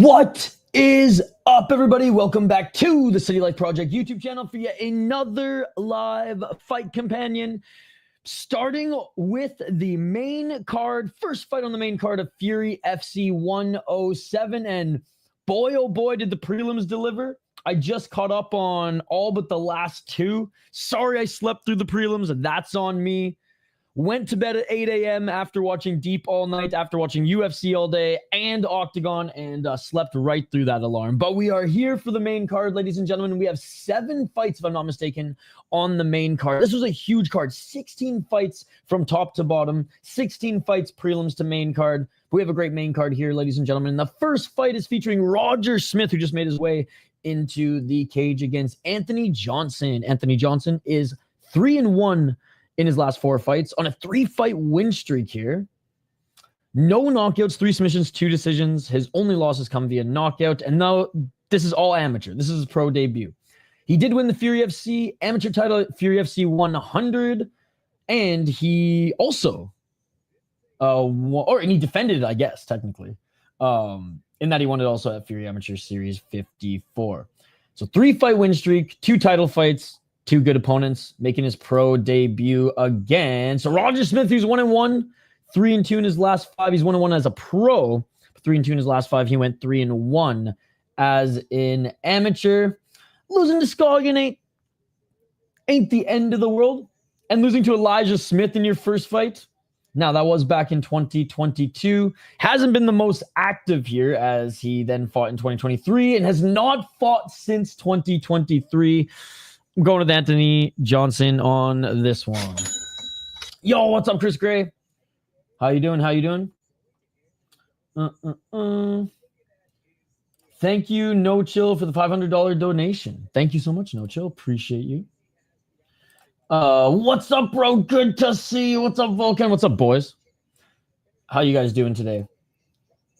What is up, everybody? Welcome back to the City Life Project YouTube channel for yet another live fight companion. Starting with the main card, first fight on the main card of Fury FC 107. And boy, oh boy, did the prelims deliver. I just caught up on all but the last two. Sorry I slept through the prelims. That's on me. Went to bed at 8 a.m. after watching Deep all night, after watching UFC all day and Octagon, and slept right through that alarm. But we are here for the main card, ladies and gentlemen. We have 7 fights, if I'm not mistaken, on the main card. This was a huge card. 16 fights from top to bottom. 16 fights prelims to main card. We have a great main card here, ladies and gentlemen. And the first fight is featuring Roger Smith, who just made his way into the cage against Anthony Johnson. Anthony Johnson is 3-1 in his last 4 fights on a 3-fight win streak here. No knockouts, 3 submissions, 2 decisions. His only losses come via knockout. And now this is all amateur. This is his pro debut. He did win the Fury FC amateur title at Fury FC 100. And he also, and he defended it, I guess, technically. In that he won it also at Fury Amateur Series 54. So 3-fight win streak, 2 title fights, 2 good opponents, making his pro debut again. So Roger Smith, who's 1-1, 3-2 in his last 5. He's 1-1 as a pro, 3-2 in his last 5. He went 3-1 as an amateur. Losing to Scoggin ain't the end of the world. And losing to Elijah Smith in your first fight. Now, that was back in 2022. Hasn't been the most active here, as he then fought in 2023 and has not fought since 2023. I'm going with Anthony Johnson on this one. Yo, what's up, Chris Gray? How you doing? How you doing? Thank you, No Chill, for the $500 donation. Thank you so much, No Chill. Appreciate you. What's up, bro? Good to see you. What's up, Vulcan? What's up, boys? How you guys doing today?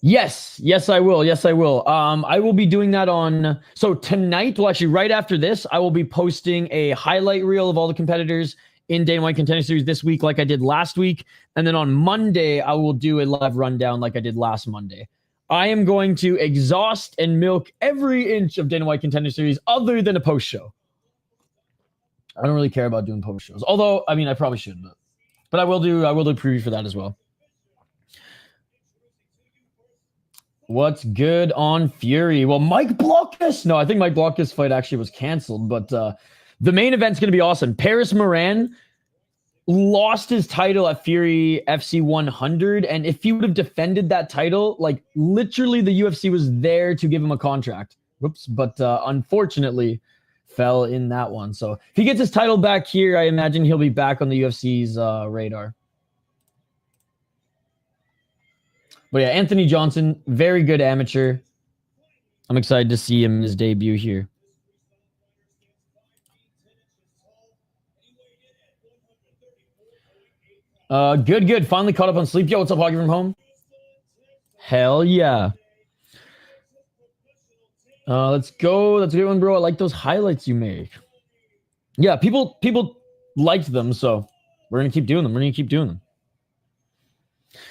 Yes, I will. Yes, I will. I will be doing that on... So tonight, well, actually, right after this, I will be posting a highlight reel of all the competitors in Dana White Contender Series this week, like I did last week. And then on Monday, I will do a live rundown like I did last Monday. I am going to exhaust and milk every inch of Dana White Contender Series other than a post show. I don't really care about doing post shows. Although, I mean, I probably should, but I will do a preview for that as well. What's good on Fury? Well, Mike Blockhus. No, I think Mike Blockhus' fight actually was canceled, but the main event's going to be awesome. Paris Moran lost his title at Fury FC 100, and if he would have defended that title, like literally the UFC was there to give him a contract. Whoops, but unfortunately fell in that one. So if he gets his title back here, I imagine he'll be back on the UFC's radar. But yeah, Anthony Johnson, very good amateur. I'm excited to see him in his debut here. Good. Finally caught up on sleep. Yo, what's up, Hoggy from home? Hell yeah. Let's go. That's a good one, bro. I like those highlights you make. Yeah, people liked them, so we're gonna keep doing them.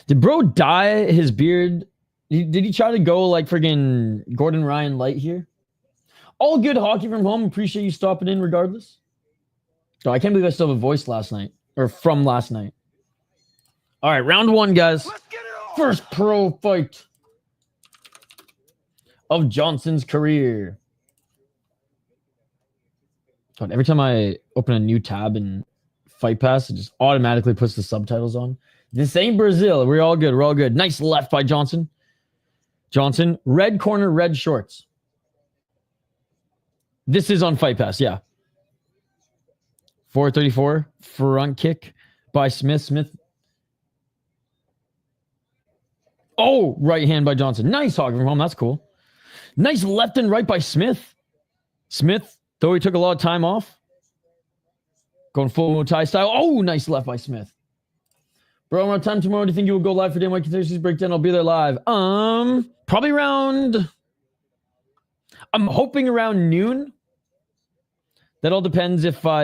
Did bro dye his beard? Did he try to go like friggin' Gordon Ryan light here? All good, Hockey from home. Appreciate you stopping in regardless. Oh, I can't believe I still have a voice last night. Or from last night. All right, round 1, guys. First pro fight of Johnson's career. God, every time I open a new tab in Fight Pass, it just automatically puts the subtitles on. This ain't Brazil. We're all good. Nice left by Johnson. Red corner, red shorts. This is on Fight Pass, yeah. 434, front kick by Smith. Oh, right hand by Johnson. Nice hog from home. That's cool. Nice left and right by Smith. Though he took a lot of time off. Going full Muay Thai style. Oh, nice left by Smith. Bro, what time tomorrow do you think you will go live for Dana White Contender Series breakdown? I'll be there live. Probably around... I'm hoping around noon. That all depends if I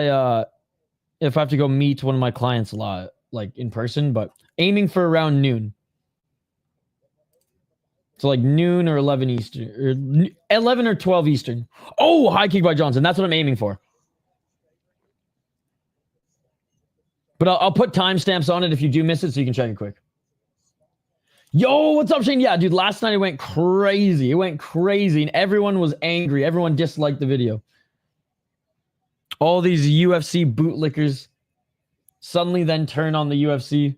have to go meet one of my clients a lot, like in person, but aiming for around noon. So like noon or 11 Eastern, or 11 or 12 Eastern. Oh, high kick by Johnson. That's what I'm aiming for. But I'll put timestamps on it if you do miss it so you can check it quick. Yo, what's up, Shane? Yeah, dude, last night it went crazy. It went crazy, and everyone was angry. Everyone disliked the video. All these UFC bootlickers suddenly then turn on the UFC.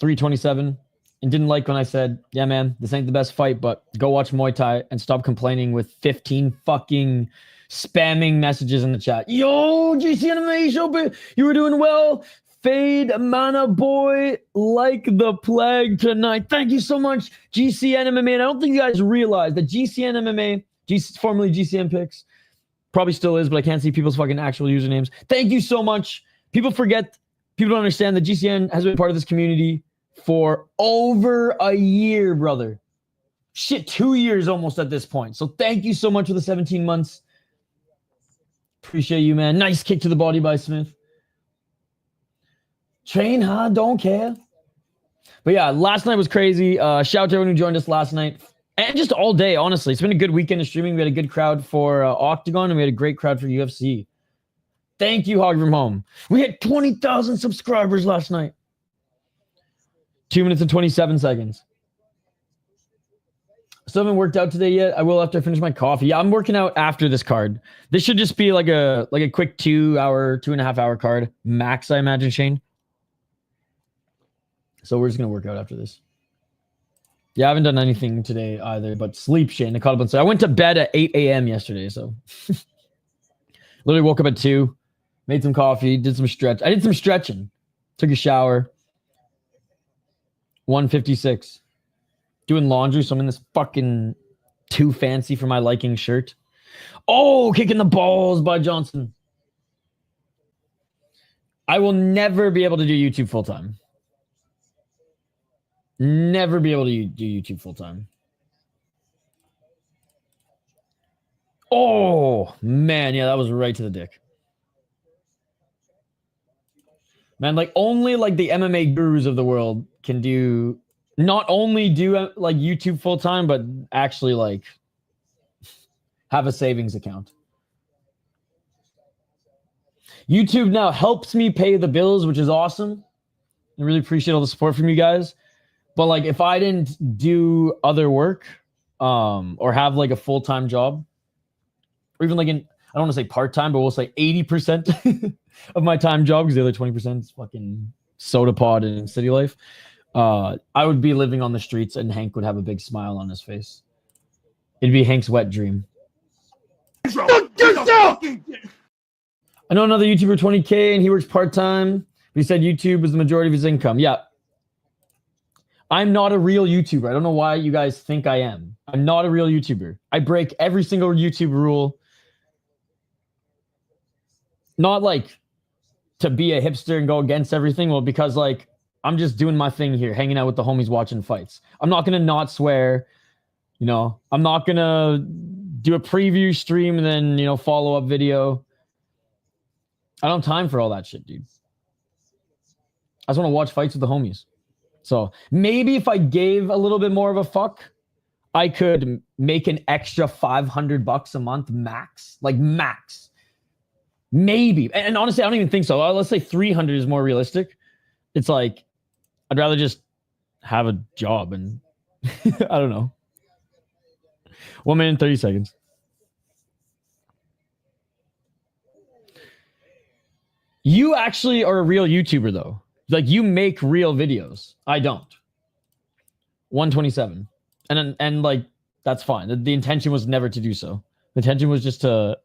327 and didn't like when I said, yeah, man, this ain't the best fight, but go watch Muay Thai and stop complaining with 15 fucking spamming messages in the chat. Yo, GC MMA show, you were doing well. Fade Mana Boy like the plague tonight. Thank you so much, GCN MMA. And I don't think you guys realize that GCN MMA, formerly GCN Picks, probably still is, but I can't see people's fucking actual usernames. Thank you so much. People don't understand that GCN has been part of this community for over a year, brother. Shit, 2 years almost at this point. So thank you so much for the 17 months. Appreciate you, man. Nice kick to the body by Smith. Train hard, don't care. But yeah, last night was crazy. Shout out to everyone who joined us last night. And just all day, honestly. It's been a good weekend of streaming. We had a good crowd for Octagon, and we had a great crowd for UFC. Thank you, Hog from Home. We had 20,000 subscribers last night. 2 minutes and 27 seconds. Still haven't worked out today yet. I will after I finish my coffee. Yeah, I'm working out after this card. This should just be like a quick 2.5 hour card max, I imagine, Shane. So we're just gonna work out after this. Yeah, I haven't done anything today either, but sleep, Shane. I caught up on sleep. I went to bed at 8 a.m. yesterday, so literally woke up at 2, made some coffee, did some stretch. I did some stretching, took a shower. 156. Doing laundry, so I'm in this fucking too fancy for my liking shirt. Oh, kicking the balls by Johnson. I will never be able to do YouTube full time. Never be able to do YouTube full time. Oh, man. Yeah, that was right to the dick. Man, like only like the MMA gurus of the world can do, not only do like YouTube full time, but actually like have a savings account. YouTube now helps me pay the bills, which is awesome. I really appreciate all the support from you guys. But like if I didn't do other work or have like a full-time job, or even like I don't want to say part-time, but we'll say 80% of my time job, because the other 20% is fucking soda pod and city life. I would be living on the streets, and Hank would have a big smile on his face. It'd be Hank's wet dream. I know another YouTuber, 20K, and he works part-time. But he said YouTube was the majority of his income. Yeah. I'm not a real YouTuber. I don't know why you guys think I am. I'm not a real YouTuber. I break every single YouTube rule. Not like to be a hipster and go against everything. Well, because like I'm just doing my thing here, hanging out with the homies, watching fights. I'm not gonna not swear. You know, I'm not gonna do a preview stream and then follow up video. I don't have time for all that shit, dude. I just want to watch fights with the homies. So maybe if I gave a little bit more of a fuck, I could make an extra $500 a month max. Like max. Maybe. And honestly, I don't even think so. Let's say 300 is more realistic. It's like, I'd rather just have a job and I don't know. 1 minute and 30 seconds. You actually are a real YouTuber though. Like you make real videos. I don't. 127. And like that's fine. The intention was never to do so. The intention was just to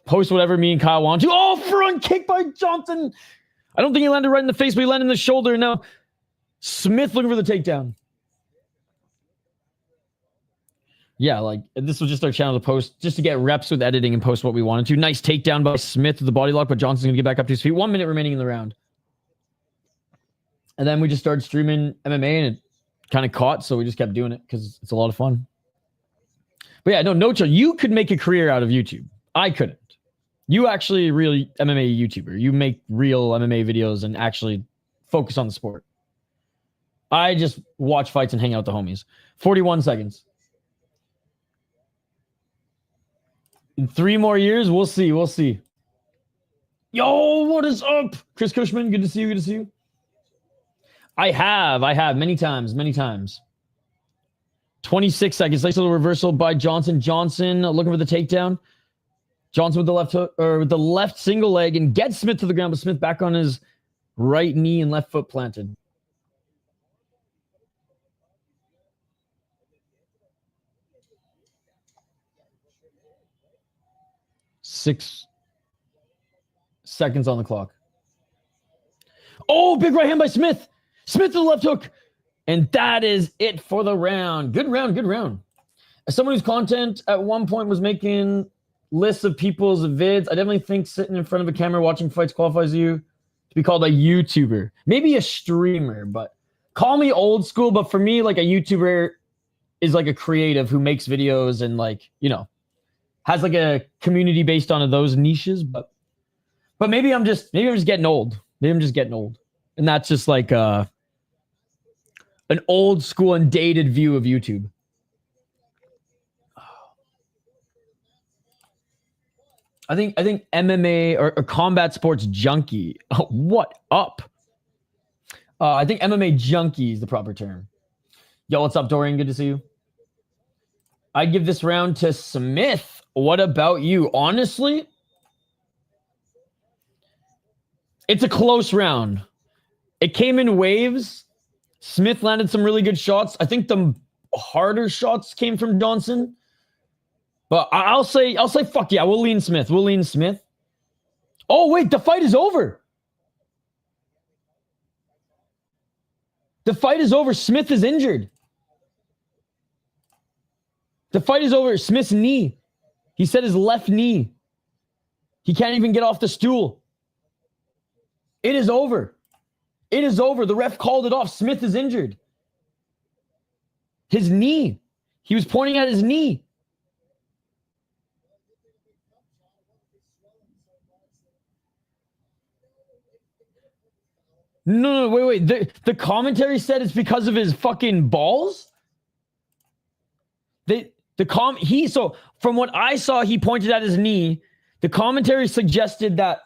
post whatever me and Kyle want to. Oh, front kick by Johnson. I don't think he landed right in the face, but he landed in the shoulder. Now Smith looking for the takedown. Yeah, like this was just our channel to post, just to get reps with editing and post what we wanted to. Nice takedown by Smith with the body lock, but Johnson's gonna get back up to his feet. 1 minute remaining in the round. And then we just started streaming MMA and it kind of caught, so we just kept doing it because it's a lot of fun. But yeah, no chill. You could make a career out of YouTube. I couldn't. You actually a real MMA YouTuber. You make real MMA videos and actually focus on the sport. I just watch fights and hang out with the homies. 41 seconds. In 3 more years, we'll see. We'll see. Yo, what is up? Chris Cushman, good to see you. Good to see you. I have many times. 26 seconds. Nice little reversal by Johnson. Johnson looking for the takedown. Johnson with the left hook, or with the left single leg, and gets Smith to the ground, but Smith back on his right knee and left foot planted. Six seconds on the clock. Oh, big right hand by Smith. Smith to the left hook. And that is it for the round. Good round, good round. As someone whose content at one point was making lists of people's vids, I definitely think sitting in front of a camera watching fights qualifies you to be called a YouTuber. Maybe a streamer, but call me old school. But for me, like, a YouTuber is like a creative who makes videos and, like, you know, has like a community based on those niches. But maybe I'm just getting old. Maybe I'm just getting old. And that's just like an old school and dated view of YouTube. I think MMA or combat sports junkie. Oh, what up? I think MMA junkie is the proper term. Yo, what's up, Dorian? Good to see you. I'd give this round to Smith. What about you? Honestly, it's a close round. It came in waves. Smith landed some really good shots. I think the harder shots came from Johnson. But I'll say fuck yeah, we'll lean Smith. We'll lean Smith. Oh, wait, the fight is over. The fight is over. Smith is injured. The fight is over. Smith's knee. He said his left knee. He can't even get off the stool. It is over. It is over. The ref called it off. Smith is injured. His knee. He was pointing at his knee. No, wait. The commentary said it's because of his fucking balls? So from what I saw, he pointed at his knee. The commentary suggested that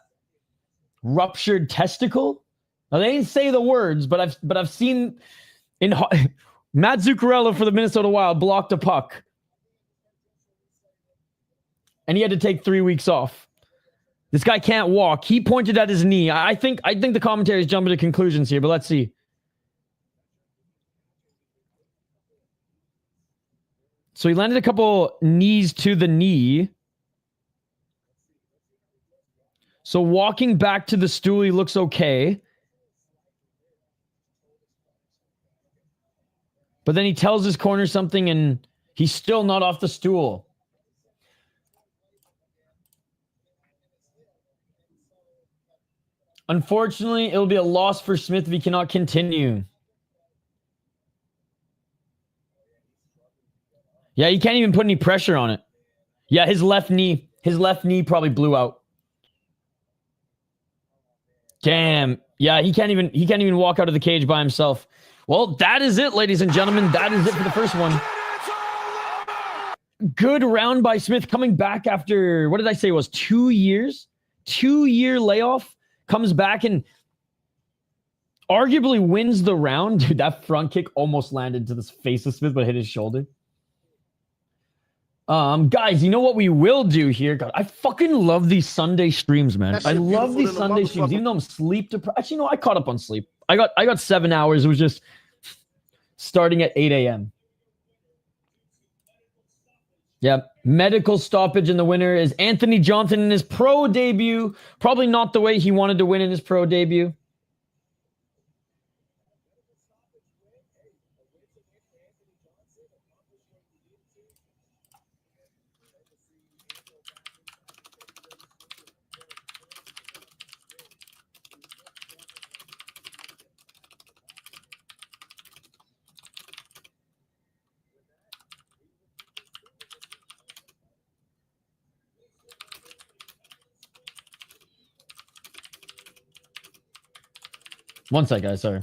ruptured testicle. Now, they didn't say the words, but I've seen in Matt Zuccarello for the Minnesota Wild blocked a puck. And he had to take 3 weeks off. This guy can't walk. He pointed at his knee. I think the commentary is jumping to conclusions here, but let's see. So he landed a couple knees to the knee. So walking back to the stool, he looks okay. But then he tells his corner something, and he's still not off the stool. Unfortunately, it'll be a loss for Smith if he cannot continue. Yeah, he can't even put any pressure on it. Yeah, his left knee probably blew out. Damn. Yeah, he can't even walk out of the cage by himself. Well, that is it, ladies and gentlemen. That is it for the first one. Good round by Smith, coming back after, what did I say it was, 2 years? 2-year layoff. Comes back and arguably wins the round. Dude, that front kick almost landed to the face of Smith, but hit his shoulder. Guys, you know what we will do here? God, I fucking love these Sunday streams, man. I love these Sunday streams, even though I'm sleep deprived. Actually, no, I caught up on sleep. I got 7 hours. It was just starting at 8 a.m. Yeah, medical stoppage, and the winner is Anthony Johnson in his pro debut. Probably not the way he wanted to win in his pro debut. One sec, guys. Sorry.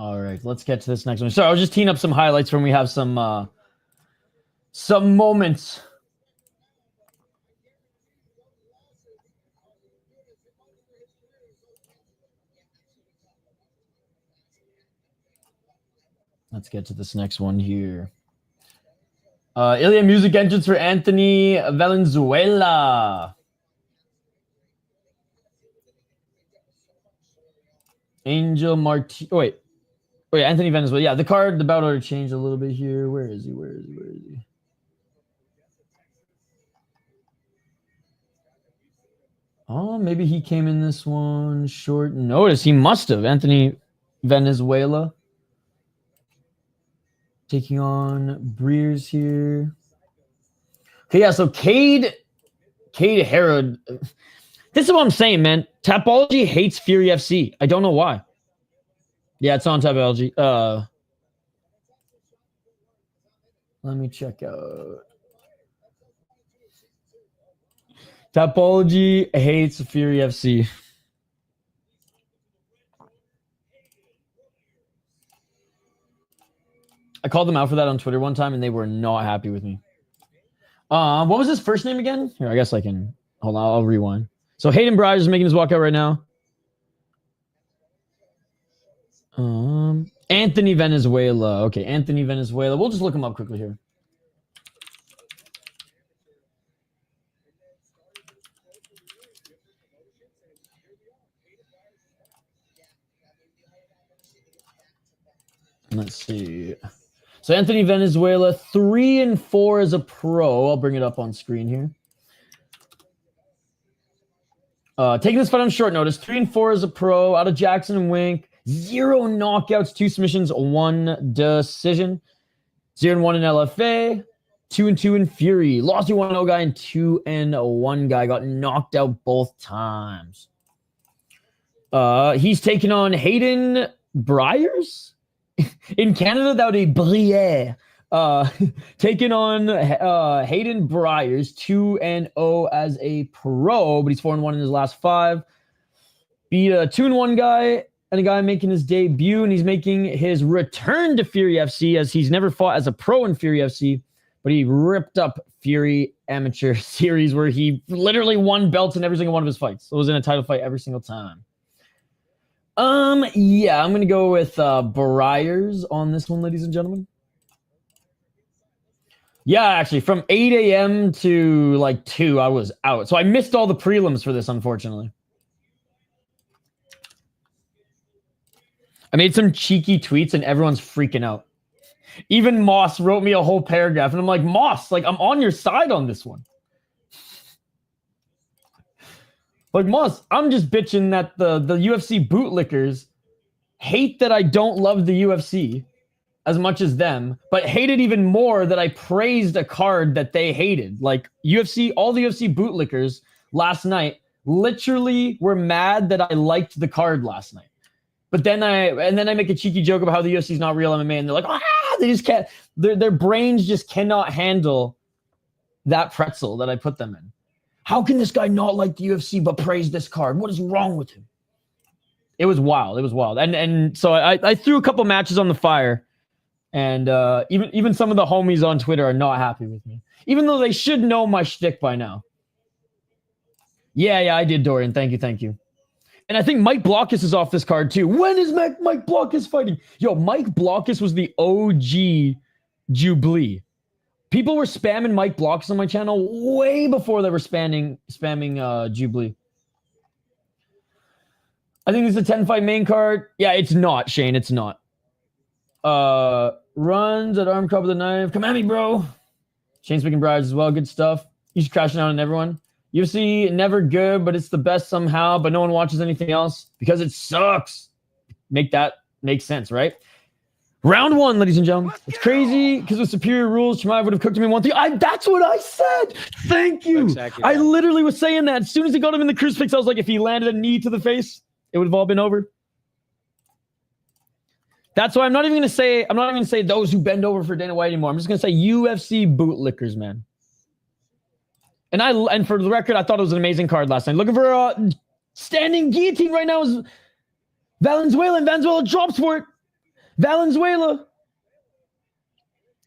All right, let's get to this next one. Sorry, I was just teeing up some highlights when we have some moments. Let's get to this next one here. Ilya music entrance for Anthony Valenzuela. Angel Marti. Oh, wait, Anthony Venezuela. Yeah, the card, the bout order changed a little bit here. Where is he? Oh, maybe he came in this one short notice. He must have. Anthony Venezuela taking on Briers here. Okay, yeah, so Cade Herod. This is what I'm saying, man. Tapology hates Fury FC. I don't know why. Yeah, it's on Tapology. Let me check out. Tapology hates Fury FC. I called them out for that on Twitter one time, and they were not happy with me. What was his first name again? Here, I guess I can. Hold on, I'll rewind. So Hayden Briers is making his walkout right now. Anthony Venezuela. Okay, Anthony Venezuela. We'll just look him up quickly here. Let's see. So Anthony Venezuela, 3-4 as a pro. I'll bring it up on screen here. Taking this fight on short notice, 3-4 as a pro, out of Jackson and Wink. 0 knockouts, 2 submissions, 1 decision. 0-1 in LFA. 2-2 in Fury. Lost to 1-0 guy and 2-1 guy. Got knocked out both times. He's taking on Hayden Briers. In Canada, that would be Briers. Taking on Hayden Briers, 2-0 as a pro, but he's 4-1 in his last 5. Beat a 2-1 guy and a guy making his debut, and he's making his return to Fury FC as he's never fought as a pro in Fury FC, but he ripped up Fury Amateur Series where he literally won belts in every single one of his fights. So it was in a title fight every single time. Yeah, I'm gonna go with Briers on this one, ladies and gentlemen. Yeah, actually, from 8 a.m. to like 2, I was out. So I missed all the prelims for this, unfortunately. I made some cheeky tweets and everyone's freaking out. Even Moss wrote me a whole paragraph and I'm like, Moss, like I'm on your side on this one. Like, Moss, I'm just bitching that the UFC bootlickers hate that I don't love the UFC as much as them, but hated even more that I praised a card that they hated. Like, UFC, all the UFC bootlickers last night literally were mad that I liked the card last night. But then I make a cheeky joke about how the UFC is not real MMA, and they're like, they just can't, their brains just cannot handle that pretzel that I put them in. How can this guy not like the UFC but praise this card? What is wrong with him? It was wild. It was wild. And so I threw a couple matches on the fire, and even some of the homies on Twitter are not happy with me, even though they should know my shtick by now. Yeah, I did, Dorian. Thank you. And I think Mike Blockhus is off this card too. When is Mike Blockhus fighting? Yo, Mike Blockhus was the OG Jubilee. People were spamming Mike Blockhus on my channel way before they were spamming Jubilee. I think it's a 10-fight main card. Yeah, it's not, Shane. It's not. Runs at arm club with a knife. Come at me, bro. Shane's picking Briers as well. Good stuff. He's crashing out on everyone. UFC, never good, but it's the best somehow, but no one watches anything else because it sucks. Make that make sense, right? Round 1, ladies and gentlemen. It's crazy because with superior rules, Chimaev would have cooked him in 1-3. That's what I said. Thank you. Exactly. I literally was saying that. As soon as he got him in the crucifix, I was like, if he landed a knee to the face, it would have all been over. That's why I'm not even going to say those who bend over for Dana White anymore. I'm just going to say UFC bootlickers, man. And for the record, I thought it was an amazing card last night. Looking for a standing guillotine right now is Valenzuela, and Valenzuela drops for it. Valenzuela.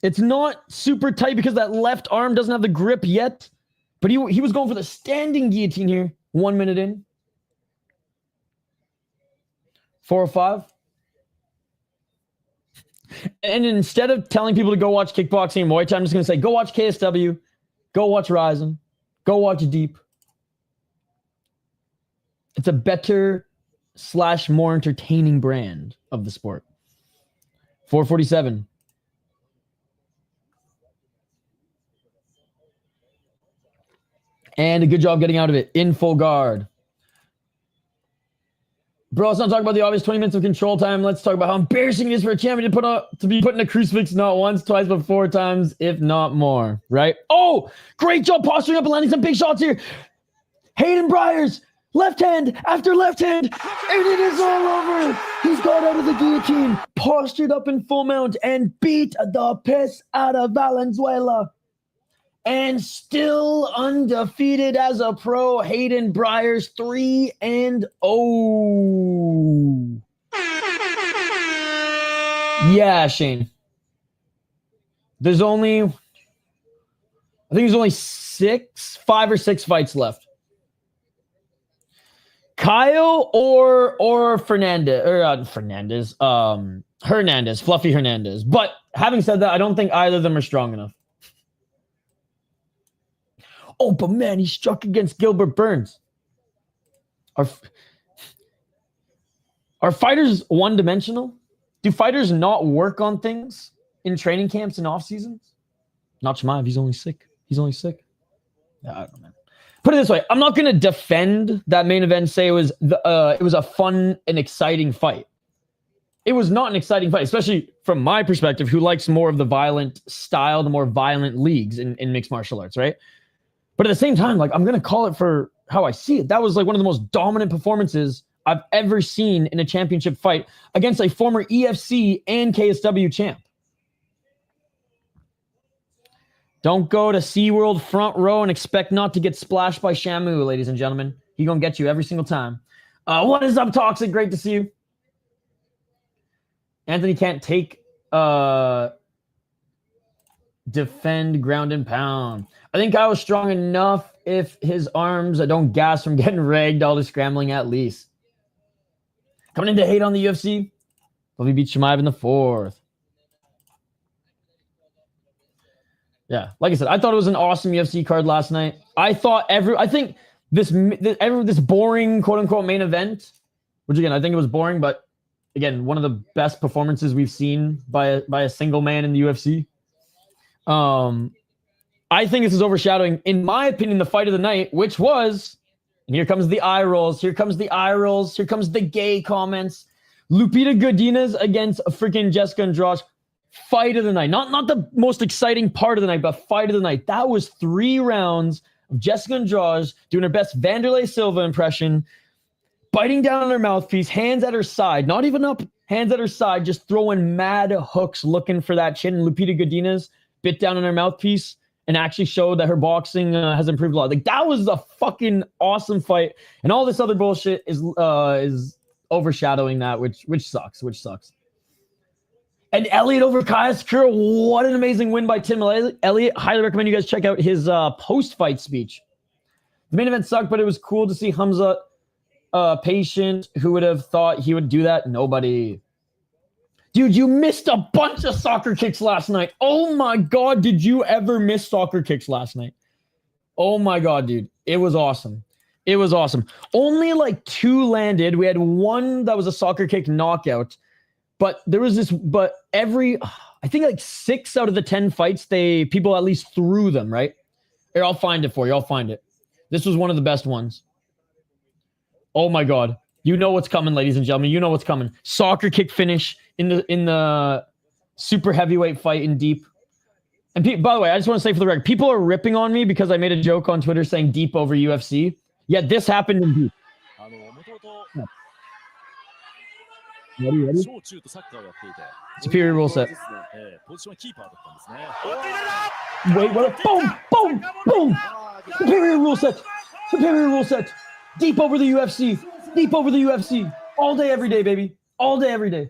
It's not super tight because that left arm doesn't have the grip yet. But he was going for the standing guillotine here. 1 minute in. 405. And instead of telling people to go watch kickboxing and Muay Thai, I'm just going to say, go watch KSW. Go watch Ryzen. Go watch Deep. It's a better / more entertaining brand of the sport. 447. And a good job getting out of it. In full guard. Bro, let's not talk about the obvious 20 minutes of control time. Let's talk about how embarrassing it is for a champion to be put in a crucifix not once, twice, but 4 times, if not more. Right? Oh, great job posturing up and landing some big shots here. Hayden Briers. Left hand after left hand. And it is all over. He's got out of the guillotine. Postured up in full mount and beat the piss out of Valenzuela. And still undefeated as a pro, Hayden Briers 3-0. Yeah, Shane. There's only 5 or 6 fights left. Kyle or Hernandez, Fluffy Hernandez. But having said that, I don't think either of them are strong enough. Oh, but man, he struck against Gilbert Burns. Are fighters one-dimensional? Do fighters not work on things in training camps and off seasons? Not Shmaev. He's only sick. Yeah, I don't know, man. Put it this way: I'm not going to defend that main event. Say it was a fun and exciting fight. It was not an exciting fight, especially from my perspective, who likes more of the violent style, the more violent leagues in mixed martial arts, right? But at the same time, like, I'm going to call it for how I see it. That was like one of the most dominant performances I've ever seen in a championship fight against a former EFC and KSW champ. Don't go to SeaWorld front row and expect not to get splashed by Shamu, ladies and gentlemen. He's going to get you every single time. What is up, Toxic? Great to see you. Anthony can't take defend ground and pound. I think I was strong enough if his arms don't gas from getting ragged all the scrambling at least. Coming in to hate on the UFC. Will he beat Shmaev in the 4th? Yeah, like I said, I thought it was an awesome UFC card last night. I think this boring quote unquote main event, which again I think it was boring, but again one of the best performances we've seen by a single man in the UFC. I think this is overshadowing, in my opinion, the fight of the night, which was, and here comes the eye rolls, here comes the gay comments. Lupita Godinez against freaking Jessica Andrade. Fight of the night. Not the most exciting part of the night, but fight of the night. That was 3 rounds of Jessica Andrade doing her best Vanderlei Silva impression, biting down on her mouthpiece, hands at her side, not even up, hands at her side, just throwing mad hooks looking for that chin. And Lupita Godinez bit down on her mouthpiece and actually showed that her boxing has improved a lot. Like, that was a fucking awesome fight. And all this other bullshit is overshadowing that, which sucks. And Elliott over Kaya Sakura, what an amazing win by Tim Elliott. Highly recommend you guys check out his post-fight speech. The main event sucked, but it was cool to see Hamza patient. Who would have thought he would do that? Nobody. Dude, you missed a bunch of soccer kicks last night. Oh my God, did you ever miss soccer kicks last night? Oh my God, dude. It was awesome. Only like 2 landed. We had 1 that was a soccer kick knockout. But there was this, I think like 6 out of the 10 fights, people at least threw them, right? Here, I'll find it for you. This was one of the best ones. Oh my God. You know what's coming, ladies and gentlemen. You know what's coming. Soccer kick finish in the super heavyweight fight in Deep. And by the way, I just want to say for the record, people are ripping on me because I made a joke on Twitter saying Deep over UFC. Yet this happened in Deep. Ready? Superior rule set. Wait, what? Boom! Superior rule set. Deep over the UFC. All day, every day, baby. All day, every day.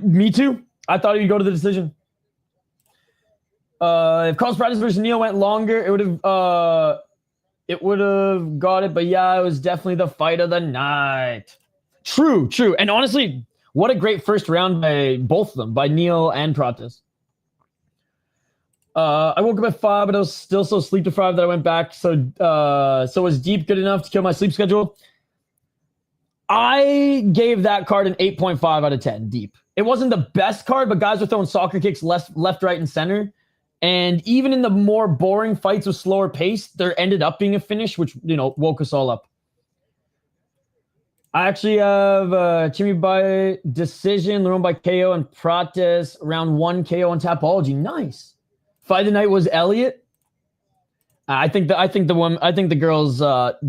Me too. I thought he'd go to the decision. If Carlos Pratis versus Neil went longer, it would have got it. But yeah, it was definitely the fight of the night. True. And honestly, what a great first round by both of them, by Neil and Pratis. I woke up at 5, but I was still so sleep deprived that I went back. So was deep good enough to kill my sleep schedule? I gave that card an 8.5 out of 10, deep. It wasn't the best card, but guys were throwing soccer kicks left, right, and center. And even in the more boring fights with slower pace, there ended up being a finish, which, woke us all up. I actually have Chimmy by decision, Leron by KO, and Pratis round 1 KO on Tapology. Nice. Fight of the night was Elliot. I think the girls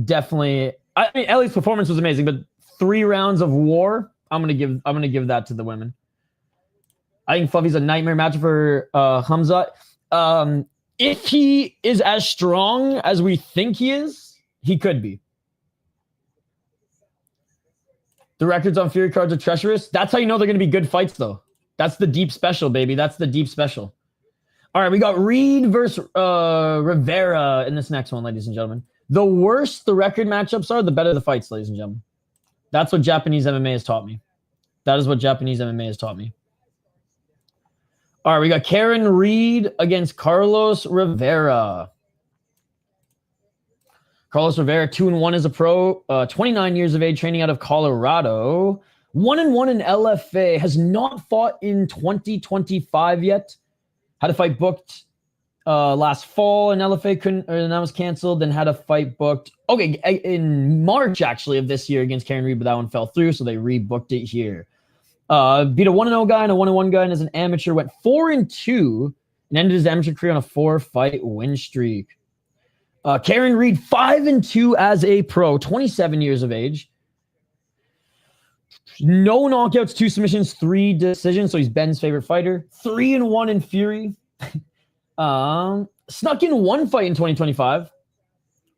definitely. I mean, Elliot's performance was amazing, but 3 rounds of war. I'm gonna give that to the women. I think Fluffy's a nightmare match for Hamza. If he is as strong as we think he is, he could be. The records on Fury cards are treacherous. That's how you know they're going to be good fights, though. That's the deep special, baby. That's the deep special. All right, we got Reed versus Rivera in this next one, ladies and gentlemen. The worse the record matchups are, the better the fights, ladies and gentlemen. That's what Japanese MMA has taught me. That is what Japanese MMA has taught me. All right, we got Keron Reed against Carlos Rivera. Carlos Rivera, 2-1 as a pro, 29 years of age, training out of Colorado. 1-1 in LFA, has not fought in 2025 yet. Had a fight booked last fall in LFA, and that was canceled. Then had a fight booked, in March, actually, of this year against Keron Reed, but that one fell through, so they rebooked it here. Beat a 1-0 guy and a 1-1 guy, and as an amateur, went 4-2, and ended his amateur career on a 4-fight win streak. Keron Reed, 5-2 as a pro, 27 years of age. No knockouts, 2 submissions, 3 decisions, so he's Ben's favorite fighter. 3-1 in Fury. Snuck in 1 fight in 2025,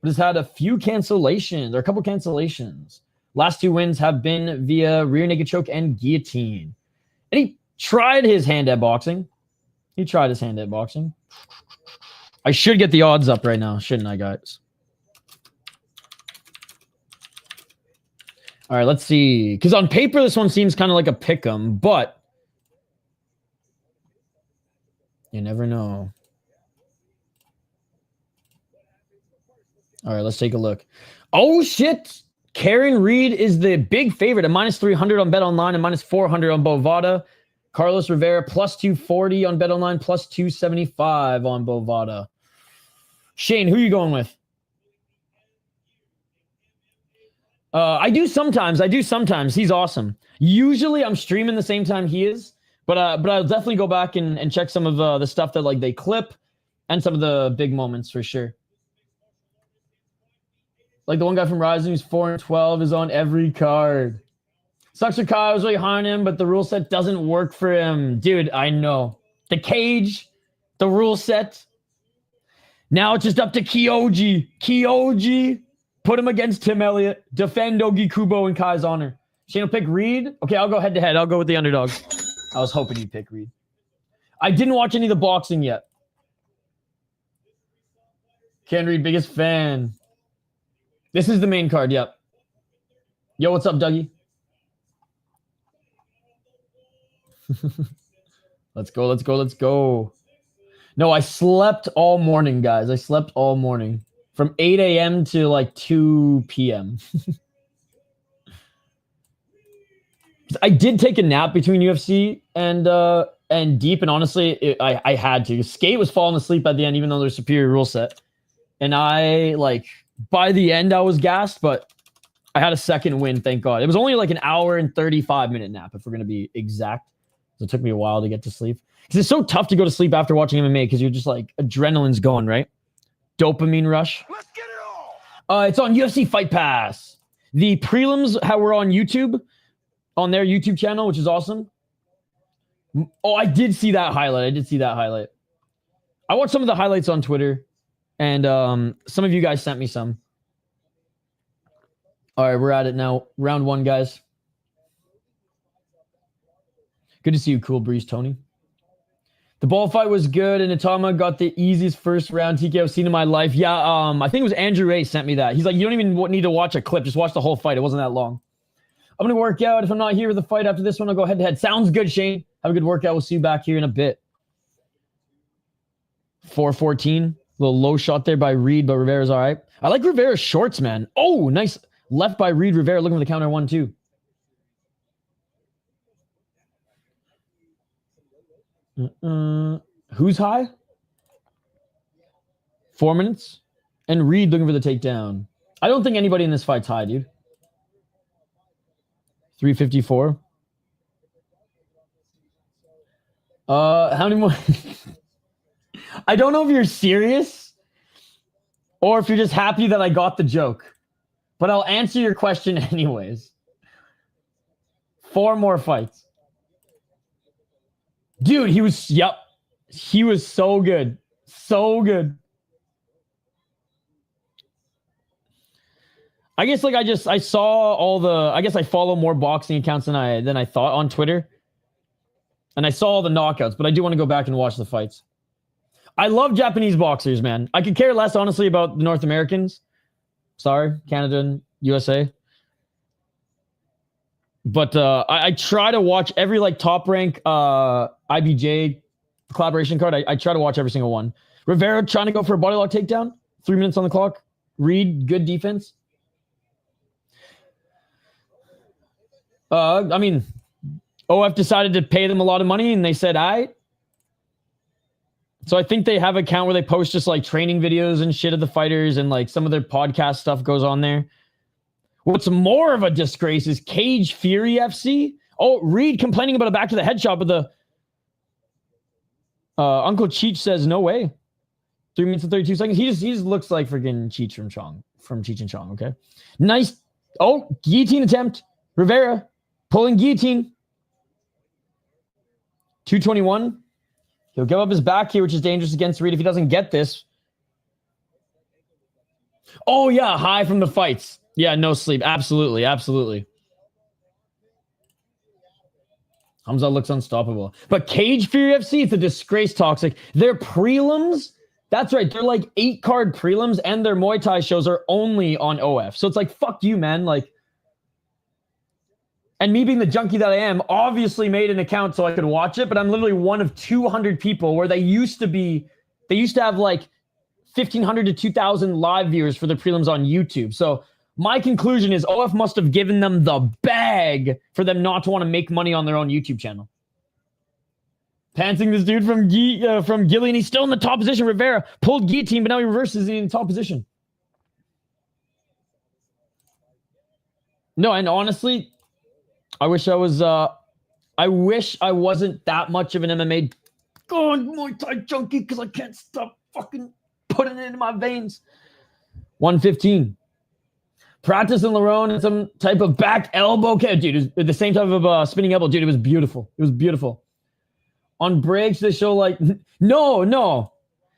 but has had a couple cancellations. Last 2 wins have been via rear naked choke and guillotine. And he tried his hand-at boxing. I should get the odds up right now, shouldn't I, guys? All right, let's see. Because on paper, this one seems kind of like a pick'em, but you never know. All right, let's take a look. Oh, shit. Keron Reed is the big favorite at -300 on BetOnline and -400 on Bovada. Carlos Rivera +240 on BetOnline, +275 on Bovada. Shane, who are you going with? I do sometimes. He's awesome. Usually I'm streaming the same time he is, but I'll definitely go back and check some of the stuff that they clip and some of the big moments for sure. Like the one guy from Rising who's 4-12 is on every card. Sucks for Kyle. I was really high on him, but the rule set doesn't work for him. Dude, I know. The cage, the rule set. Now it's just up to Kyoji. Kyoji, put him against Tim Elliott. Defend Ogi Kubo in Kai's honor. Shane will pick Reed. Okay, I'll go head-to-head. I'll go with the underdog. I was hoping you'd pick Reed. I didn't watch any of the boxing yet. Keron Reed, biggest fan. This is the main card, yep. Yo, what's up, Dougie? Let's go. No, I slept all morning, guys. I slept all morning. From 8 a.m. to 2 p.m. I did take a nap between UFC and Deep, and honestly, I had to. Skate was falling asleep at the end, even though there's superior rule set. And I, by the end, I was gassed, but I had a second win, thank God. It was only an hour and 35-minute nap, if we're going to be exact. So it took me a while to get to sleep. Because it's so tough to go to sleep after watching MMA, because you're just adrenaline's going, right? Dopamine rush. Let's get it all. It's on UFC Fight Pass. The prelims were on YouTube, on their YouTube channel, which is awesome. Oh, I did see that highlight. I watched some of the highlights on Twitter, and some of you guys sent me some. All right, we're at it now. Round 1, guys. Good to see you, Cool Breeze, Tony. The ball fight was good, and Itama got the easiest first round TKO I've seen in my life. Yeah, I think it was Andrew Ray sent me that. He's like, you don't even need to watch a clip. Just watch the whole fight. It wasn't that long. I'm going to work out. If I'm not here with the fight after this one, I'll go head-to-head. Sounds good, Shane. Have a good workout. We'll see you back here in a bit. 4:14. Little low shot there by Reed, but Rivera's all right. I like Rivera's shorts, man. Oh, nice. Left by Reed. Rivera looking for the counter 1-2. Who's high? 4 minutes. And Reed looking for the takedown. I don't think anybody in this fight's high, dude. 354. How many more? I don't know if you're serious or if you're just happy that I got the joke, but I'll answer your question anyways. 4 more fights. Dude, he was, yep. He was so good. So good. I guess like I saw all the, I guess I follow more boxing accounts than I thought on Twitter. And I saw all the knockouts, but I do want to go back and watch the fights. I love Japanese boxers, man. I could care less, honestly, about the North Americans. Sorry, Canada and USA. But I try to watch every like top rank IBJ collaboration card. I try to watch every single one. Rivera trying to go for a body lock takedown. 3 minutes on the clock. Reed, good defense. I mean, OF decided to pay them a lot of money, and they said, So I think they have an account where they post just like training videos and shit of the fighters, and like some of their podcast stuff goes on there. What's more of a disgrace is Cage Fury FC. Oh, Reed complaining about a back to the head shot, but the Uncle Cheech says no way. 3 minutes and 32 seconds. He just looks like freaking Cheech from Cheech and Chong. Okay, nice. Oh, guillotine attempt. Rivera pulling guillotine. 221. He'll give up his back here, which is dangerous against Reed if he doesn't get this. Oh, yeah, high from the fights. Yeah, no sleep. Absolutely, absolutely. Hamza looks unstoppable. But Cage Fury FC, it's a disgrace toxic. Their prelims, that's right, they're like 8-card prelims, and their Muay Thai shows are only on OF. So it's like, fuck you, man. Like, and me being the junkie that I am, obviously made an account so I could watch it, but I'm literally one of 200 people where they used to have like 1,500 to 2,000 live viewers for the prelims on YouTube. So my conclusion is OF must have given them the bag for them not to want to make money on their own YouTube channel. Pantsing this dude from Gillian. He's still in the top position. Rivera pulled guillotine, but now he reverses in the top position. No, and honestly, I wish I wasn't that much of an MMA Muay Thai junkie because I can't stop fucking putting it into my veins. 115. Practice in Lerone and some type of back elbow. Okay, dude, it was the same type of spinning elbow. Dude, it was beautiful. It was beautiful. On breaks, they show like, no.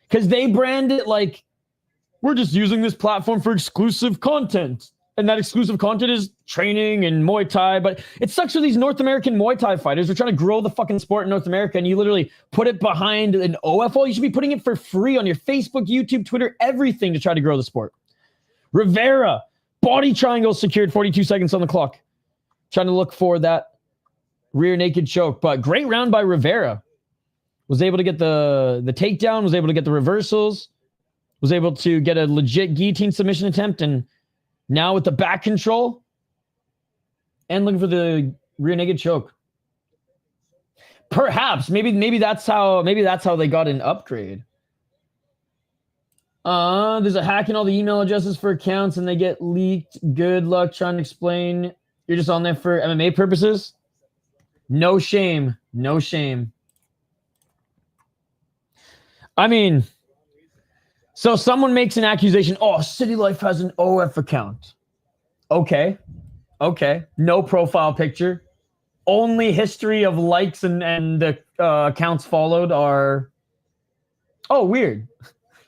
Because they brand it like, we're just using this platform for exclusive content. And that exclusive content is training and Muay Thai. But it sucks for these North American Muay Thai fighters. They're trying to grow the fucking sport in North America, and you literally put it behind an OFO. You should be putting it for free on your Facebook, YouTube, Twitter, everything to try to grow the sport. Rivera, body triangle secured, 42 seconds on the clock. Trying to look for that rear naked choke. But great round by Rivera. Was able to get the takedown, was able to get the reversals, was able to get a legit guillotine submission attempt, and now with the back control and looking for the rear naked choke. Perhaps maybe that's how they got an upgrade. There's a hack in all the email addresses for accounts and they get leaked. Good luck trying to explain. You're just on there for MMA purposes. No shame. No shame. I mean, so someone makes an accusation. Oh, City Life has an OF account. Okay. No profile picture. Only history of likes and the accounts followed are... Oh, weird.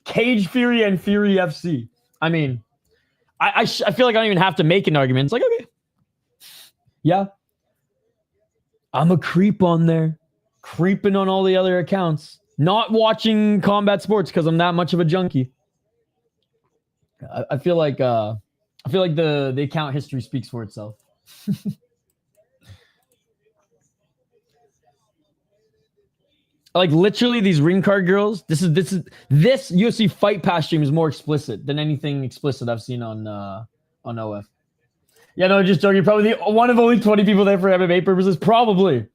Cage Fury and Fury FC. I mean, I feel like I don't even have to make an argument. It's like, okay. Yeah. I'm a creep on there. Creeping on all the other accounts. Not watching combat sports because I'm that much of a junkie. I feel like the account history speaks for itself. Like literally these ring card girls. This UFC Fight Pass stream is more explicit than anything explicit I've seen on OF. Yeah, no, just joking. You're probably one of only 20 people there for MMA purposes. Probably.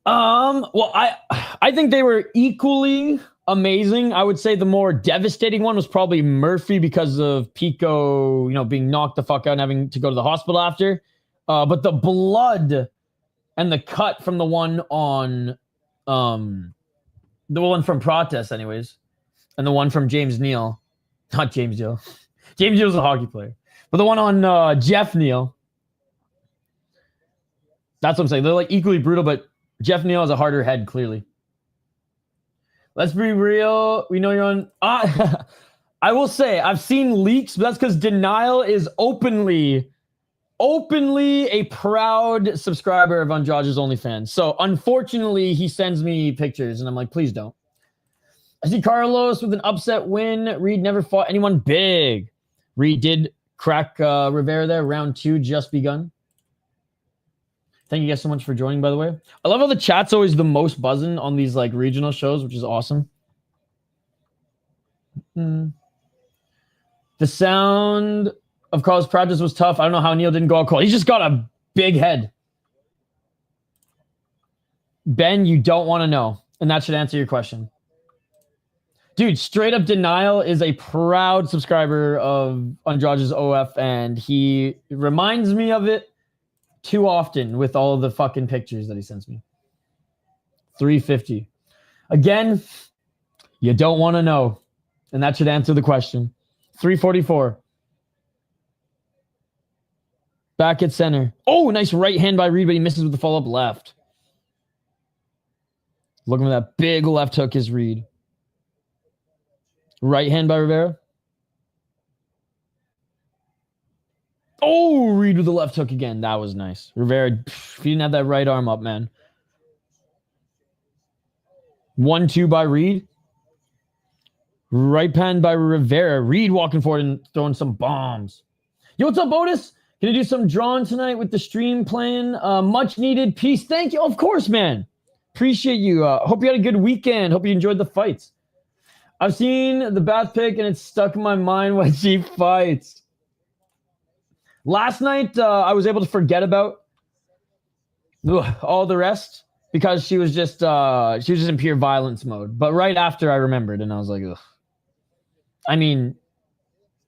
Well, I think they were equally amazing. I would say the more devastating one was probably Murphy because of Pico, being knocked the fuck out and having to go to the hospital after. But the blood and the cut from the one on, the one from Protest, anyways, and the one from James Neal, not James Neal. James Neal's a hockey player, but the one on Jeff Neal. That's what I'm saying. They're like equally brutal, but Jeff Neal has a harder head, clearly. Let's be real. We know you're on. I will say I've seen leaks, but that's because Denial is openly a proud subscriber of Andrade's OnlyFans. So unfortunately, he sends me pictures, and I'm like, please don't. I see Carlos with an upset win. Reed never fought anyone big. Reed did crack Rivera there. Round 2 just begun. Thank you guys so much for joining, by the way. I love how the chat's always the most buzzing on these like regional shows, which is awesome. The sound of Carlos practice was tough. I don't know how Neil didn't go out cold. He's just got a big head. Ben, you don't want to know. And that should answer your question. Dude, straight up Denial is a proud subscriber of Andrade's OF, and he reminds me of it too often with all of the fucking pictures that he sends me. 350. Again, you don't want to know. And that should answer the question. 344. Back at center. Oh, nice right hand by Reed, but he misses with the follow-up left. Looking for that big left hook is Reed. Right hand by Rivera. Oh, Reed with the left hook again. That was nice. Rivera, if he didn't have that right arm up, man. 1-2 by Reed. Right hand by Rivera. Reed walking forward and throwing some bombs. Yo, what's up, Otis? Gonna do some drawing tonight with the stream playing. Much needed peace. Thank you. Of course, man. Appreciate you. Hope you had a good weekend. Hope you enjoyed the fights. I've seen the Bath pick and it's stuck in my mind when she fights. Last night, I was able to forget about all the rest because she was just in pure violence mode. But right after I remembered, and I was like, ugh. I mean,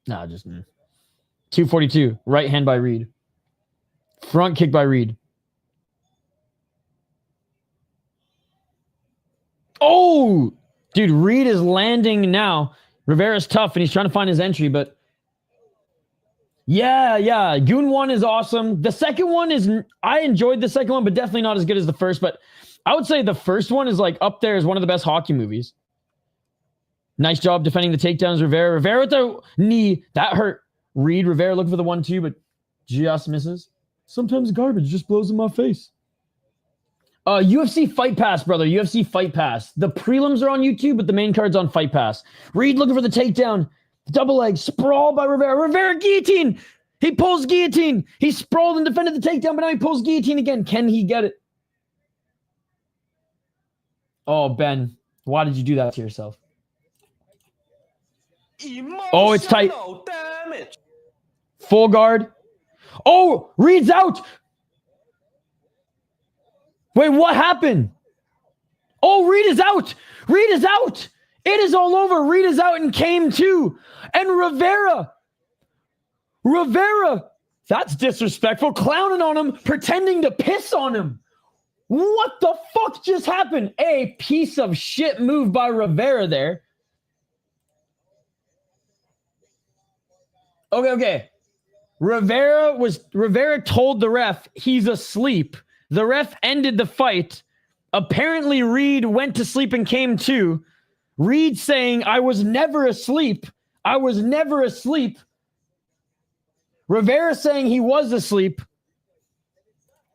no, just 242. Right hand by Reed. Front kick by Reed. Oh, dude, Reed is landing now. Rivera's tough, and he's trying to find his entry, but yeah. Goon 1 is awesome. The second one is, I enjoyed the second one, but definitely not as good as the first. But I would say the first one is like up there as one of the best hockey movies. Nice job defending the takedowns, Rivera. Rivera with the knee. That hurt. Reed, Rivera looking for the 1-2, but just misses. Sometimes garbage just blows in my face. UFC Fight Pass, brother. UFC Fight Pass. The prelims are on YouTube, but the main card's on Fight Pass. Reed looking for the takedown. Double leg. Sprawl by Rivera. Rivera guillotine. He pulls guillotine. He sprawled and defended the takedown, but now he pulls guillotine again. Can he get it? Oh, Ben. Why did you do that to yourself? Oh, it's tight. Damage. Full guard. Oh, Reed's out. Wait, what happened? Oh, Reed is out. Reed is out. It is all over. Reed is out and came too. And Rivera, that's disrespectful. Clowning on him, pretending to piss on him. What the fuck just happened? A piece of shit move by Rivera there. Okay. Rivera told the ref he's asleep. The ref ended the fight. Apparently, Reed went to sleep and came to. Reed saying, I was never asleep. I was never asleep. Rivera saying he was asleep.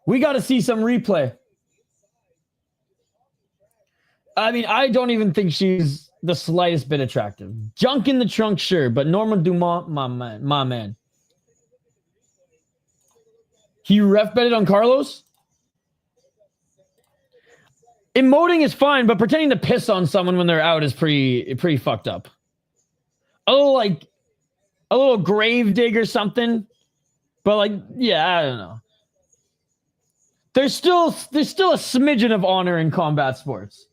We got to see some replay. I mean, I don't even think she's the slightest bit attractive. Junk in the trunk, sure, but Norma Dumont, my man. He ref betted on Carlos? Emoting is fine, but pretending to piss on someone when they're out is pretty fucked up. A little grave dig or something. But like, yeah, I don't know. There's still a smidgen of honor in combat sports.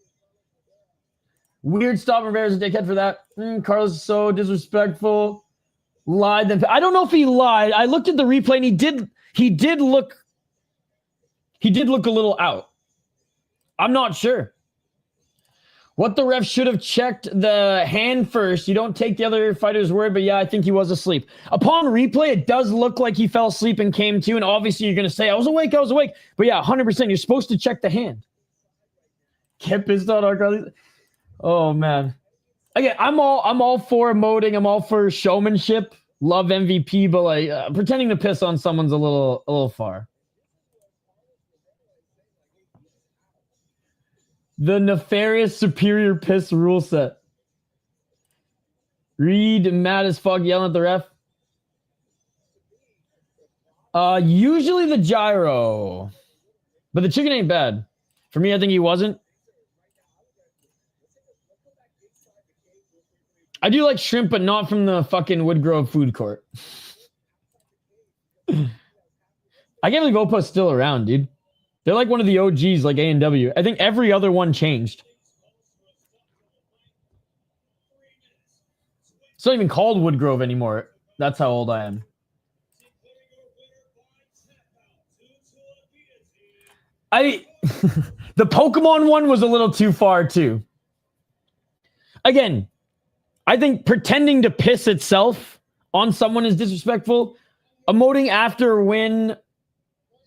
Weird stop. Rivera's a dickhead for that. Carlos is so disrespectful. Lied. I don't know if he lied. I looked at the replay and he did look a little out. I'm not sure. What the ref should have checked the hand first. You don't take the other fighter's word, but yeah, I think he was asleep. Upon replay, it does look like he fell asleep and came to, and obviously you're going to say, I was awake. But yeah, 100%, you're supposed to check the hand. Get pissed on our Carly. Oh, man. Again, I'm all for emoting. I'm all for showmanship. Love MVP, but like pretending to piss on someone's a little far. The nefarious superior piss rule set. Reed mad as fuck yelling at the ref. Usually the gyro. But the chicken ain't bad. For me, I think he wasn't. I do like shrimp, but not from the fucking Woodgrove food court. I can't believe Opa's still around, dude. They're like one of the OGs, like A&W. I think every other one changed. It's not even called Woodgrove anymore. That's how old I am. The Pokemon one was a little too far, too. Again, I think pretending to piss itself on someone is disrespectful. Emoting after a win...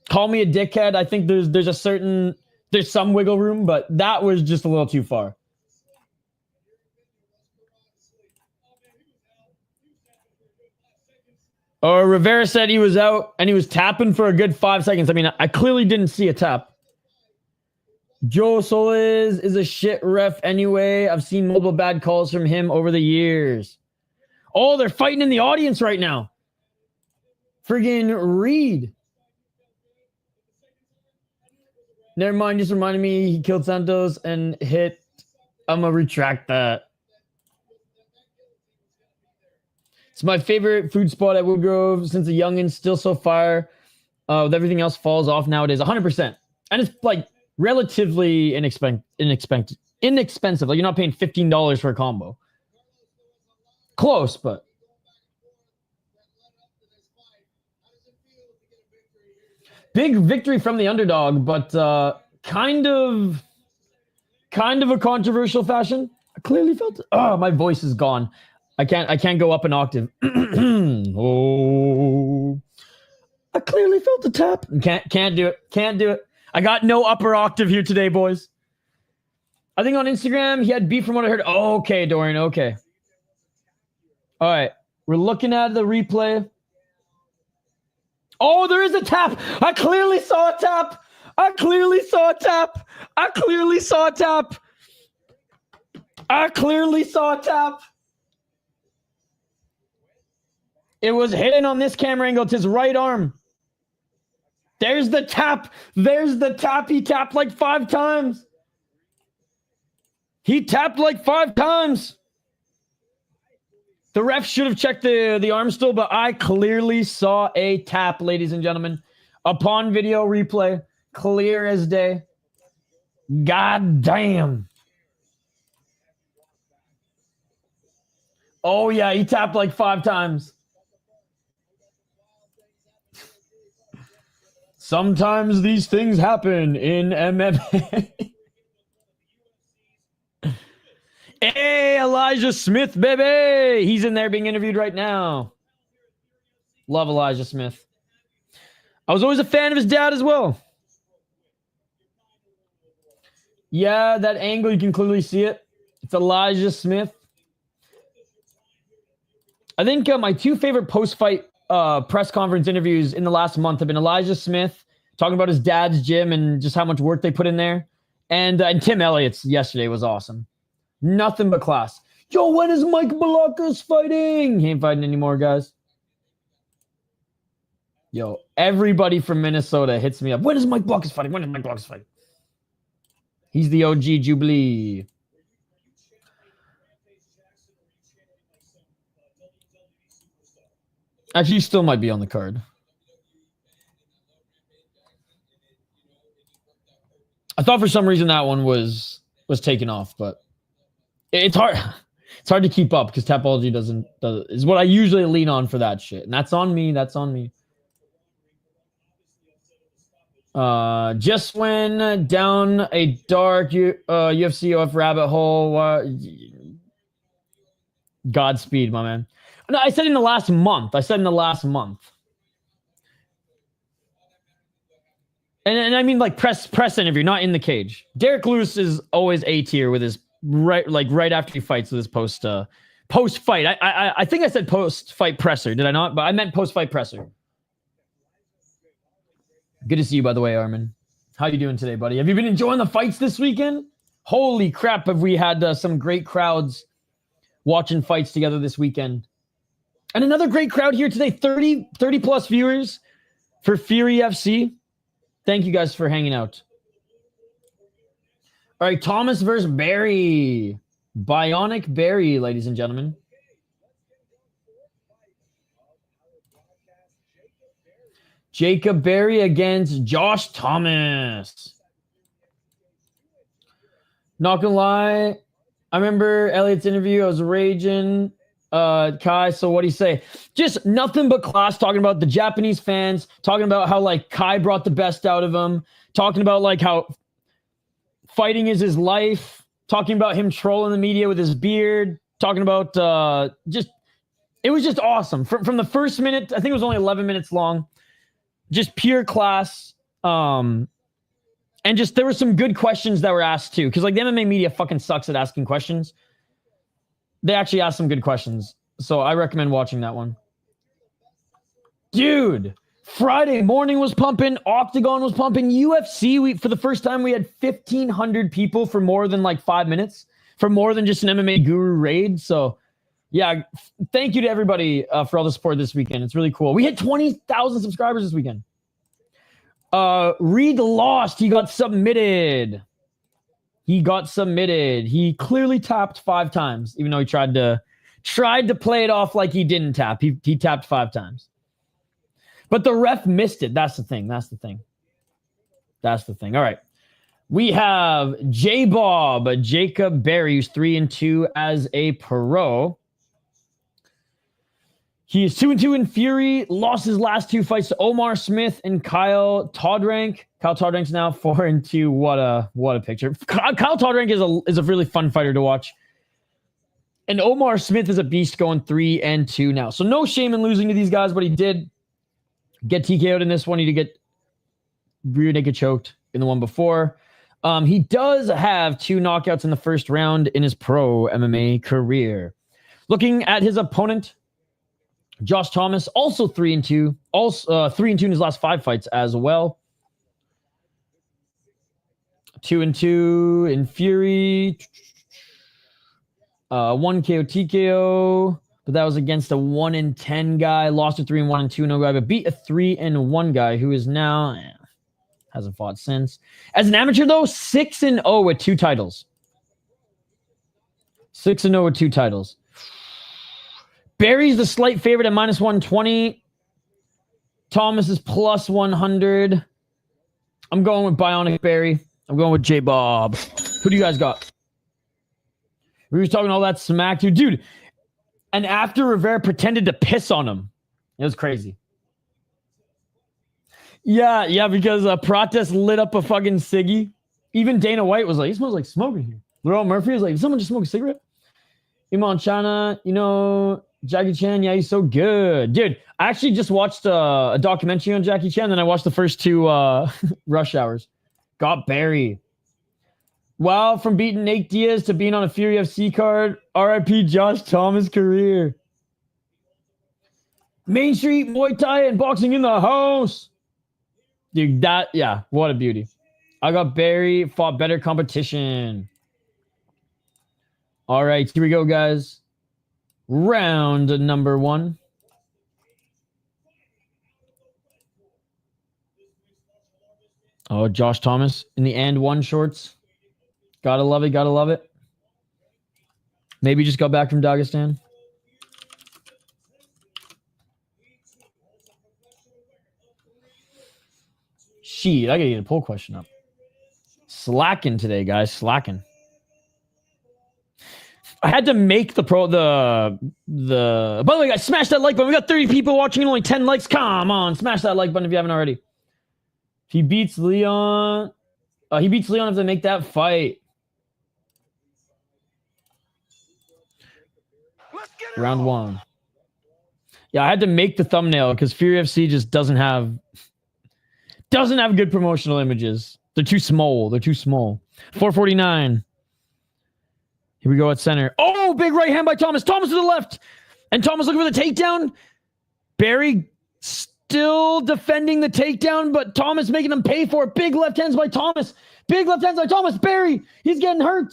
Call me a dickhead. I think there's some wiggle room, but that was just a little too far. Or Rivera said he was out and he was tapping for a good 5 seconds. I mean, I clearly didn't see a tap. Joe Solis is a shit ref anyway. I've seen multiple bad calls from him over the years. Oh, they're fighting in the audience right now. Friggin' Reed. Never mind, just reminded me he killed Santos and hit. I'm going to retract that. It's my favorite food spot at Woodgrove since a youngin', still so fire. With everything else falls off nowadays, 100%. And it's like relatively inexpensive. Like you're not paying $15 for a combo. Close, but. Big victory from the underdog, but kind of a controversial fashion. I clearly felt it. Oh, my voice is gone. I can't go up an octave. Oh, I clearly felt the tap. Can't do it. Can't do it. I got no upper octave here today, boys. I think on Instagram he had beef from what I heard. Oh, okay, Dorian. Okay. All right, we're looking at the replay. Oh, there is a tap. I clearly saw a tap. I clearly saw a tap. I clearly saw a tap. I clearly saw a tap. It was hidden on this camera angle. It's his right arm. There's the tap. There's the tap. He tapped like 5 times. He tapped like 5 times. The ref should have checked the arm still, but I clearly saw a tap, ladies and gentlemen. Upon video replay, clear as day. God damn. Oh, yeah, he tapped like 5 times. Sometimes these things happen in MMA. Hey, Elijah Smith, baby. He's in there being interviewed right now. Love Elijah Smith. I was always a fan of his dad as well. Yeah, that angle, you can clearly see it. It's Elijah Smith. I think my 2 favorite post-fight press conference interviews in the last month have been Elijah Smith, talking about his dad's gym and just how much work they put in there. And Tim Elliott's yesterday was awesome. Nothing but class. Yo, when is Mike Blockhus fighting? He ain't fighting anymore, guys. Yo, everybody from Minnesota hits me up. When is Mike Blockhus fighting? When is Mike Blockhus fighting? He's the OG Jubilee. Actually, he still might be on the card. I thought for some reason that one was taken off, but it's hard. It's hard to keep up because Tapology is what I usually lean on for that shit, and that's on me. That's on me. Just went down a dark UFC OF rabbit hole. Godspeed, my man. No, I said in the last month. And I mean like press interview, not in the cage. Derek Lewis is always A tier with his right after he fights with his post fight. I think I said post fight presser, did I not? But I meant post fight presser. Good to see you, by the way, Armin. How you doing today, buddy? Have you been enjoying the fights this weekend? Holy crap, have we had some great crowds watching fights together this weekend. And another great crowd here today, 30 plus viewers for Fury FC. Thank you guys for hanging out. All right, Thomas versus Barry. Bionic Barry, ladies and gentlemen. Jacob Barry against Josh Thomas. Not gonna lie, I remember Elliot's interview. I was raging. Kai, so what'd he say? Just nothing but class, talking about the Japanese fans, talking about how like Kai brought the best out of him, talking about like how fighting is his life, talking about him trolling the media with his beard, talking about it was just awesome. From the first minute, I think it was only 11 minutes long, just pure class. And just there were some good questions that were asked too, because like the MMA media fucking sucks at asking questions. They actually asked some good questions. So I recommend watching that one. Dude, Friday morning was pumping. Octagon was pumping. UFC, for the first time, we had 1,500 people for more than like 5 minutes. For more than just an MMA Guru raid. So, yeah, thank you to everybody for all the support this weekend. It's really cool. We hit 20,000 subscribers this weekend. Reed lost. He got submitted. He clearly tapped 5 times, even though he tried to play it off like he didn't tap. He tapped 5 times. But the ref missed it. That's the thing. All right. We have J-Bob, Jacob Barry, who's 3-2 as a pro. He is 2-2 in Fury, lost his last 2 fights to Omar Smith and Kyle Toddrank. Kyle Toddrank's now 4-2. What a picture. Kyle Toddrank is a really fun fighter to watch. And Omar Smith is a beast going 3-2 now. So no shame in losing to these guys, but he did get TKO'd in this one. He did get rear naked choked in the one before. He does have 2 knockouts in the first round in his pro MMA career. Looking at his opponent, Josh Thomas, also 3-2. Also 3-2 in his last 5 fights as well. 2-2 in Fury. 1 KO TKO. But that was against a 1-10 guy. Lost a 3-1 and 2-0 guy, but beat a 3-1 guy who is now hasn't fought since. As an amateur though, 6-0 with 2 titles. 6-0 with 2 titles. Barry's the slight favorite at -120. Thomas is +100. I'm going with Bionic Barry. I'm going with J-Bob. Who do you guys got? We were talking all that smack, dude. And after Rivera pretended to piss on him. It was crazy. Yeah, because Prates lit up a fucking ciggy. Even Dana White was like, he smells like smoke in here. Laurel Murphy was like, did someone just smoke a cigarette? Iman Chana, Jackie Chan, yeah, he's so good. Dude, I actually just watched a documentary on Jackie Chan, then I watched the first 2 Rush Hours. Got Barry. Wow, from beating Nate Diaz to being on a Fury FC card. RIP Josh Thomas' career. Main Street, Muay Thai, and boxing in the house. Dude, yeah, what a beauty. I got Barry, fought better competition. All right, here we go, guys. Round number 1. Oh, Josh Thomas in the and 1 shorts. Gotta love it, gotta love it. Maybe just got back from Dagestan. Shit, I gotta get a poll question up. Slacking today, guys. Slacking. I had to make the By the way, guys, smash that like button. We got 30 people watching and only 10 likes. Come on, smash that like button if you haven't already. If he beats Leon, he beats Leon if they make that fight. Round 1. Yeah, I had to make the thumbnail because Fury FC just doesn't have good promotional images. They're too small. 449. Here we go at center. Oh, big right hand by Thomas. Thomas to the left. And Thomas looking for the takedown. Barry still defending the takedown, but Thomas making him pay for it. Big left hands by Thomas. Barry, he's getting hurt.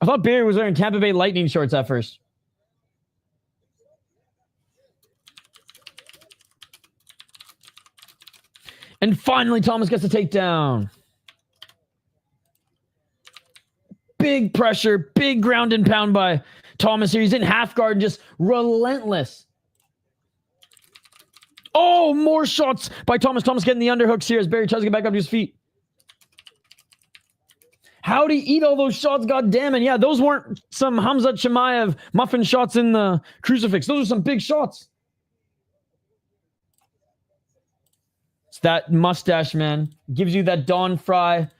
I thought Barry was wearing Tampa Bay Lightning shorts at first. And finally, Thomas gets the takedown. Big pressure, big ground and pound by Thomas here. He's in half guard, just relentless. Oh, more shots by Thomas. Thomas getting the underhooks here as Barry tries to get back up to his feet. How'd he eat all those shots? God damn it. Yeah, those weren't some Hamzat Chimaev muffin shots in the crucifix. Those are some big shots. It's that mustache, man. Gives you that Don Fry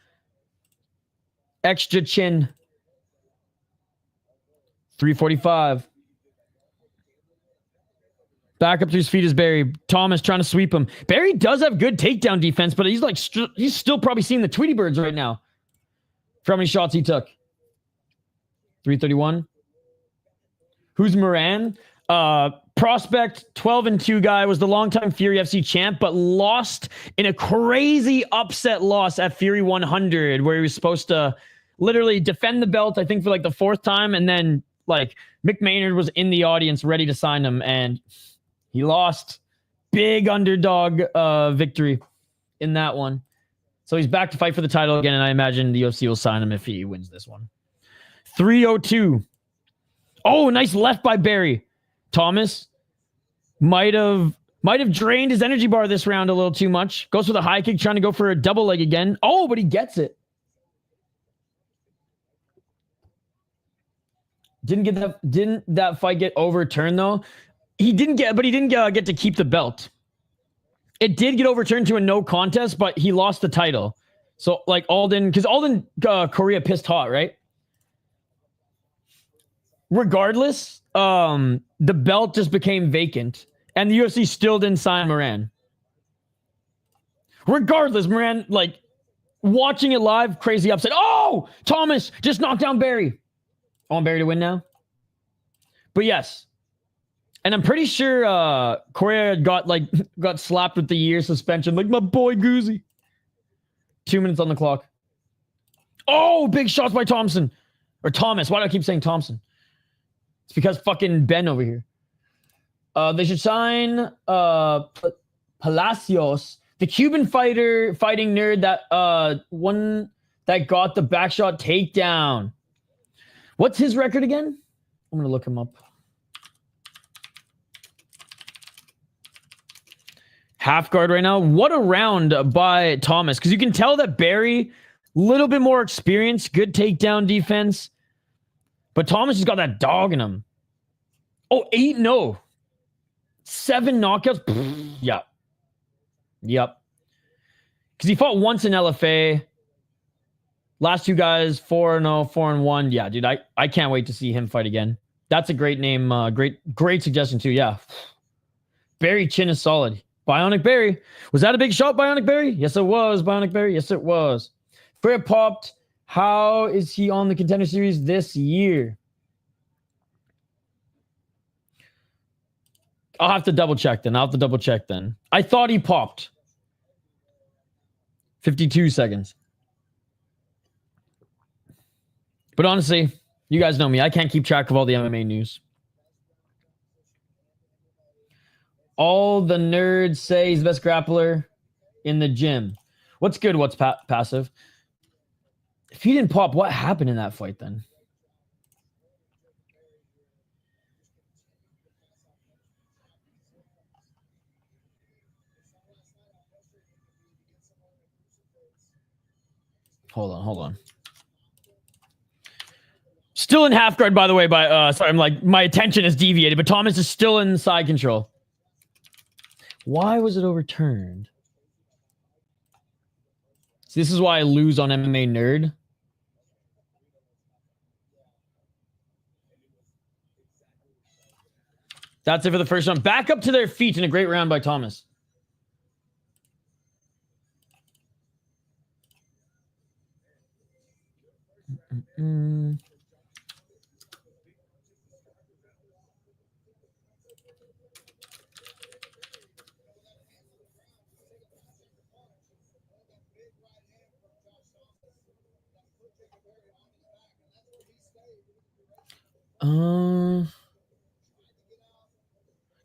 extra chin. 345. Back up to his feet is Barry. Thomas trying to sweep him. Barry does have good takedown defense, but he's like he's still probably seeing the Tweety Birds right now for how many shots he took. 331. Who's Moran? Prospect 12-2 guy, was the longtime Fury FC champ, but lost in a crazy upset loss at Fury 100, where he was supposed to literally defend the belt, I think, for like the 4th time, and then like Mick Maynard was in the audience ready to sign him, and he lost. Big underdog victory in that one. So he's back to fight for the title again, and I imagine the UFC will sign him if he wins this one. 302. Oh, nice left by Barry. Thomas might have drained his energy bar this round a little too much. Goes for the high kick, trying to go for a double leg again. Oh, but he gets it. Didn't that fight get overturned though? He didn't get to keep the belt. It did get overturned to a no contest, but he lost the title. So like Alden, because Alden Korea pissed hot, right? Regardless, the belt just became vacant, and the UFC still didn't sign Moran. Regardless, Moran, like, watching it live, crazy upset. Oh! Thomas just knocked down Barry. I want Barry to win now. But yes. And I'm pretty sure Correa got slapped with the year suspension, like my boy Goozy. 2 minutes on the clock. Oh, big shots by Thompson. Or Thomas. Why do I keep saying Thompson? It's because fucking Ben over here. They should sign Palacios, the Cuban fighting nerd that one that got the backshot takedown. What's his record again? I'm gonna look him up. Half guard right now. What a round by Thomas, because you can tell that Barry, little bit more experience, good takedown defense. But Thomas has got that dog in him. Oh, 8-0. 7 knockouts. Yep. Because he fought once in LFA. Last 2 guys, 4-0, 4-1. Yeah, dude, I can't wait to see him fight again. That's a great name. Great suggestion, too. Yeah. Barry chin is solid. Bionic Barry. Was that a big shot, Bionic Barry? Yes, it was, Bionic Barry. Yes, it was. Freya popped. How is he on the Contender Series this year? I'll have to double check then. I thought he popped. 52 seconds. But honestly, you guys know me. I can't keep track of all the MMA news. All the nerds say he's the best grappler in the gym. What's good? What's passive? If he didn't pop, what happened in that fight then? Hold on. Still in half guard, by the way. Sorry, I'm like, my attention is deviated, but Thomas is still in side control. Why was it overturned? See, this is why I lose on MMA Nerd. That's it for the first round. Back up to their feet in a great round by Thomas.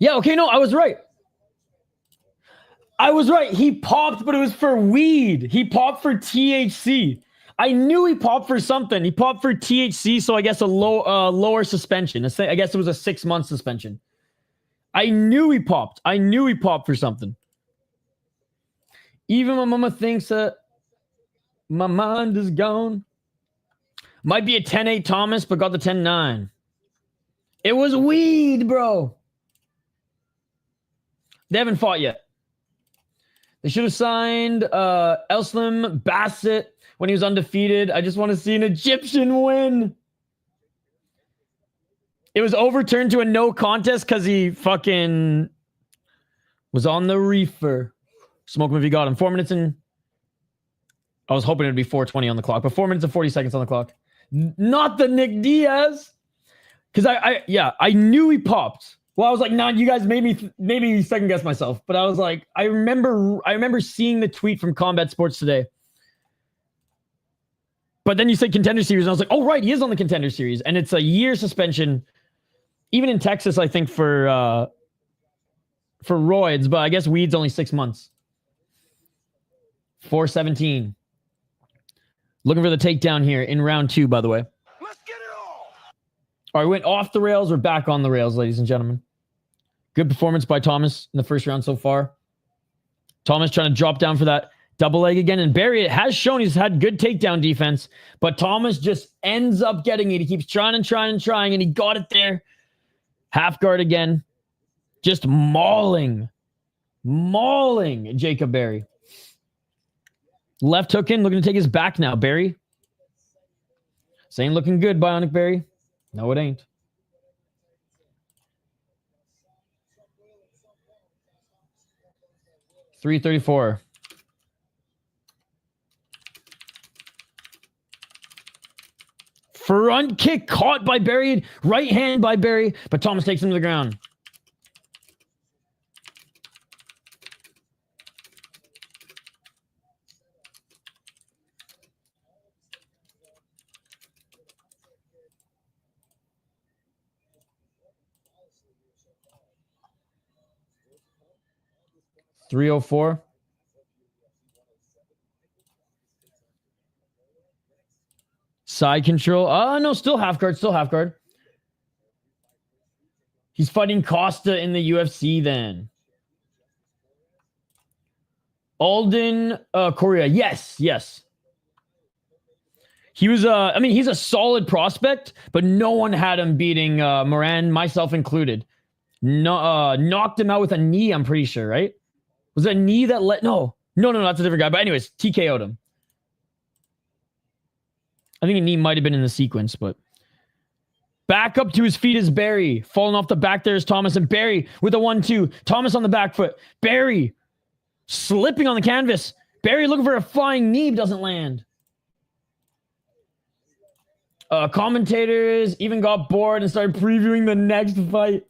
Yeah, okay, no, I was right. He popped, but it was for weed. He popped for THC. I knew he popped for something. He popped for THC, so I guess a lower suspension. I guess it was a 6-month suspension. I knew he popped. For something. Even my mama thinks that my mind is gone. Might be a 10-8 Thomas, but got the 10-9. It was weed, bro. They haven't fought yet. They should have signed Elslim Bassett when he was undefeated. I just want to see an Egyptian win. It was overturned to a no contest because he fucking was on the reefer. Smoke him if you got him. 4 minutes and... I was hoping it would be 4:20 on the clock, but 4 minutes and 40 seconds on the clock. Not the Nick Diaz. Because I knew he popped. Well, I was like, nah, you guys made me second guess myself. But I was like, I remember seeing the tweet from Combat Sports today. But then you said Contender Series, and I was like, oh, right, he is on the Contender Series. And it's a year suspension, even in Texas, I think, for roids. But I guess weed's only 6 months. 4:17. Looking for the takedown here in round 2, by the way. Let's get it all. All right, we went off the rails. We're back on the rails, ladies and gentlemen. Good performance by Thomas in the first round so far. Thomas trying to drop down for that double leg again. And Barry has shown he's had good takedown defense, but Thomas just ends up getting it. He keeps trying, and he got it there. Half guard again. Just mauling Jacob Barry. Left hook in, looking to take his back now. Barry. This ain't looking good, Bionic Barry. No, it ain't. .334. Front kick caught by Barry. Right hand by Barry, but Thomas takes him to the ground. .304. Side control. No, still half guard. He's fighting Costa in the UFC then. Alden Correa. Yes. He was he's a solid prospect, but no one had him beating Moran, myself included. No, knocked him out with a knee, I'm pretty sure, right? Was it a knee that let... No, that's a different guy. But anyways, TKO'd him. I think a knee might have been in the sequence, but... Back up to his feet is Barry. Falling off the back there is Thomas. And Barry with a 1-2. Thomas on the back foot. Barry slipping on the canvas. Barry looking for a flying knee, doesn't land. Commentators even got bored and started previewing the next fight.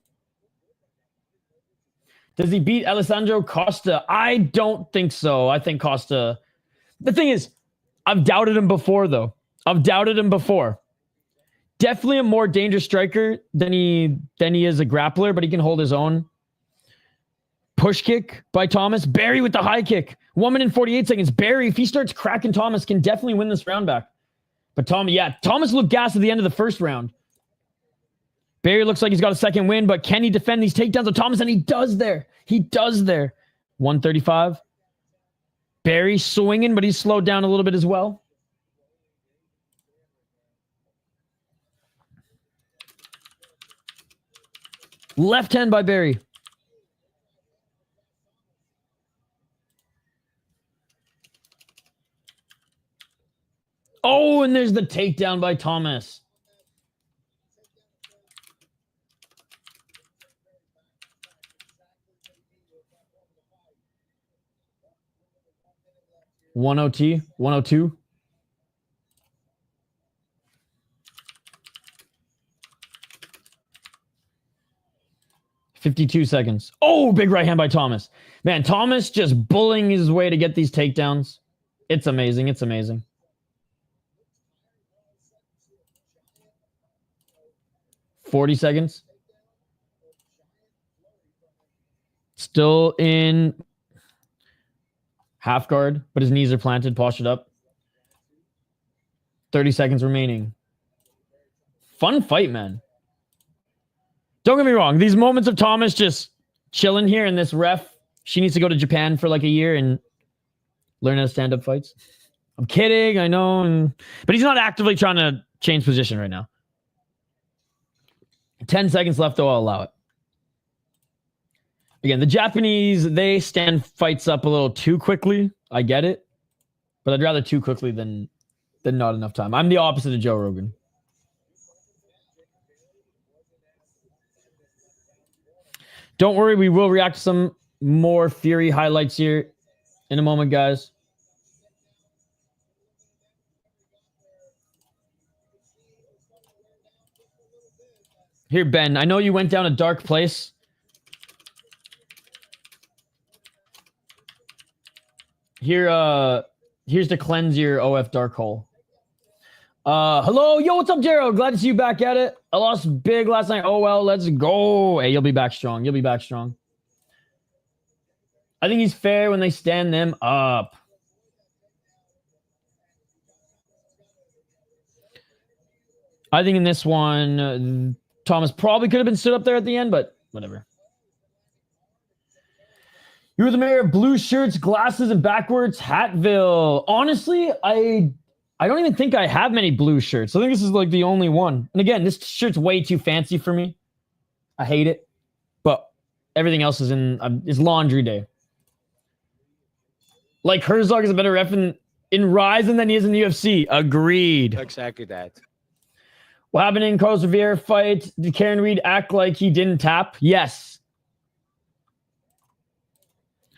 Does he beat Alessandro Costa? I don't think so. I think Costa The thing is, I've doubted him before, though. I've doubted him before. Definitely a more dangerous striker than he is a grappler, but he can hold his own. Push kick by Thomas. Barry with the high kick. 1 minute and 48 seconds. Barry, if he starts cracking Thomas, can definitely win this round back. But Thomas looked gassed at the end of the first round. Barry looks like he's got a second win, but can he defend these takedowns of Thomas? And he does there. He does there. 135. Barry swinging, but he's slowed down a little bit as well. Left hand by Barry. Oh, and there's the takedown by Thomas. $102. 102. $52 seconds. Oh, big right hand by Thomas. Man, Thomas just bullying his way to get these takedowns. It's amazing. It's amazing. $40 seconds. Still in half guard, but his knees are planted, postured up. 30 seconds remaining. Fun fight, man. Don't get me wrong. These moments of Thomas just chilling here and this ref, she needs to go to Japan for like a year and learn how to stand up fights. I'm kidding, I know. But he's not actively trying to change position right now. 10 seconds left, though, I'll allow it. Again, the Japanese, they stand fights up a little too quickly. I get it. But I'd rather too quickly than not enough time. I'm the opposite of Joe Rogan. Don't worry, we will react to some more Fury highlights here in a moment, guys. Here, Ben, I know you went down a dark place. Here, here's to cleanse your OF dark hole. Hello, yo, what's up, Gerald? Glad to see you back at it. I lost big last night. Oh, well, let's go. Hey, you'll be back strong. You'll be back strong. I think he's fair when they stand them up. I think in this one, Thomas probably could have been stood up there at the end, but whatever. You were the mayor of blue shirts, glasses, and backwards Hatville. Honestly, I don't even think I have many blue shirts. I think this is like the only one. And again, this shirt's way too fancy for me. I hate it. But everything else is is laundry day. Like Herzog is a better ref in Ryzen than he is in the UFC. Agreed. Exactly that. What happened in Carlos Rivera fight? Did Keron Reed act like he didn't tap? Yes.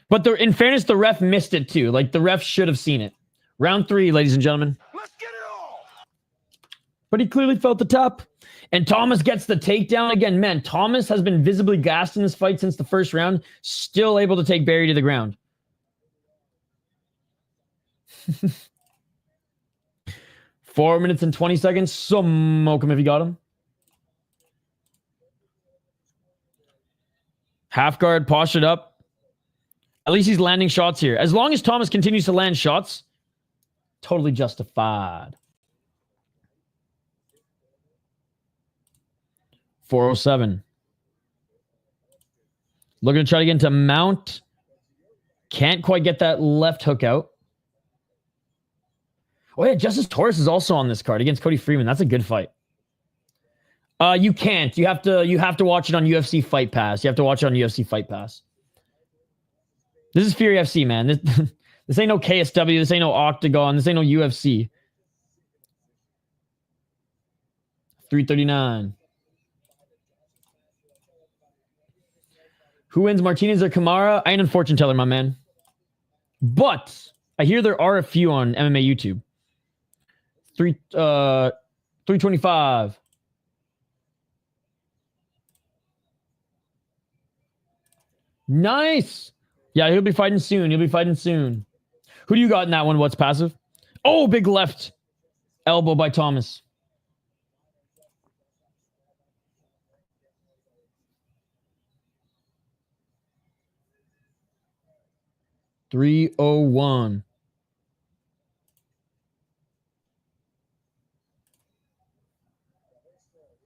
But in fairness, the ref missed it too. Like the ref should have seen it. Round 3, ladies and gentlemen. Let's get it all. But he clearly felt the tap. And Thomas gets the takedown again. Man, Thomas has been visibly gassed in this fight since the first round. Still able to take Barry to the ground. 4 minutes and 20 seconds. Smoke him if you got him. Half guard, postured up. At least he's landing shots here. As long as Thomas continues to land shots, totally justified. 407. Looking to try to get into mount. Can't quite get that left hook out. Oh yeah, Justice Torres is also on this card against Cody Freeman. That's a good fight. You can't. You have to watch it on UFC Fight Pass. You have to watch it on UFC Fight Pass. This is Fury FC, man. This ain't no KSW. This ain't no Octagon. This ain't no UFC. 339. Who wins, Martinez or Kamara? I ain't a fortune teller, my man. But I hear there are a few on MMA YouTube. 325. Nice. Yeah, he'll be fighting soon. He'll be fighting soon. Who do you got in that one? What's passive? Oh, big left elbow by Thomas. .301.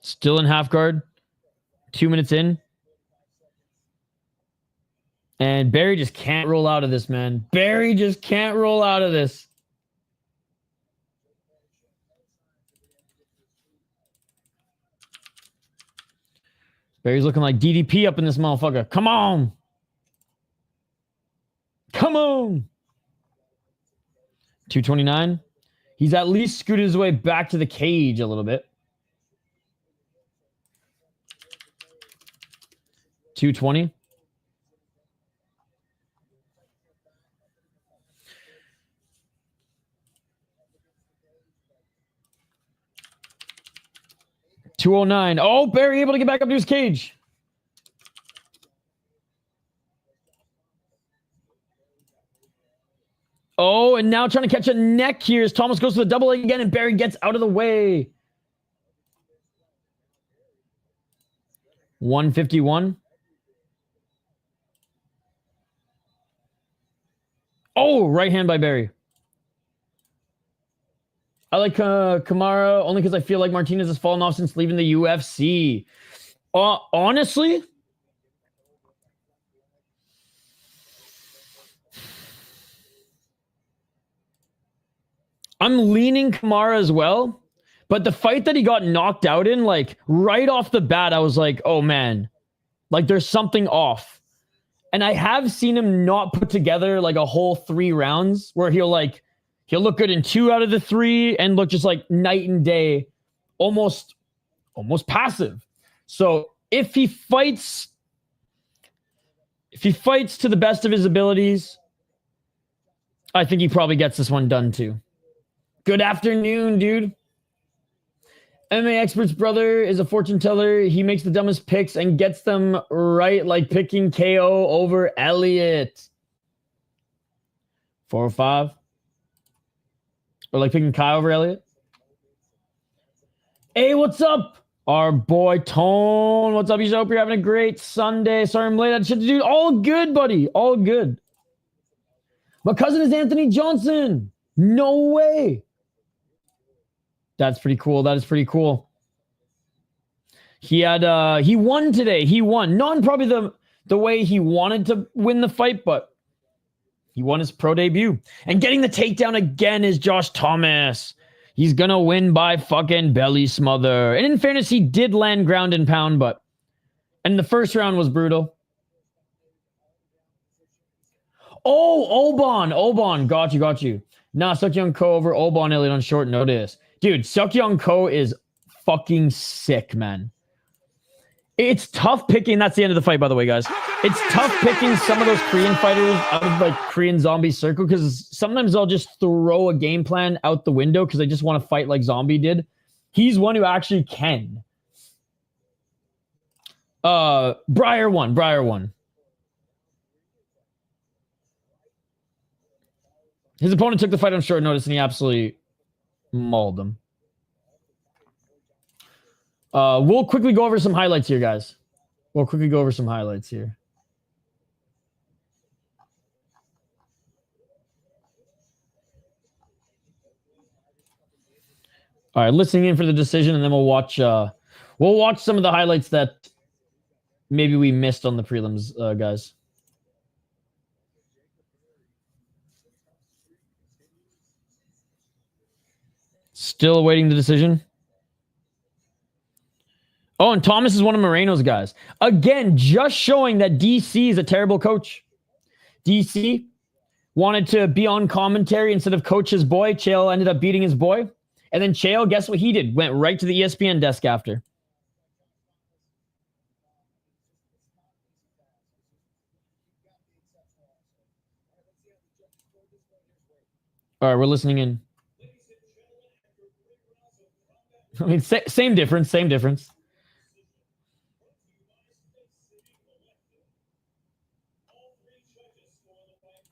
Still in half guard. 2 minutes in. And Barry just can't roll out of this, man. Barry just can't roll out of this. Barry's looking like DDP up in this motherfucker. Come on. Come on. 229. He's at least scooted his way back to the cage a little bit. 220. .209. Oh, Barry able to get back up to his cage. Oh, and now trying to catch a neck here as Thomas goes to the double leg again, and Barry gets out of the way. 151. Oh, right hand by Barry. I like Kamara only because I feel like Martinez has fallen off since leaving the UFC. Honestly, I'm leaning Kamara as well. But the fight that he got knocked out in, like, right off the bat, I was like, oh, man. Like, there's something off. And I have seen him not put together, like, a whole 3 rounds where he'll look good in 2 out of the 3 and look just like night and day, almost passive. So if he fights to the best of his abilities, I think he probably gets this one done too. Good afternoon, dude. MMA Expert's brother is a fortune teller. He makes the dumbest picks and gets them right, like picking KO over Elliott. 405. Or like picking Kai over Elliott. Hey, what's up? Our boy Tone. What's up? You hope you're having a great Sunday. Sorry I'm late. I had shit to do. All good, buddy. All good. My cousin is Anthony Johnson. No way. That's pretty cool. That is pretty cool. He won today. He won. Not in probably the way he wanted to win the fight, but he won his pro debut. And getting the takedown again is Josh Thomas. He's going to win by fucking belly smother. And in fairness, he did land ground and pound, and the first round was brutal. Oh, Obon. Got you. Nah, Seokyeong Ko over Obon Elliott on short notice. Dude, Seokyeong Ko is fucking sick, man. It's tough picking. That's the end of the fight, by the way, guys. It's tough picking some of those Korean fighters out of like Korean Zombie circle because sometimes they'll just throw a game plan out the window because they just want to fight like Zombie did. He's one who actually can. Brier won. His opponent took the fight on short notice and he absolutely mauled him. We'll quickly go over some highlights here, guys. All right, listening in for the decision, and then we'll watch some of the highlights that maybe we missed on the prelims, guys. Still awaiting the decision. Oh, and Thomas is one of Moreno's guys. Again, just showing that DC is a terrible coach. DC wanted to be on commentary instead of coach his boy. Chael ended up beating his boy. And then Chael, guess what he did? Went right to the ESPN desk after. All right, we're listening in. I mean, same difference.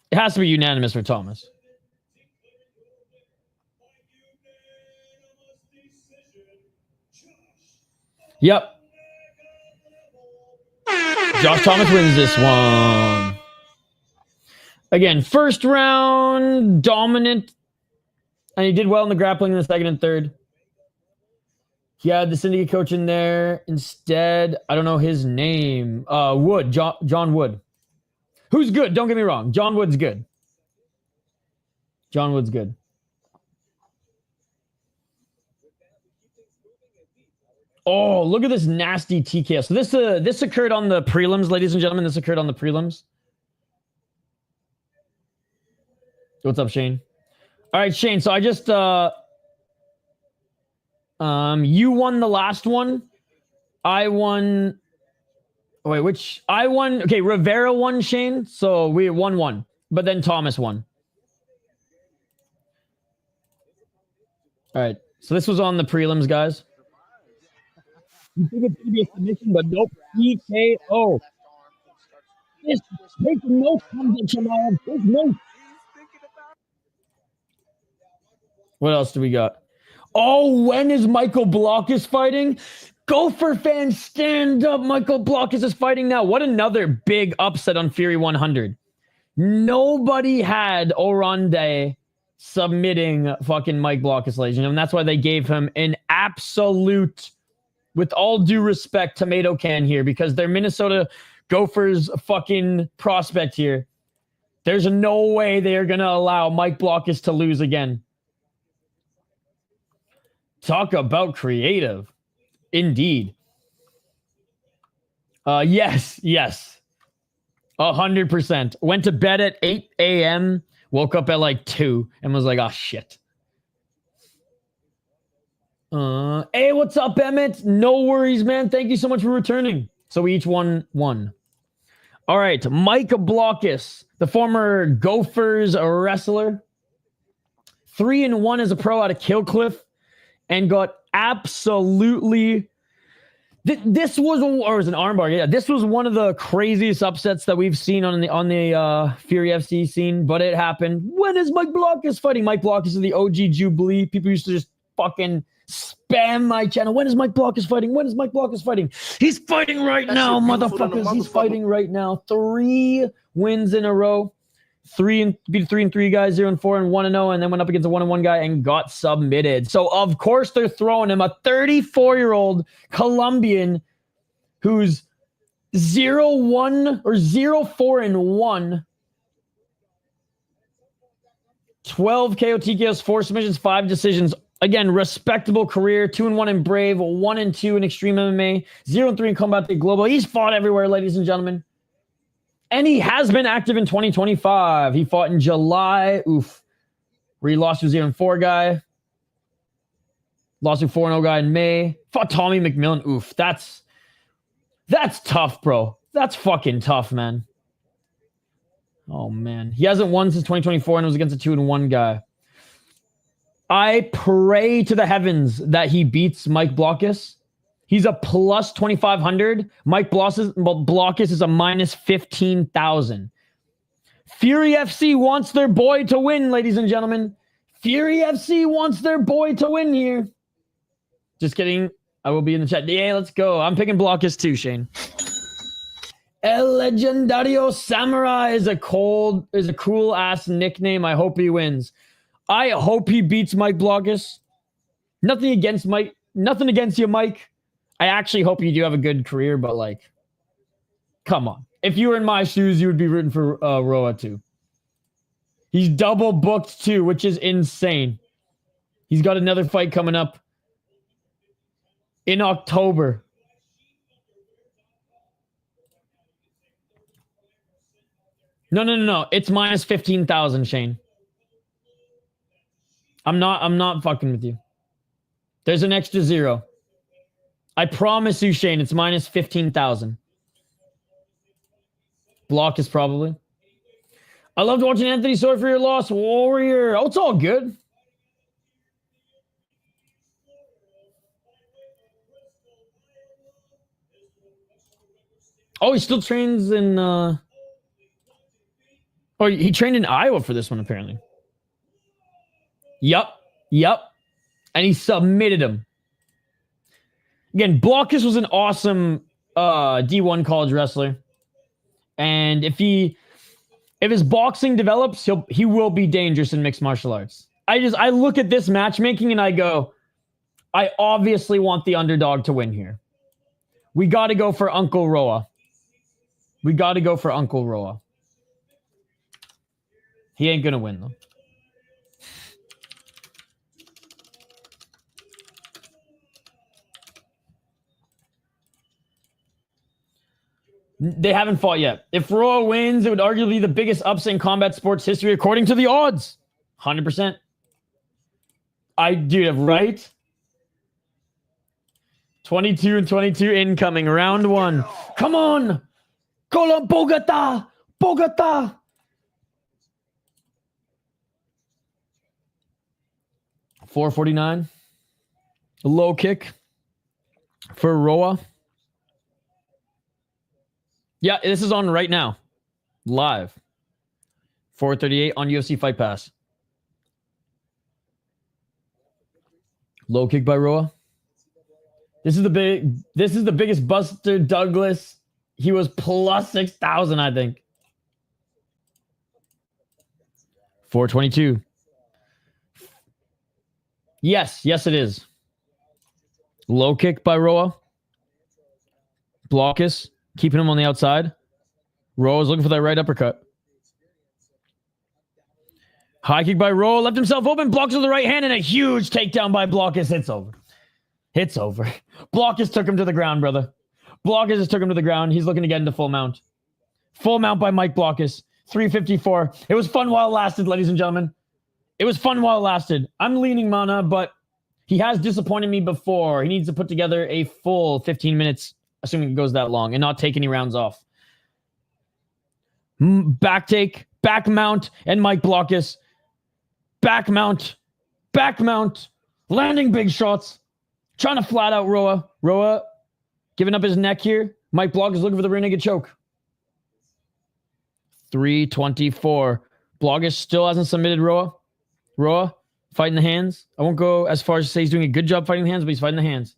It has to be unanimous for Thomas. Yep. Josh Thomas wins this one. Again, first round, dominant. And he did well in the grappling in the second and third. He had the syndicate coach in there. Instead, I don't know his name. Wood, John Wood. Who's good? Don't get me wrong. John Wood's good. John Wood's good. Oh, look at this nasty TKO. So this occurred on the prelims, ladies and gentlemen. This occurred on the prelims. What's up, Shane? All right, Shane. So I just you won the last one. I won. Wait, which I won? Okay, Rivera won, Shane. So we won one, but then Thomas won. All right. So this was on the prelims, guys. You think it's going to be a submission, but nope. TKO. This makes no comeback, Kamara. There's no. What else do we got? Oh, when is Michael Blockhus fighting? Gopher fans, stand up. Michael Blockhus is fighting now. What another big upset on Fury 100. Nobody had Oronde submitting fucking Mike Blockhus, ladies and gentlemen. That's why they gave him an absolute, with all due respect, tomato can here, because they're Minnesota Gophers fucking prospect here. There's no way they are going to allow Mike Blockhus to lose again. Talk about creative. Indeed. Yes. 100%. Went to bed at 8 a.m., woke up at like 2, and was like, oh, shit. Hey, what's up, Emmett? No worries, man. Thank you so much for returning. So we each won one. All right, Mike Blockhus, the former Gophers wrestler. 3-1 as a pro out of Killcliff. And got absolutely... This was, or was an armbar. Yeah, this was one of the craziest upsets that we've seen on the Fury FC scene, but it happened. When is Mike Blockhus fighting? Mike Blockhus is the OG Jubilee. People used to just fucking spam my channel. When is Mike Blockhus fighting? When is Mike Blockhus fighting? He's fighting right now, motherfuckers. He's fighting right now. 3 wins in a row. 3-3 guys, 0-4 and 1-0, and then went up against a 1-1 guy and got submitted. So of course they're throwing him, a 34-year-old Colombian who's 0-1 or 0-4 and 1. 12 KO TKOs, 4 submissions, 5 decisions. Again, respectable career. 2-1 in Brave, 1-2 in Extreme MMA, 0-3 in Combate Global. He's fought everywhere, ladies and gentlemen. And he has been active in 2025. He fought in July. Oof. Where he lost to a 0-4 guy. Lost to a 4-0 guy in May. Fought Tommy McMillan. Oof. That's tough, bro. That's fucking tough, man. Oh, man. He hasn't won since 2024 and it was against a 2-1 guy. I pray to the heavens that he beats Mike Blockhus. He's a plus 2,500. Mike Blockhus is a minus 15,000. Fury FC wants their boy to win, ladies and gentlemen. Fury FC wants their boy to win here. Just kidding. I will be in the chat. Yeah, let's go. I'm picking Blockhus too, Shane. El Legendario Samurai is a cool ass nickname. I hope he wins. I hope he beats Mike Blockhus. Nothing against Mike. Nothing against you, Mike. I actually hope you do have a good career, but like, come on. If you were in my shoes, you would be rooting for Roa too. He's double booked too, which is insane. He's got another fight coming up in October. No. It's minus 15,000, Shane. I'm not fucking with you. There's an extra 0. I promise you, Shane, it's minus 15,000. Blockhus probably. I loved watching Anthony. Sorry for your loss, Warrior. Oh, it's all good. Oh, he still trains in... Oh, he trained in Iowa for this one, apparently. Yup. And he submitted him. Again, Blockhus was an awesome D1 college wrestler. And if his boxing develops, he will be dangerous in mixed martial arts. I look at this matchmaking and I go, I obviously want the underdog to win here. We got to go for Uncle Roa. We got to go for Uncle Roa. He ain't going to win, though. They haven't fought yet. If Roa wins, it would arguably be the biggest upset in combat sports history according to the odds. 100%. I do have right. 22 and 22 incoming. Round one. Come on. Colo Bogota. Bogota. $4.49. A low kick for Roa. Yeah, this is on right now. Live. $4.38 on UFC Fight Pass. Low kick by Roa. This is the biggest Buster Douglas. He was plus 6,000, I think. 422. Yes, it is. Low kick by Roa. Blockhus, keeping him on the outside. Roa's looking for that right uppercut. High kick by Roa, left himself open, blocks with the right hand, and a huge takedown by Blockhus. It's over. It's over. Blockhus took him to the ground, brother. Blockhus just took him to the ground. He's looking to get into full mount. Full mount by Mike Blockhus. 354. It was fun while it lasted, ladies and gentlemen. It was fun while it lasted. I'm leaning Mana, but he has disappointed me before. He needs to put together a full 15 minutes, assuming it goes that long, and not take any rounds off. Back take, back mount, and Mike Blockhus. Back mount, landing big shots. Trying to flat out Roa. Roa giving up his neck here. Mike Blockhus looking for the rear naked choke. 324. Blockhus still hasn't submitted Roa. Roa fighting the hands. I won't go as far as to say he's doing a good job fighting the hands, but he's fighting the hands.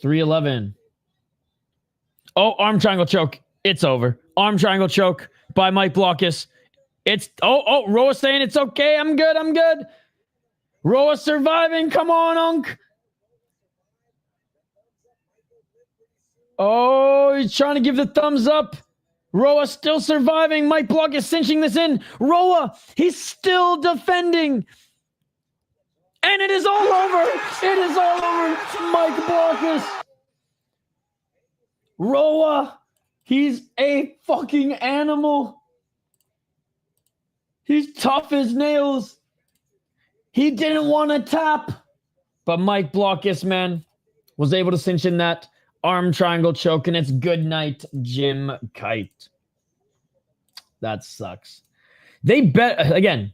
311. Oh, arm triangle choke. It's over. Arm triangle choke by Mike Blockhus. It's Roa saying it's okay. I'm good. Roa surviving. Come on, Unk. Oh, he's trying to give the thumbs up. Roa still surviving. Mike Blockhus cinching this in. Roa, he's still defending. And it is all over. It is all over. Mike Blockhus. Roa, he's a fucking animal. He's tough as nails. He didn't want to tap. But Mike Blockhus, man, was able to cinch in that arm triangle choke, and it's good night, Jim Kite. That sucks. They bet, again,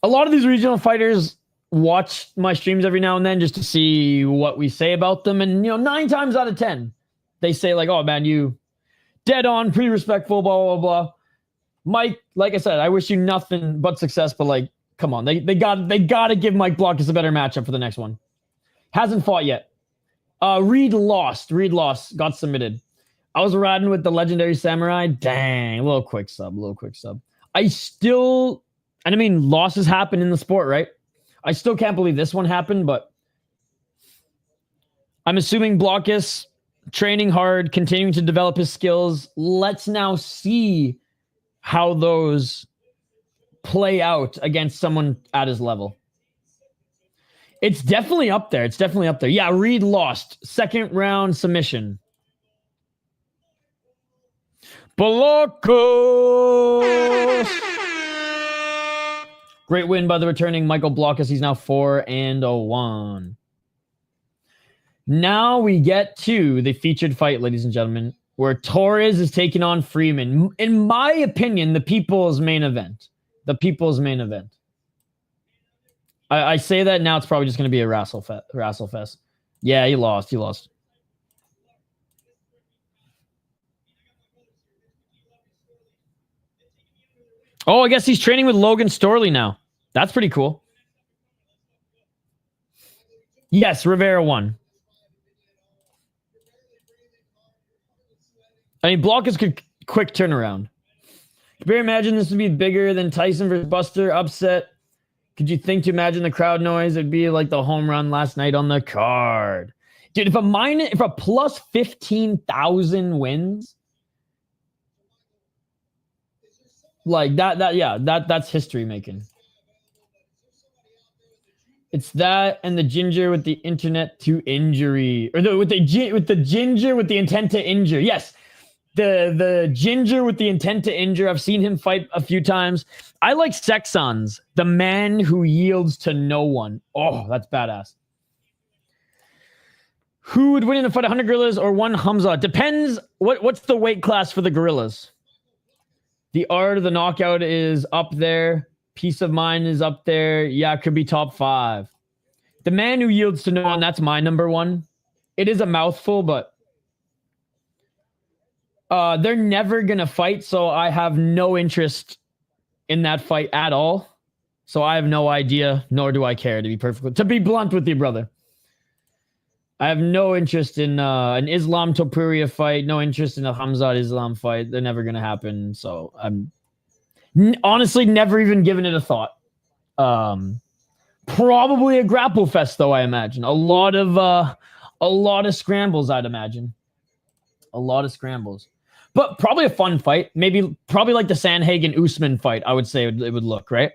a lot of these regional fighters watch my streams every now and then just to see what we say about them. And, 9 times out of 10, they say like, oh, man, you dead on, pretty respectful, blah, blah, blah. Mike, like I said, I wish you nothing but success, but like, come on. They got to give Mike Blockhus a better matchup for the next one. Hasn't fought yet. Reed lost. Got submitted. I was riding with the legendary samurai. Dang, a little quick sub. Losses happen in the sport, right? I still can't believe this one happened, but I'm assuming Blockhus training hard, continuing to develop his skills. Let's now see how those play out against someone at his level. It's definitely up there. Yeah, Reed lost. Second round submission. Blockhus. Great win by the returning Michael Blockhus. He's now 4-1. Now we get to the featured fight, ladies and gentlemen, where Torres is taking on Freeman. In my opinion, the people's main event. I say that now, it's probably just going to be a wrestle fest. Yeah, he lost. Oh, I guess he's training with Logan Storley now. That's pretty cool. Yes, Rivera won. I mean, Blockhus could quick turnaround. Could you imagine this would be bigger than Tyson versus Buster upset? Could you think to imagine the crowd noise? It'd be like the home run last night on the card. Dude, if a plus 15,000 wins, like that's history making. It's that and the ginger with the internet to injury, or with the ginger with the intent to injure. Yes, the ginger with the intent to injure. I've seen him fight a few times. I like Sexons, the man who yields to no one. Oh, that's badass. Who would win in a fight, 100 gorillas or one Hamza? Depends. What's the weight class for the gorillas? The art of the knockout is up there. Peace of mind is up there. Yeah, it could be top 5. The man who yields to no one, that's my number 1. It is a mouthful, but they're never going to fight, so I have no interest in that fight at all. So I have no idea, nor do I care, to be blunt with you, brother. I have no interest in an Islam Topuria fight, no interest in a Hamzat Islam fight. They're never going to happen, so I'm honestly never even given it a thought. Probably a grapple fest, though, I imagine. A lot of scrambles, I'd imagine. A lot of scrambles. But probably a fun fight. Probably like the Sandhagen-Usman fight, I would say it would look, right?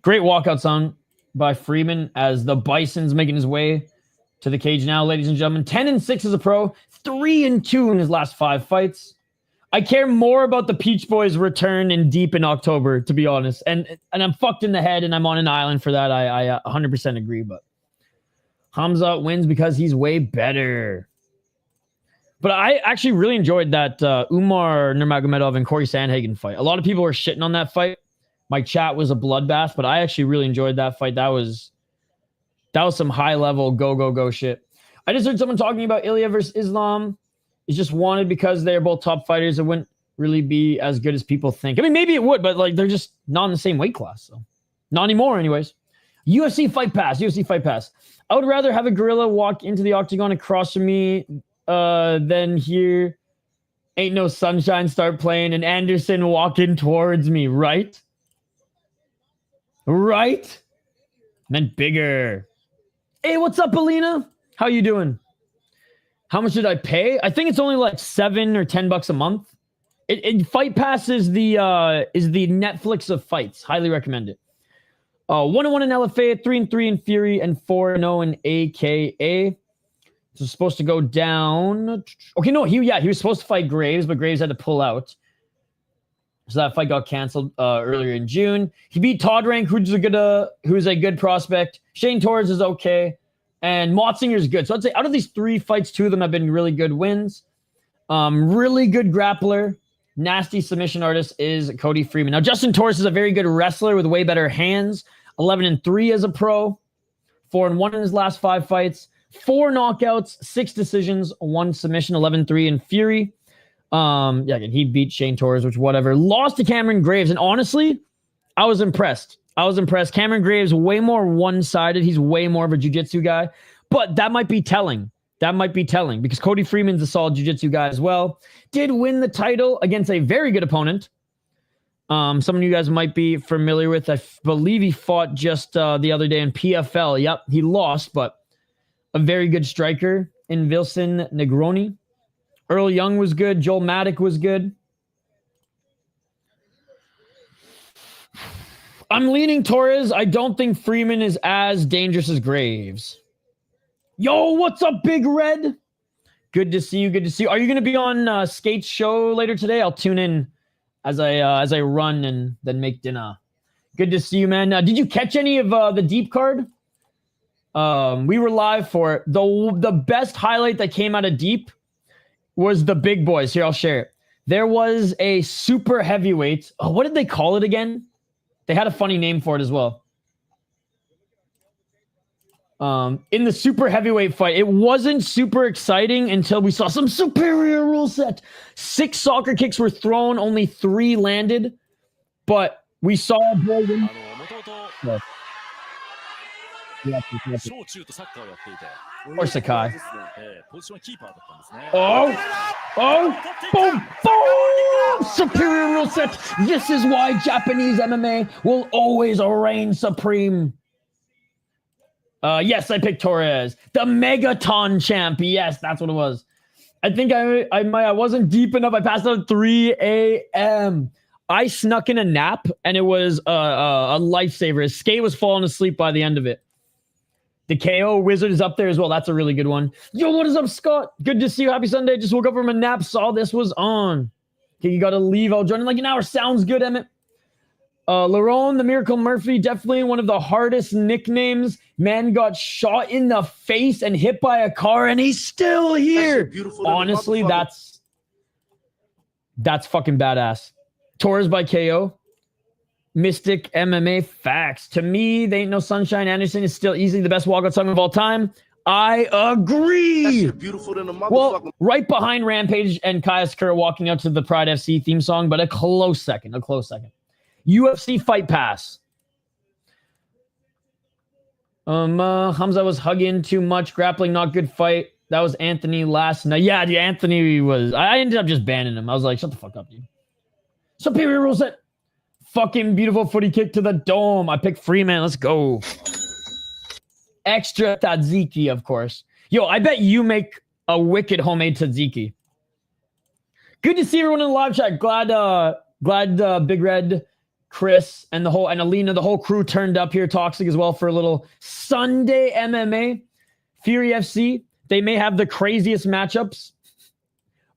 Great walkout sound by Freeman as the Bison's making his way to the cage now, ladies and gentlemen. 10-6 as a pro, 3-2 in his last 5 fights. I care more about the Peach Boys' return in deep in October, to be honest. And I'm fucked in the head, and I'm on an island for that. I 100% agree, but Hamza wins because he's way better. But I actually really enjoyed that Umar Nurmagomedov and Corey Sandhagen fight. A lot of people were shitting on that fight. My chat was a bloodbath, but I actually really enjoyed that fight. That was some high-level go shit. I just heard someone talking about Ilya versus Islam. It's just wanted because they're both top fighters. It wouldn't really be as good as people think. I mean, maybe it would, but like they're just not in the same weight class. So not anymore, anyways. UFC Fight Pass. I would rather have a gorilla walk into the octagon across from me than hear Ain't No Sunshine start playing and Anderson walking towards me, right? Right? Meant bigger. Hey, what's up, Alina? How you doing? How much did I pay? I think it's only like $7 or $10 a month. Fight Pass is the Netflix of fights. Highly recommend it. 1-1 in LFA, 3-3 in Fury, and 4-0 in AKA. This was supposed to go down. Okay, no, he was supposed to fight Graves, but Graves had to pull out. So that fight got canceled earlier in June. He beat Todd Rank, who's a good prospect. Shane Torres is okay. And Motzinger's good. So I'd say out of these 3 fights, 2 of them have been really good wins. Really good grappler. Nasty submission artist is Cody Freeman. Now, Justin Torres is a very good wrestler with way better hands. 11-3 as a pro. 4-1 in his last 5 fights. 4 knockouts, 6 decisions, 1 submission, 11-3 in Fury. Again, he beat Shane Torres, which whatever. Lost to Cameron Graves. And honestly, I was impressed. Cameron Graves, way more one-sided. He's way more of a jiu-jitsu guy. But that might be telling. Because Cody Freeman's a solid jiu-jitsu guy as well. Did win the title against a very good opponent. Some of you guys might be familiar with. I believe he fought just the other day in PFL. Yep, he lost, but a very good striker in Wilson Negroni. Earl Young was good. Joel Maddock was good. I'm leaning Torres. I don't think Freeman is as dangerous as Graves. Yo, what's up, Big Red? Good to see you. Are you going to be on Skate's show later today? I'll tune in as I run and then make dinner. Good to see you, man. Did you catch any of the deep card? We were live for it. The best highlight that came out of deep was the big boys. Here, I'll share it. There was a super heavyweight. Oh, what did they call it again? They had a funny name for it as well. In the super heavyweight fight, it wasn't super exciting until we saw some superior rule set. 6 soccer kicks were thrown, only 3 landed. But we saw a boy win. Or Sakai. Oh, boom, boom! Superior rule set. This is why Japanese MMA will always reign supreme. Yes, I picked Torres. The Megaton champ. Yes, that's what it was. I think I wasn't deep enough. I passed out at 3 a.m. I snuck in a nap, and it was a lifesaver. Skate was falling asleep by the end of it. The KO Wizard is up there as well. That's a really good one. Yo, what is up, Scott? Good to see you. Happy Sunday. Just woke up from a nap, saw this was on. Okay, you got to leave. I'll join in like an hour. Sounds good, Emmett. Lerone, the Miracle Murphy, definitely one of the hardest nicknames. Man got shot in the face and hit by a car, and he's still here. Honestly, that's fucking badass. Torres by KO. Mystic MMA facts. To me, they ain't no sunshine. Anderson is still easily the best walkout song of all time. I agree. Well, right behind Rampage and Kaya Sakura walking out to the Pride FC theme song, but a close second. UFC Fight Pass. Hamza was hugging too much. Grappling, not good fight. That was Anthony last night. Yeah, Anthony was... I ended up just banning him. I was like, shut the fuck up, dude. Superior rule set. Fucking beautiful footy kick to the dome. I picked Freeman. Let's go. Extra tzatziki, of course. Yo, I bet you make a wicked homemade tzatziki. Good to see everyone in the live chat. Glad Big Red, Chris, and Alina, the whole crew turned up here. Toxic as well for a little Sunday MMA. Fury FC. They may have the craziest matchups,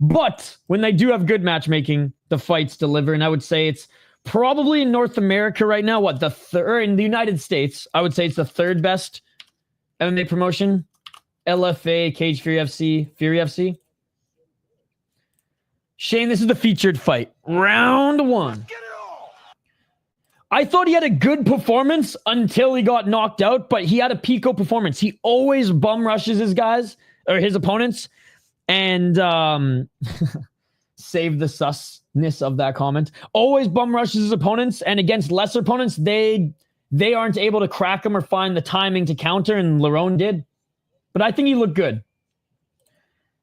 but when they do have good matchmaking, the fights deliver. And I would say it's probably in North America right now. In the United States, I would say it's the third best MMA promotion. LFA, Cage Fury FC. Shane, this is the featured fight. Round 1. I thought he had a good performance until he got knocked out, but he had a Pico performance. He always bum rushes his guys or his opponents, and save the susness of that comment. Always bum rushes his opponents, and against lesser opponents, they aren't able to crack him or find the timing to counter, and Lerone did. But I think he looked good.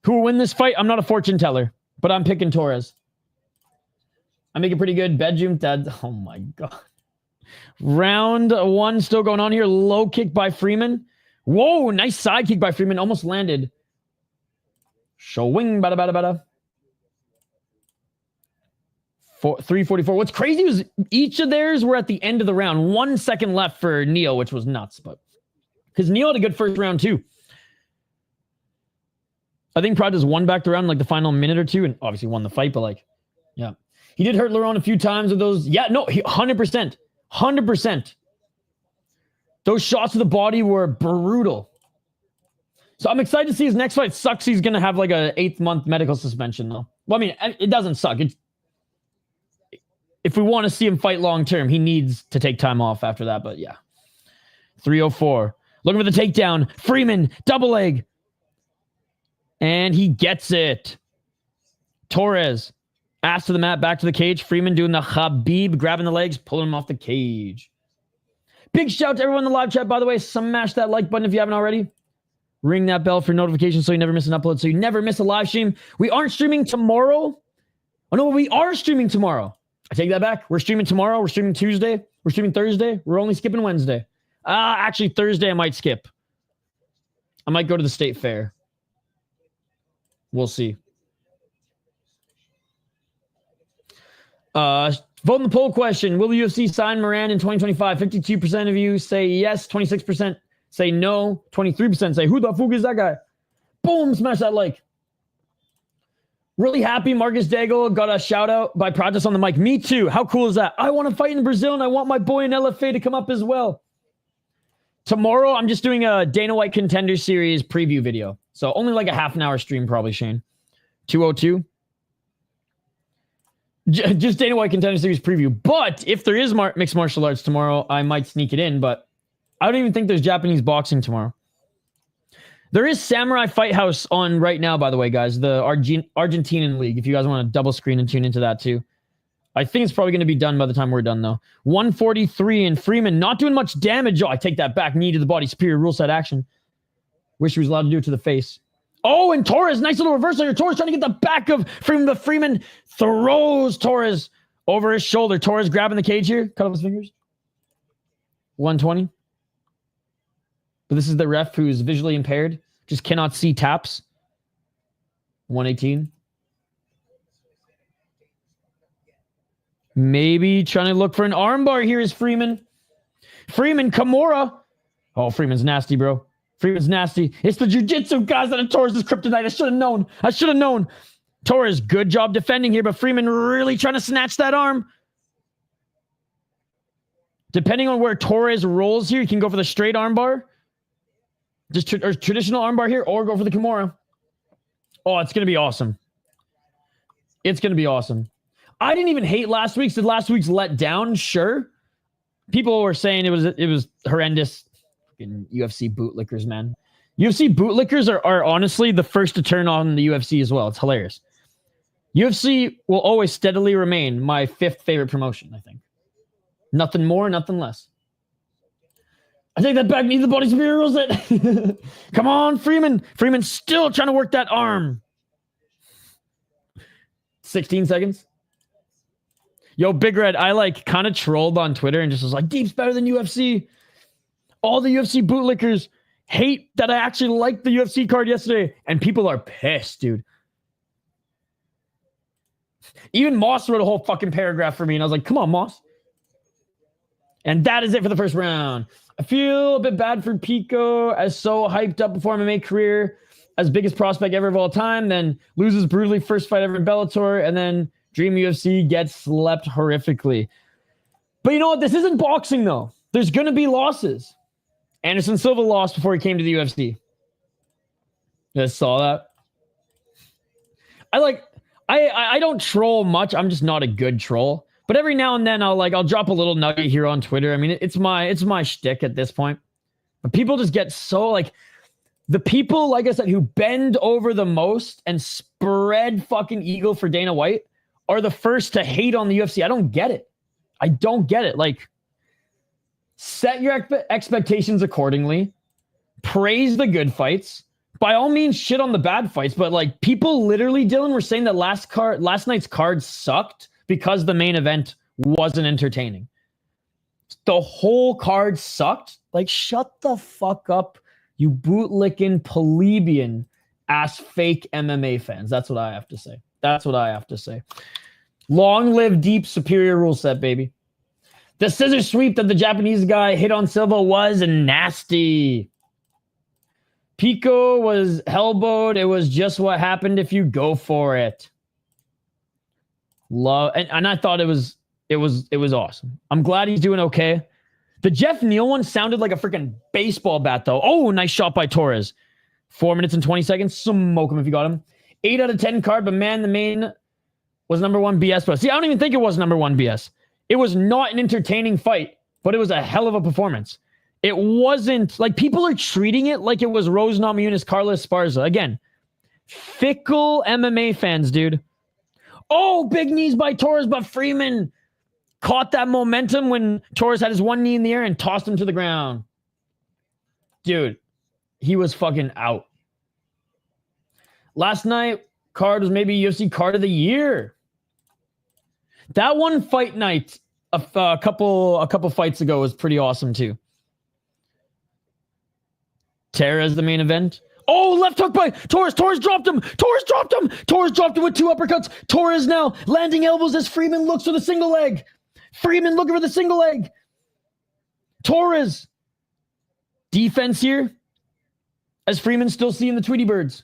Who will win this fight? I'm not a fortune teller, but I'm picking Torres. I make it pretty good. Bedroom dad. Oh my god. Round 1 still going on here. Low kick by Freeman. Whoa, nice side kick by Freeman. Almost landed. Showing. 344. What's crazy was each of theirs were at the end of the round. 1 second left for Neil, which was nuts. But because Neil had a good first round too. I think Pride just won back the round like the final minute or two, and obviously won the fight, but like, yeah. He did hurt Lerone a few times with those. Yeah, no, 100%. 100%. Those shots to the body were brutal. So I'm excited to see his next fight. Sucks he's going to have like a 8-month medical suspension though. Well, I mean, it doesn't suck. If we want to see him fight long term, he needs to take time off after that. But yeah. 304. Looking for the takedown. Freeman, double leg. And he gets it. Torres. Ass to the mat, back to the cage. Freeman doing the Habib, grabbing the legs, pulling him off the cage. Big shout to everyone in the live chat, by the way. Smash that like button if you haven't already. Ring that bell for notifications so you never miss an upload, so you never miss a live stream. We aren't streaming tomorrow. Oh, no, we are streaming tomorrow. I take that back. We're streaming tomorrow. We're streaming Tuesday. We're streaming Thursday. We're only skipping Wednesday. Actually, Thursday I might skip. I might go to the state fair. We'll see. Vote in the poll question. Will the UFC sign Moran in 2025? 52% of you say yes. 26% say no. 23% say, who the fuck is that guy? Boom, smash that like. Really happy Marcus Daigle got a shout out by Practice on the mic. Me too. How cool is that? I want to fight in Brazil and I want my boy in LFA to come up as well. Tomorrow, I'm just doing a Dana White Contender Series preview video. So only like a half an hour stream probably, Shane. 202. Just Dana White Contender Series preview. But if there is mixed martial arts tomorrow, I might sneak it in. But I don't even think there's Japanese boxing tomorrow. There is Samurai Fight House on right now, by the way, guys. The Argentinian League. If you guys want to double screen and tune into that too. I think it's probably going to be done by the time we're done, though. 143, and Freeman not doing much damage. Oh, I take that back. Knee to the body. Superior rule set action. Wish he was allowed to do it to the face. Oh, and Torres. Nice little reversal here. Torres trying to get the back of Freeman, but Freeman throws Torres over his shoulder. Torres grabbing the cage here. Cut off his fingers. 120. But this is the ref who's visually impaired. Just cannot see taps. 118. Maybe trying to look for an armbar here is Freeman. Freeman, Kamara. Oh, Freeman's nasty, bro. Freeman's nasty. It's the jiu-jitsu guys that are Torres' kryptonite. I should have known. I should have known. Torres, good job defending here, but Freeman really trying to snatch that arm. Depending on where Torres rolls here, you can go for the straight armbar. Just traditional armbar here, or go for the Kamara. Oh, it's going to be awesome. It's going to be awesome. I didn't even hate last week's. Did last week's let down? Sure. People were saying it was horrendous. Fucking UFC bootlickers, man. UFC bootlickers are honestly the first to turn on the UFC as well. It's hilarious. UFC will always steadily remain my 5th favorite promotion, I think. Nothing more, nothing less. I take that back. Need the body superior rules it. Come on, Freeman. Freeman still trying to work that arm. 16 seconds. Yo, Big Red, I kind of trolled on Twitter and just was like, Deep's better than UFC. All the UFC bootlickers hate that I actually liked the UFC card yesterday. And people are pissed, dude. Even Moss wrote a whole fucking paragraph for me. And I was like, come on, Moss. And that is it for the first round. I feel a bit bad for Pico, as so hyped up before MMA career, as biggest prospect ever of all time, then loses brutally first fight ever in Bellator, and then Dream UFC gets slept horrifically. But you know what? This isn't boxing, though. There's going to be losses. Anderson Silva lost before he came to the UFC. You guys saw that? I don't troll much. I'm just not a good troll. But every now and then I'll drop a little nugget here on Twitter. I mean, it's my shtick at this point. But people just get so the people, like I said, who bend over the most and spread fucking eagle for Dana White are the first to hate on the UFC. I don't get it. I don't get it. Set your expectations accordingly. Praise the good fights. By all means, shit on the bad fights. But people literally, Dylan, were saying that last night's card sucked because the main event wasn't entertaining. The whole card sucked. Shut the fuck up, you bootlicking plebeian ass fake MMA fans. That's what I have to say. That's what I have to say. Long live Deep superior rule set, baby. The scissor sweep that the Japanese guy hit on Silva was nasty. Pico was elbowed. It was just what happened if you go for it. Love and I thought it was awesome. I'm glad he's doing okay. The Jeff Neal one sounded like a freaking baseball bat, though. Oh, nice shot by Torres. 4 minutes and 20 seconds. Smoke him if you got him. 8 out of 10 card, but man, the main was number 1 BS. But see, I don't even think it was number 1 BS. It was not an entertaining fight, but it was a hell of a performance. It wasn't people are treating it like it was Rose Namajunas, Carlos Esparza. Again, fickle MMA fans, dude. Oh, big knees by Torres, but Freeman caught that momentum when Torres had his one knee in the air and tossed him to the ground. Dude, he was fucking out. Last night, card was maybe UFC card of the year. That one fight night a couple fights ago was pretty awesome too. Torres the main event. Oh, left hook by Torres. Torres dropped him. Torres dropped him. Torres dropped him with 2 uppercuts. Torres now landing elbows as Freeman looks for the single leg. Freeman looking for the single leg. Torres. Defense here. As Freeman still seeing the Tweety Birds.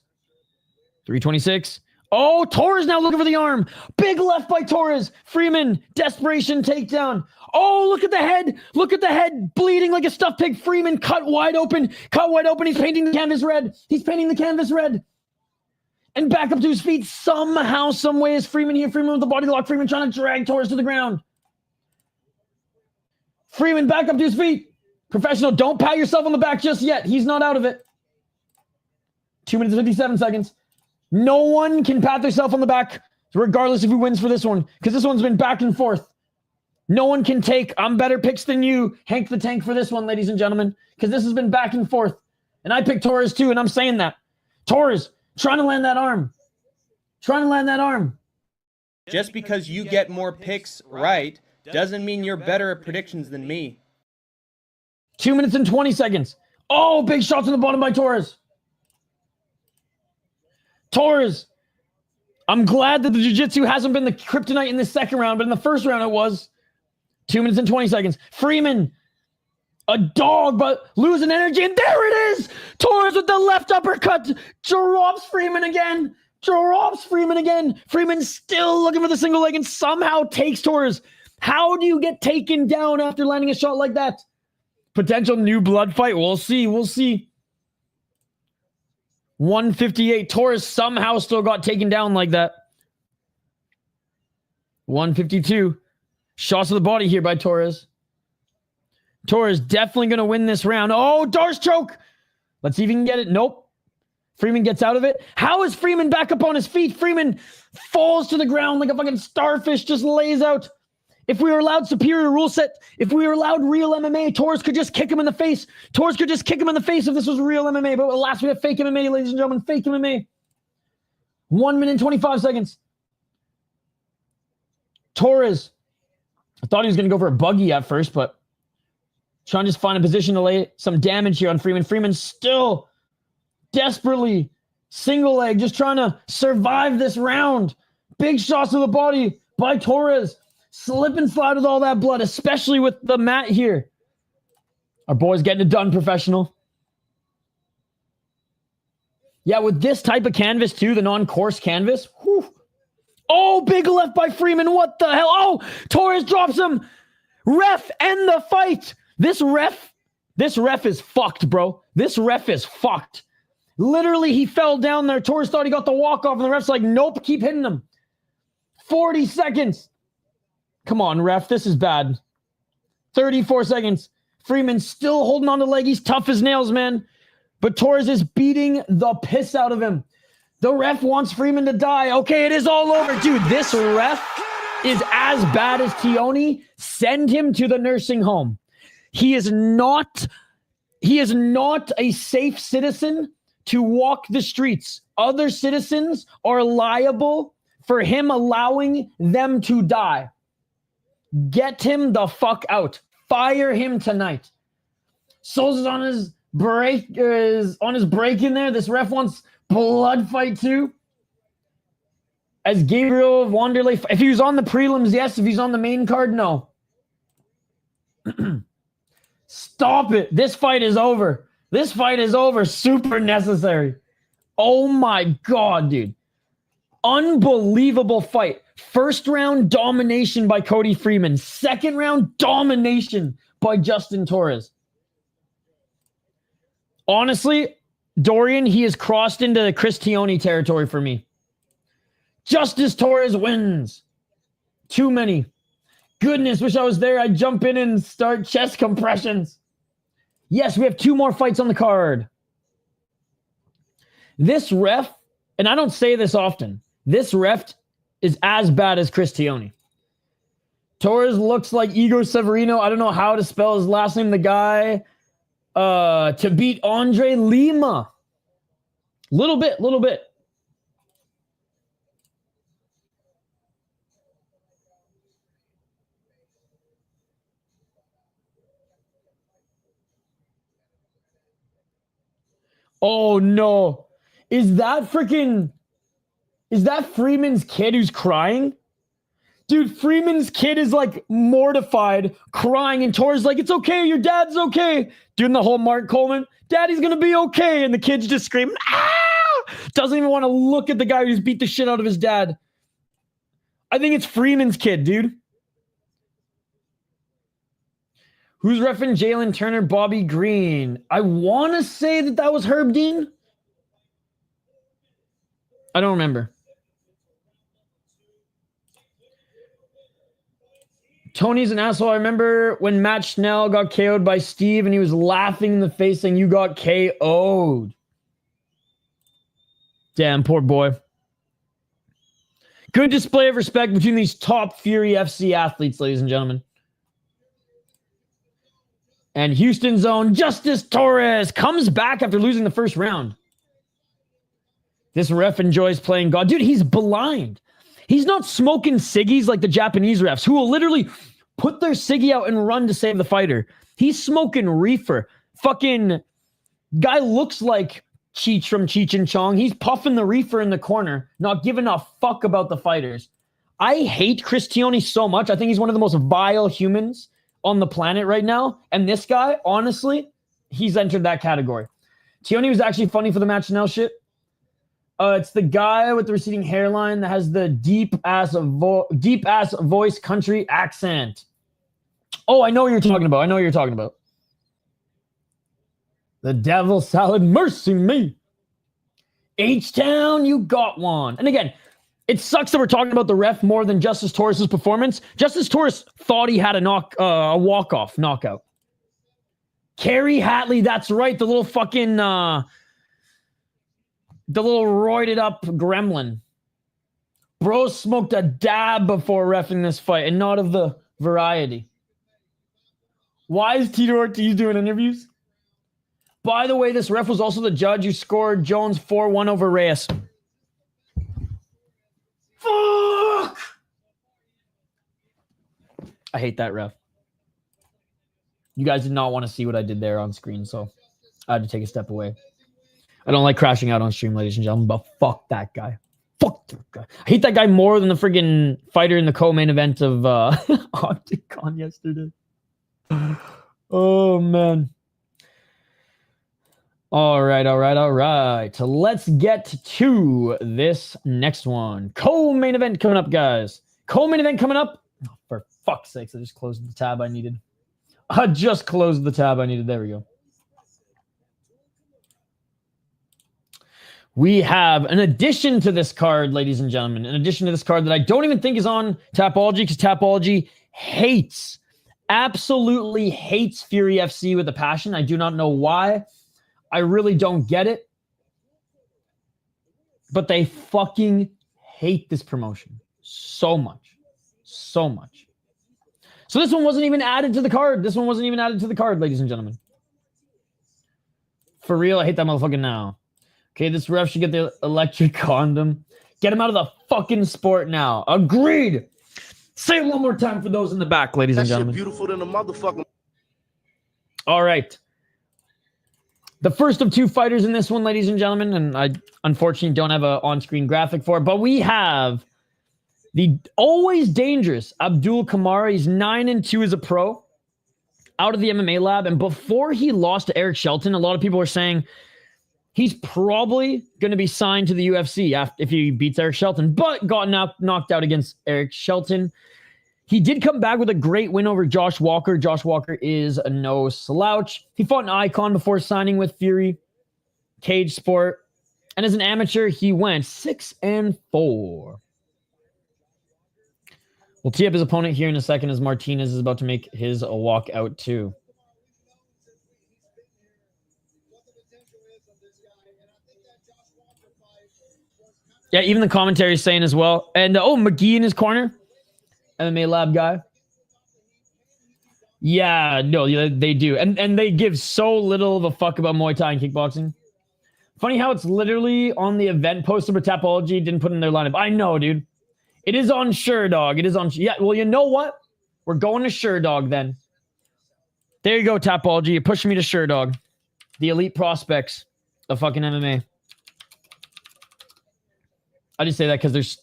326. Oh, Torres now looking for the arm. Big left by Torres. Freeman, desperation takedown. Oh, look at the head. Look at the head bleeding like a stuffed pig. Freeman cut wide open. Cut wide open. He's painting the canvas red. He's painting the canvas red. And back up to his feet. Somehow, some way is Freeman here. Freeman with the body lock. Freeman trying to drag Torres to the ground. Freeman back up to his feet. Professional, don't pat yourself on the back just yet. He's not out of it. 2 minutes and 57 seconds. No one can pat themselves on the back regardless if he wins for this one, because this one's been back and forth. No one can take I'm better picks than you, Hank the Tank, for this one, ladies and gentlemen, because this has been back and forth. And I picked Torres too, and I'm saying that. Torres, trying to land that arm. Trying to land that arm. Just because you get more picks right doesn't mean you're better at predictions than me. 2 minutes and 20 seconds. Oh, big shots on the bottom by Torres. Torres. I'm glad that the jiu-jitsu hasn't been the kryptonite in the second round, but in the first round it was. 2 minutes and 20 seconds. Freeman. A dog, but losing energy. And there it is. Torres with the left uppercut. Drops Freeman again. Drops Freeman again. Freeman still looking for the single leg and somehow takes Torres. How do you get taken down after landing a shot like that? Potential new blood fight. We'll see. We'll see. 158. Torres somehow still got taken down like that. 152. Shots to the body here by Torres. Torres definitely going to win this round. Oh, Darce choke. Let's see if he can get it. Nope. Freeman gets out of it. How is Freeman back up on his feet? Freeman falls to the ground like a fucking starfish, just lays out. If we were allowed superior rule set, if we were allowed real MMA, Torres could just kick him in the face. Torres could just kick him in the face if this was real MMA. But alas, we have fake MMA, ladies and gentlemen. Fake MMA. 1 minute and 25 seconds. Torres. I thought he was going to go for a buggy at first, but trying to just find a position to lay some damage here on Freeman. Freeman still desperately single leg, just trying to survive this round. Big shots to the body by Torres. Slip and slide with all that blood, especially with the mat here. Our boy's getting it done, professional. Yeah, with this type of canvas too, the non-course canvas. Whew. Oh, big left by Freeman. What the hell? Oh, Torres drops him. Ref, end the fight. This ref is fucked, bro. This ref is fucked. Literally, he fell down there. Torres thought he got the walk-off, and the ref's like, nope, keep hitting him. 40 seconds. Come on, ref. This is bad. 34 seconds. Freeman still holding on to leg. He's tough as nails, man. But Torres is beating the piss out of him. The ref wants Freeman to die. Okay, it is all over. Dude, this ref is as bad as Tioni. Send him to the nursing home. He is not a safe citizen to walk the streets. Other citizens are liable for him allowing them to die. Get him the fuck out. Fire him tonight. Souls on his break in there. This ref wants blood fight too. As Gabriel Wanderlei, if he was on the prelims, yes. If he's on the main card, no. Stop it. This fight is over. This fight is over. Super necessary. Oh my God, dude. Unbelievable fight. First round domination by Cody Freeman. Second round domination by Justin Torres. Honestly, Dorian, he has crossed into Chris Tioni territory for me. Justice Torres wins. Too many. Goodness, wish I was there. I'd jump in and start chest compressions. Yes, we have 2 more fights on the card. This ref, and I don't say this often, this ref is as bad as Chris Tioni. Torres looks like Igor Severino. I don't know how to spell his last name. The guy to beat Andre Lima. Little bit. Oh no. Is that Freeman's kid who's crying? Dude, Freeman's kid is like mortified, crying, and Torres like, it's okay, your dad's okay. Doing the whole Mark Coleman, daddy's gonna be okay. And the kid's just screaming, ah! Doesn't even want to look at the guy who's beat the shit out of his dad. I think it's Freeman's kid, dude. Who's reffing Jalen Turner, Bobby Green? I want to say that was Herb Dean. I don't remember. Tony's an asshole. I remember when Matt Schnell got KO'd by Steve and he was laughing in the face saying, you got KO'd. Damn, poor boy. Good display of respect between these top Fury FC athletes, ladies and gentlemen. And Houston's own Justice Torres comes back after losing the first round. This ref enjoys playing God. Dude, he's blind. He's not smoking ciggies like the Japanese refs who will literally put their ciggy out and run to save the fighter. He's smoking reefer. Fucking guy looks like Cheech from Cheech and Chong. He's puffing the reefer in the corner, not giving a fuck about the fighters. I hate Cristioni so much. I think he's one of the most vile humans on the planet right now. And this guy, honestly, he's entered that category. Tioni was actually funny for the match now shit. It's the guy with the receding hairline that has the deep ass voice country accent. Oh, I know what you're talking about. The devil salad, mercy me. H-Town, you got one. And again, it sucks that we're talking about the ref more than Justice Torres' performance. Justice Torres thought he had a walk-off knockout. Kerry Hatley, that's right, the little fucking the little roided up gremlin. Bro smoked a dab before reffing this fight, and not of the variety. Why is Tito Ortiz doing interviews? By the way, this ref was also the judge who scored Jones 4-1 over Reyes. Fuck! I hate that ref. You guys did not want to see what I did there on screen, so I had to take a step away. I don't like crashing out on stream, ladies and gentlemen, but fuck that guy. Fuck that guy. I hate that guy more than the friggin' fighter in the co-main event of Octagon yesterday. Oh, man. All right. So let's get to this next one. Co-main event coming up, guys. Co-main event coming up. Oh, for fuck's sakes, I just closed the tab I needed. There we go. We have an addition to this card, ladies and gentlemen. An addition to this card that I don't even think is on Tapology because Tapology absolutely hates Fury FC with a passion. I do not know why. I really don't get it. But they fucking hate this promotion so much. So much. So this one wasn't even added to the card. Ladies and gentlemen. For real, I hate that motherfucker now. Okay, this ref should get the electric condom. Get him out of the fucking sport now. Agreed. Say it one more time for those in the back, ladies and gentlemen. That shit beautiful than a motherfucker. All right. The first of two fighters in this one, ladies and gentlemen, and I unfortunately don't have an on-screen graphic for it, but we have the always dangerous Abdul Kamara. He's 9-2 as a pro out of the MMA lab, and before he lost to Eric Shelton, a lot of people were saying he's probably going to be signed to the UFC if he beats Eric Shelton, but got knocked out against Eric Shelton. He did come back with a great win over Josh Walker. Josh Walker is a no slouch. He fought an Icon before signing with Fury Cage Sport. And as an amateur, he went 6-4. We'll tee up his opponent here in a second as Martinez is about to make his walk out too. Yeah, even the commentary is saying as well. And, McGee in his corner. MMA lab guy. Yeah, no, they do. And they give so little of a fuck about Muay Thai and kickboxing. Funny how it's literally on the event poster, but Tapology didn't put in their lineup. I know, dude. It is on Sherdog. Yeah, well, you know what? We're going to Sherdog then. There you go, Tapology. You're pushing me to Sherdog. The elite prospects of fucking MMA. I just say that because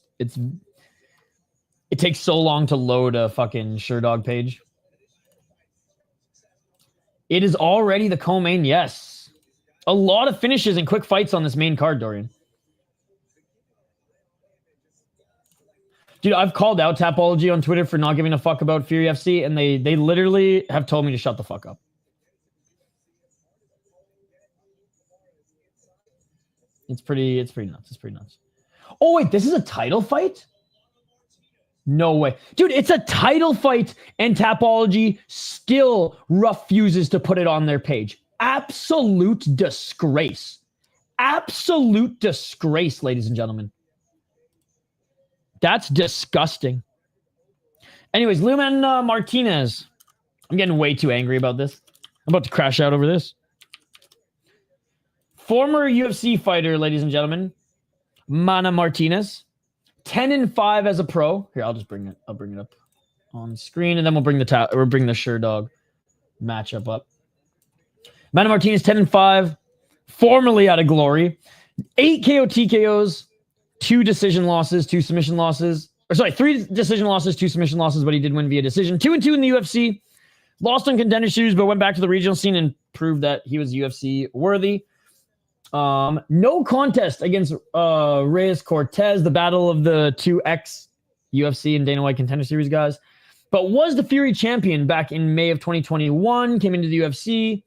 it takes so long to load a fucking Sherdog page. It is already the co-main, yes. A lot of finishes and quick fights on this main card, Dorian. Dude, I've called out Tapology on Twitter for not giving a fuck about Fury FC, and they literally have told me to shut the fuck up. It's pretty nuts. Oh, wait, this is a title fight? No way. Dude, it's a title fight, and Tapology still refuses to put it on their page. Absolute disgrace. Absolute disgrace, ladies and gentlemen. That's disgusting. Anyways, Luman Martinez. I'm getting way too angry about this. I'm about to crash out over this. Former UFC fighter, ladies and gentlemen. Mana Martinez. 10-5 as a pro. Here, I'll bring it up on screen, and then we'll bring the Sure Dog matchup up. Mana Martinez 10-5, formerly out of glory. 8 KO TKOs, 2 decision losses, 2 submission losses. Or sorry, 3 decision losses, 2 submission losses, but he did win via decision. 2-2 in the UFC. Lost on contender shoes, but went back to the regional scene and proved that he was UFC worthy. No contest against Reyes Cortez, the battle of the 2 ex-UFC and Dana White Contender Series guys, but was the Fury champion back in May of 2021, came into the UFC,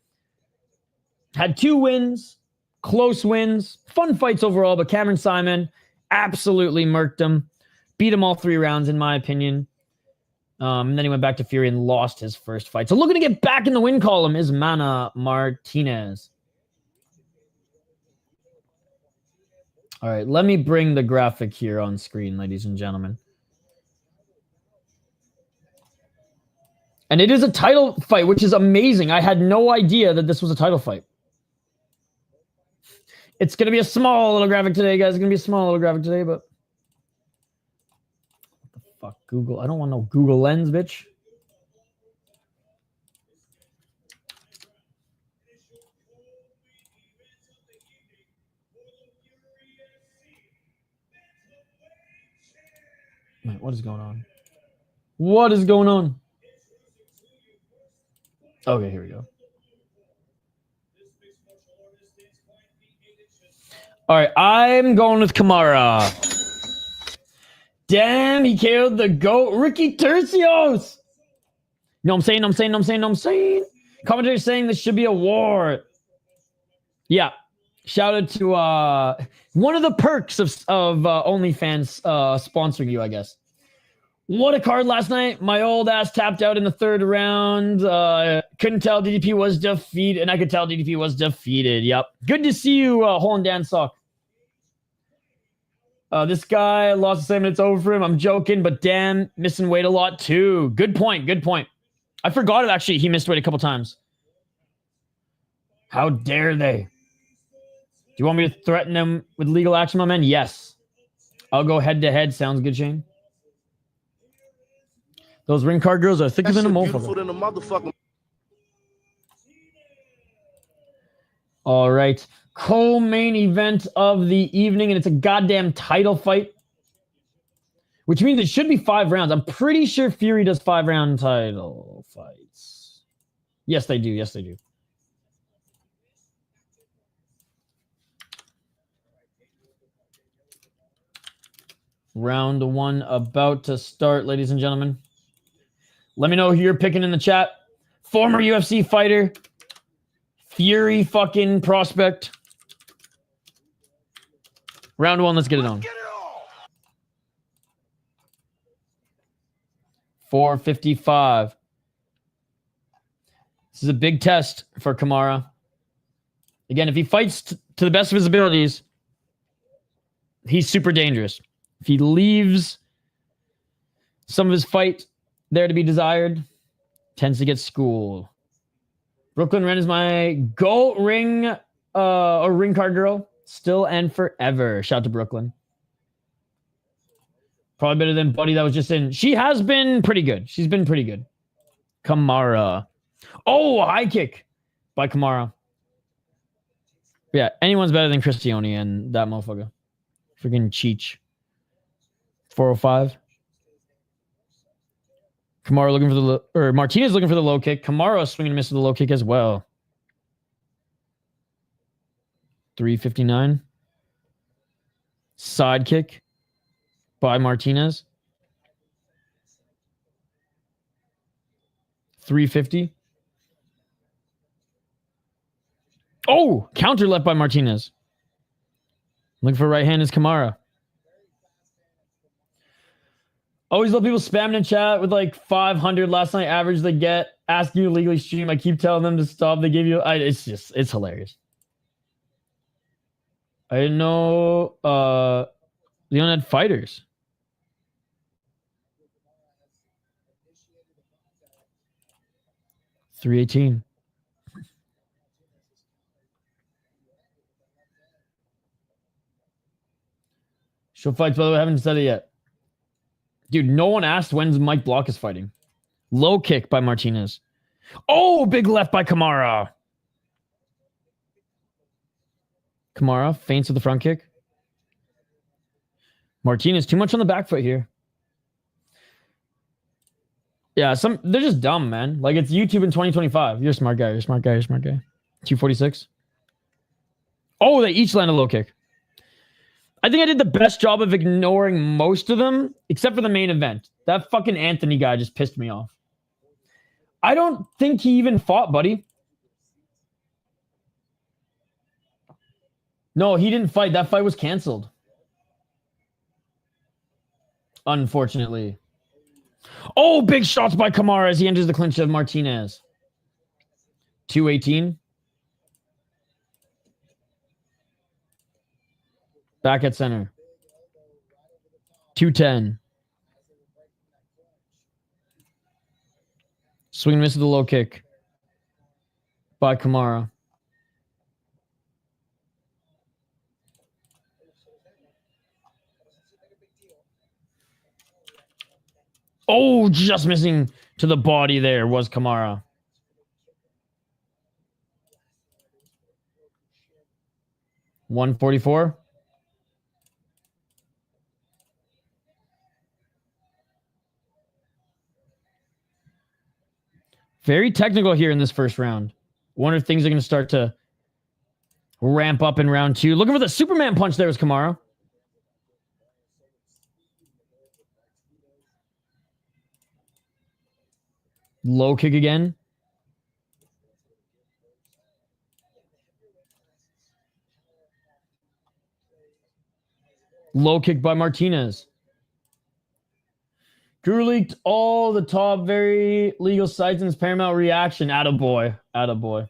had 2 wins, close wins, fun fights overall, but Cameron Simon absolutely murked him, beat him all 3 rounds in my opinion, and then he went back to Fury and lost his first fight. So looking to get back in the win column is Mana Martinez. All right, let me bring the graphic here on screen, ladies and gentlemen. And it is a title fight, which is amazing. I had no idea that this was a title fight. It's going to be a small little graphic today, guys. It's going to be a small little graphic today, but... What the fuck, Google? I don't want no Google Lens, bitch. Wait, what is going on? What is going on? Okay, here we go. All right, I'm going with Kamara. Damn, he killed the GOAT, Ricky Tercios. No, I'm saying. Commentator saying this should be a war. Yeah. Shout out to one of the perks of OnlyFans sponsoring you, I guess. What a card last night. My old ass tapped out in the 3rd round. Couldn't tell DDP was defeated, and I could tell DDP was defeated. Yep. Good to see you, Hole and Dan Sock. This guy lost the same, and it's over for him. I'm joking, but damn, missing weight a lot too. Good point. I forgot it, actually. He missed weight a couple times. How dare they? Do you want me to threaten them with legal action, my man? Yes. I'll go head-to-head. Sounds good, Shane. Those ring card girls are thicker than a motherfucker. All right. Co-main event of the evening, and it's a goddamn title fight. Which means it should be 5 rounds. I'm pretty sure Fury does 5-round title fights. Yes, they do. Round 1 about to start, ladies and gentlemen. Let me know who you're picking in the chat. Former UFC fighter. Fury fucking prospect. Round 1, let's get it on. 455. This is a big test for Kamara. Again, if he fights to the best of his abilities, he's super dangerous. If he leaves some of his fight there to be desired, tends to get schooled. Brooklyn Wren is my GOAT ring or ring card girl. Still and forever. Shout out to Brooklyn. Probably better than Buddy that was just in. She has been pretty good. She's been pretty good. Kamara. Oh, high kick by Kamara. Yeah, anyone's better than Cristione and that motherfucker. Freaking Cheech. 405. Kamara looking for Martinez looking for the low kick. Kamara swinging and missing the low kick as well. 359. Side kick by Martinez. 350. Oh, counter left by Martinez. Looking for right hand is Kamara. Always love people spamming in chat with like 500 last night average they get. Asking you to legally stream. I keep telling them to stop. They give you... it's hilarious. I didn't know Leon had fighters. 318. Show fights, by the way, I haven't said it yet. Dude, no one asked when's Mike Blockhus fighting. Low kick by Martinez. Oh, big left by Kamara. Kamara feints with the front kick. Martinez, too much on the back foot here. Yeah, they're just dumb, man. Like, it's YouTube in 2025. You're a smart guy. You're a smart guy. You're a smart guy. 246. Oh, they each land a low kick. I think I did the best job of ignoring most of them, except for the main event. That fucking Anthony guy just pissed me off. I don't think he even fought, buddy. No, he didn't fight. That fight was canceled. Unfortunately. Oh, big shots by Kamara as he enters the clinch of Martinez. 218. Back at center. 210. Swing and miss with the low kick by Kamara. Oh, just missing to the body there was Kamara. $144. Very technical here in this first round. Wonder if things are going to start to ramp up in round two. Looking for the Superman punch there was Kamara. Low kick again. Low kick by Martinez. Drew leaked all the top very legal sites in his Paramount reaction. Attaboy. Attaboy.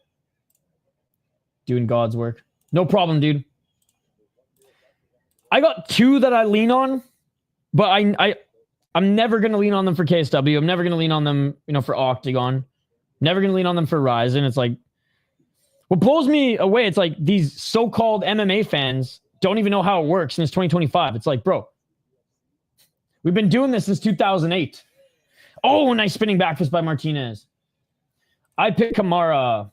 Doing God's work. No problem, dude. I got two that I lean on, but I'm never going to lean on them for KSW. I'm never going to lean on them, for Octagon. Never going to lean on them for Ryzen. It's like, what blows me away, it's like these so-called MMA fans don't even know how it works since 2025. It's like, bro, we've been doing this since 2008. Oh, nice spinning back fist by Martinez. I picked Kamara.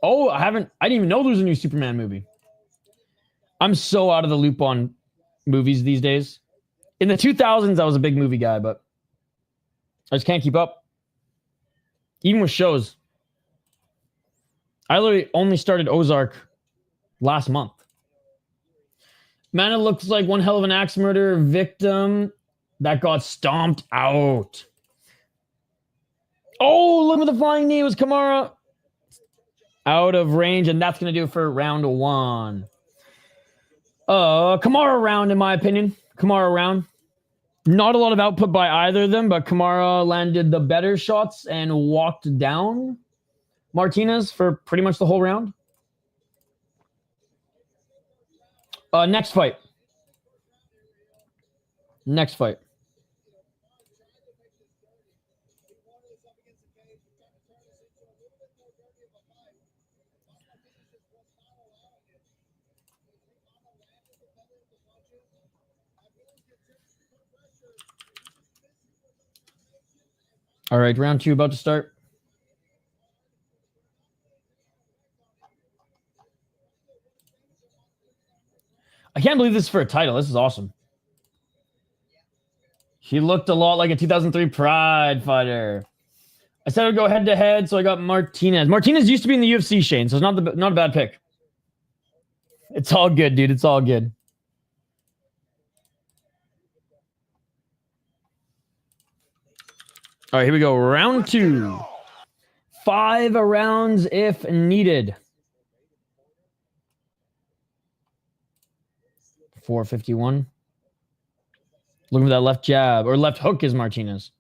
Oh, I didn't even know there was a new Superman movie. I'm so out of the loop on movies these days. In the 2000s, I was a big movie guy, but I just can't keep up. Even with shows. I literally only started Ozark last month. Man, it looks like one hell of an axe murder victim that got stomped out. Oh, look at the flying knee. It was Kamara. Out of range, and that's going to do it for round one. Kamara round, in my opinion. Kamara round. Not a lot of output by either of them, but Kamara landed the better shots and walked down Martinez for pretty much the whole round. Next fight. Next fight. All right, round two about to start. I can't believe this is for a title. This is awesome. He looked a lot like a 2003 Pride fighter. I said I'd go head-to-head, so I got Martinez. Martinez used to be in the UFC, Shane, so it's not a bad pick. It's all good, dude. It's all good. All right, here we go. Round two. 5 rounds if needed. 451. Looking for that left jab or left hook is Martinez.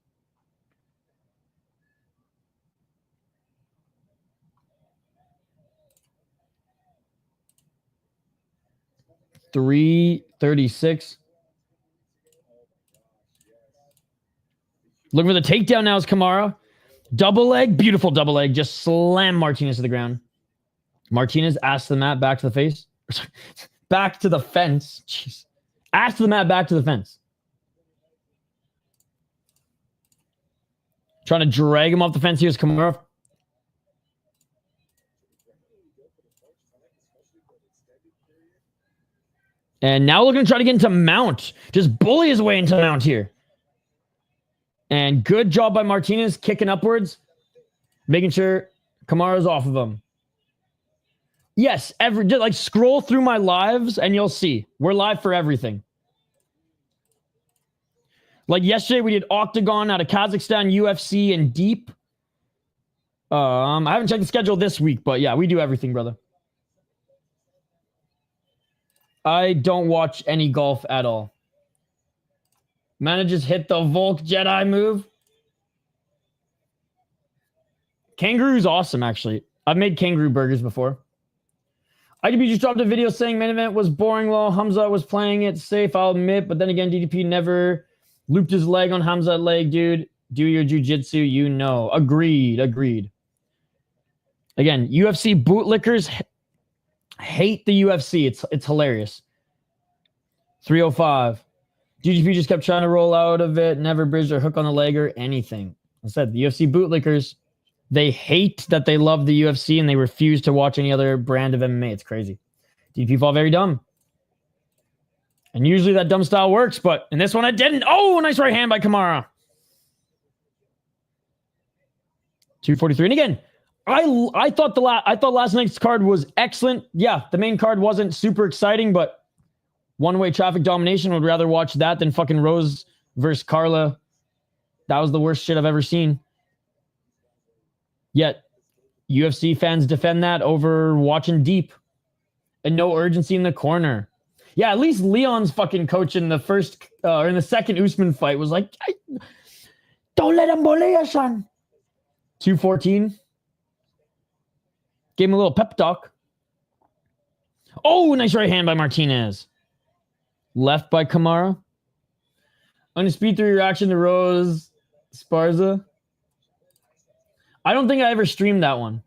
$336. Looking for the takedown now is Kamara. Double leg. Beautiful double leg. Just slam Martinez to the ground. Martinez ass to the mat, back to the face. Back to the fence. Jeez. Ass to the mat, back to the fence. Trying to drag him off the fence. Here's Kamara. And now looking to try to get into mount. Just bully his way into mount here. And good job by Martinez, kicking upwards. Making sure Kamara's off of him. Yes, like scroll through my lives and you'll see. We're live for everything. Like yesterday, we did Octagon out of Kazakhstan, UFC, and Deep. I haven't checked the schedule this week, but yeah, we do everything, brother. I don't watch any golf at all. Manages hit the Volk Jedi move. Kangaroo's awesome, actually. I've made kangaroo burgers before. IDP just dropped a video saying main event was boring while Hamza was playing it safe, I'll admit. But then again, DDP never looped his leg on Hamza leg, dude. Do your jiu-jitsu, you know. Agreed. Again, UFC bootlickers hate the UFC. It's hilarious. 305. DDP just kept trying to roll out of it, never bridged or hook on the leg or anything. I said, the UFC bootlickers, they hate that they love the UFC and they refuse to watch any other brand of MMA. It's crazy. DDP fall very dumb. And usually that dumb style works, but in this one it didn't. Oh, nice right hand by Kamara. 243. And again, I thought last night's card was excellent. Yeah, the main card wasn't super exciting, but one-way traffic domination. Would rather watch that than fucking Rose versus Carla. That was the worst shit I've ever seen. Yet, UFC fans defend that over watching Deep. And no urgency in the corner. Yeah, at least Leon's fucking coach in the first, or in the second Usman fight was like, don't let him bully you, son. 214. Gave him a little pep talk. Oh, nice right hand by Martinez. Left by Kamara. On a speed 3 reaction to Rose Sparza. I don't think I ever streamed that one.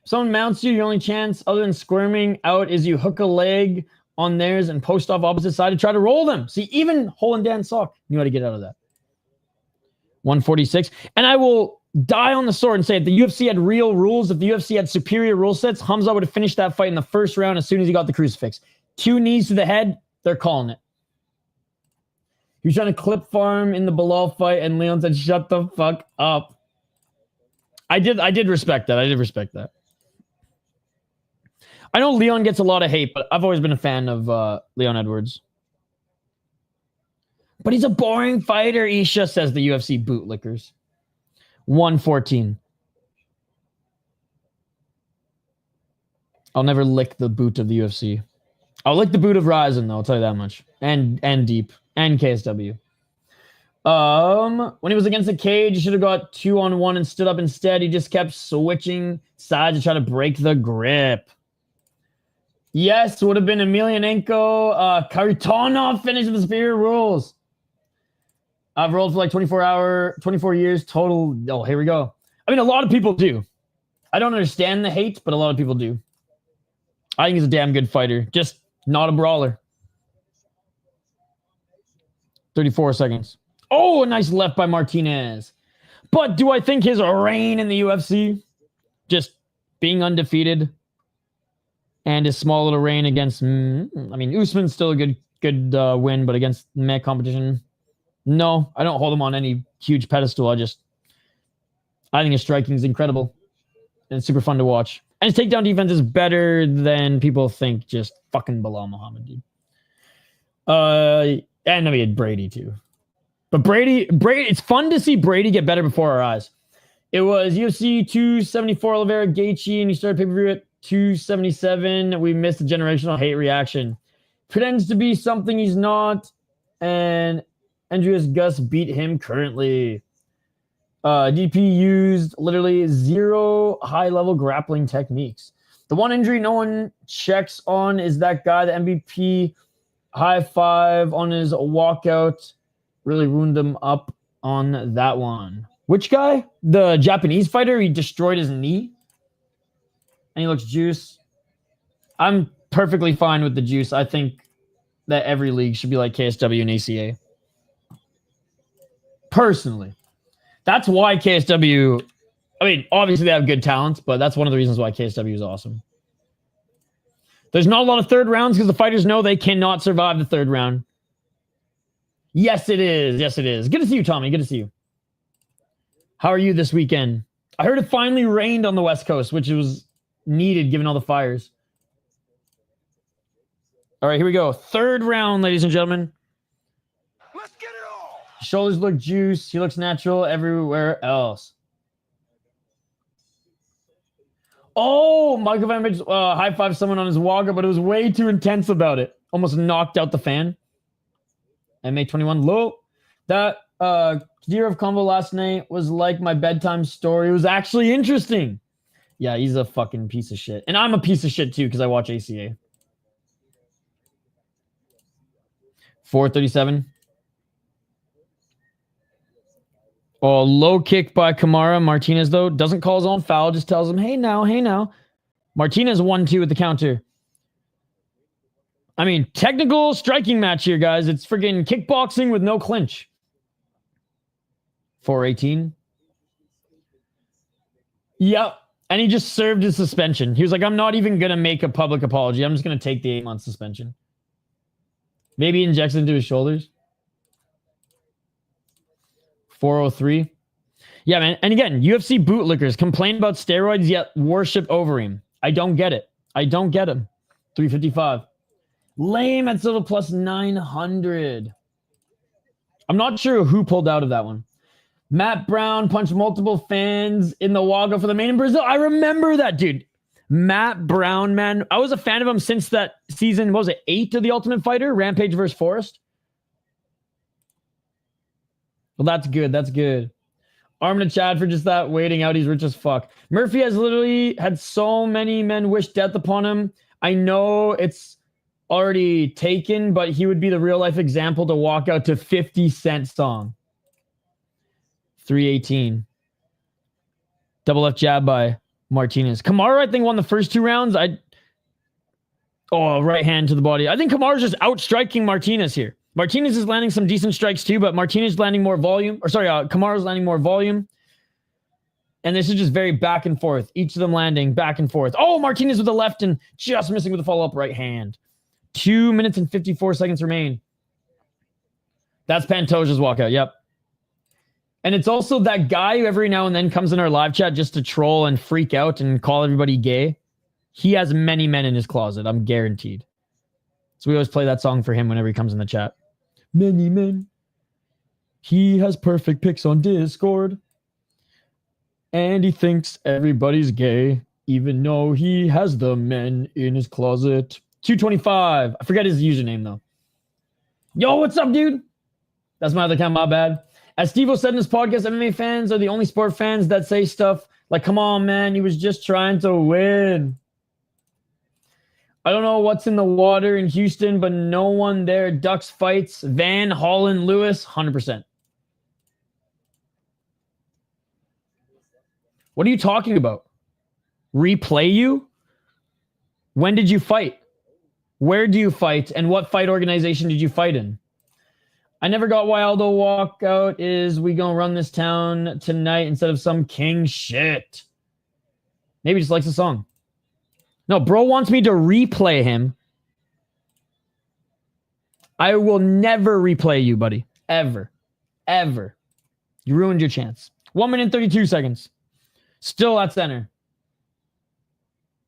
If someone mounts you, your only chance other than squirming out is you hook a leg on theirs and post off opposite side to try to roll them. See, even Hole and Dan Sock knew how to get out of that. 146. And I will die on the sword and say if the UFC had real rules, if the UFC had superior rule sets, Hamza would have finished that fight in the first round as soon as he got the crucifix. 2 knees to the head, they're calling it. He was trying to clip farm in the Bilal fight, and Leon said, shut the fuck up. I did respect that. I did respect that. I know Leon gets a lot of hate, but I've always been a fan of Leon Edwards. But he's a boring fighter, Isha, says the UFC bootlickers. 114. I'll never lick the boot of the UFC. I'll lick the boot of Ryzen, though, I'll tell you that much. And Deep. And KSW. When he was against the cage, he should have got 2-on-1 and stood up instead. He just kept switching sides to try to break the grip. Yes, would have been Emelianenko. Kharitonov finished the superior rules. I've rolled for like 24 years total. Oh, here we go. I mean, a lot of people do. I don't understand the hate, but a lot of people do. I think he's a damn good fighter. Just not a brawler. 34 seconds. Oh, a nice left by Martinez. But do I think his reign in the UFC, just being undefeated, and his small little reign against, I mean, Usman's still a good win, but against MMA competition, no, I don't hold him on any huge pedestal. I think his striking is incredible, and it's super fun to watch. And his takedown defense is better than people think. Just fucking Bilal Muhammad, dude. And then we had Brady too. But Brady, it's fun to see Brady get better before our eyes. It was UFC 274 Rivera Gaethje, and he started pay-per-view at 277. We missed a generational hate reaction. Pretends to be something he's not, and Andreas Gus beat him currently. DP used literally 0 high-level grappling techniques. The one injury no one checks on is that guy, the MVP high five on his walkout. Really ruined him up on that one. Which guy? The Japanese fighter? He destroyed his knee? And he looks juice. I'm perfectly fine with the juice. I think that every league should be like KSW and ACA. Personally. That's why KSW... I mean, obviously they have good talents, but that's one of the reasons why KSW is awesome. There's not a lot of third rounds because the fighters know they cannot survive the third round. Yes, it is. Yes, it is. Good to see you, Tommy. Good to see you. How are you this weekend? I heard it finally rained on the West Coast, which was needed given all the fires. All right, here we go. Third round, ladies and gentlemen. Let's get it all. Shoulders look juice. He looks natural everywhere else. Oh, Michael Van Bridge high-fived someone on his Wagga, but it was way too intense about it. Almost knocked out the fan. MA 21 low. That Kadyrov combo last night was like my bedtime story. It was actually interesting. Yeah, he's a fucking piece of shit. And I'm a piece of shit too because I watch ACA. 437. Oh, low kick by Kamara. Martinez, though, doesn't call his own foul. Just tells him, hey now, hey now. Martinez 1-2 with the counter. I mean, technical striking match here, guys. It's friggin' kickboxing with no clinch. 418. Yep. And he just served his suspension. He was like, I'm not even going to make a public apology. I'm just going to take the 8-month suspension. Maybe he injects into his shoulders. 403. Yeah, man. And again, UFC bootlickers complain about steroids, yet worship over him. I don't get it. I don't get him. 355. Lame at Silva plus 900. I'm not sure who pulled out of that one. Matt Brown punched multiple fans in the Wagga for the main in Brazil. I remember that, dude. Matt Brown, man. I was a fan of him since that season, what was it, 8 of The Ultimate Fighter? Rampage versus Forrest. Well, that's good. That's good. Arm to Chad for just that. Waiting out. He's rich as fuck. Murphy has literally had so many men wish death upon him. I know it's already taken, but he would be the real life example to walk out to 50 Cent song. 318. Double left jab by Martinez. Kamara, I think, won the first 2 rounds. Right hand to the body. I think Kamara's just outstriking Martinez here. Martinez is landing some decent strikes too, but Martinez landing more volume. Kamara's landing more volume. And this is just very back and forth. Each of them landing back and forth. Oh, Martinez with the left and just missing with the follow-up right hand. 2 minutes and 54 seconds remain. That's Pantoja's walkout. Yep. And it's also that guy who every now and then comes in our live chat just to troll and freak out and call everybody gay. He has many men in his closet. I'm guaranteed. So we always play that song for him whenever he comes in the chat. Many men. He has perfect pics on Discord. And he thinks everybody's gay, even though he has the men in his closet. 225. I forget his username, though. Yo, what's up, dude? That's my other account, my bad. As Steve-O said in his podcast, MMA fans are the only sport fans that say stuff like, come on, man, he was just trying to win. I don't know what's in the water in Houston, but no one there ducks fights. Van, Holland, Lewis, 100%. What are you talking about? Replay you? When did you fight? Where do you fight? And what fight organization did you fight in? I never got why Aldo walkout is we gonna run this town tonight instead of some king shit. Maybe he just likes the song. No, bro wants me to replay him. I will never replay you, buddy. Ever. Ever. You ruined your chance. 1 minute and 32 seconds. Still at center.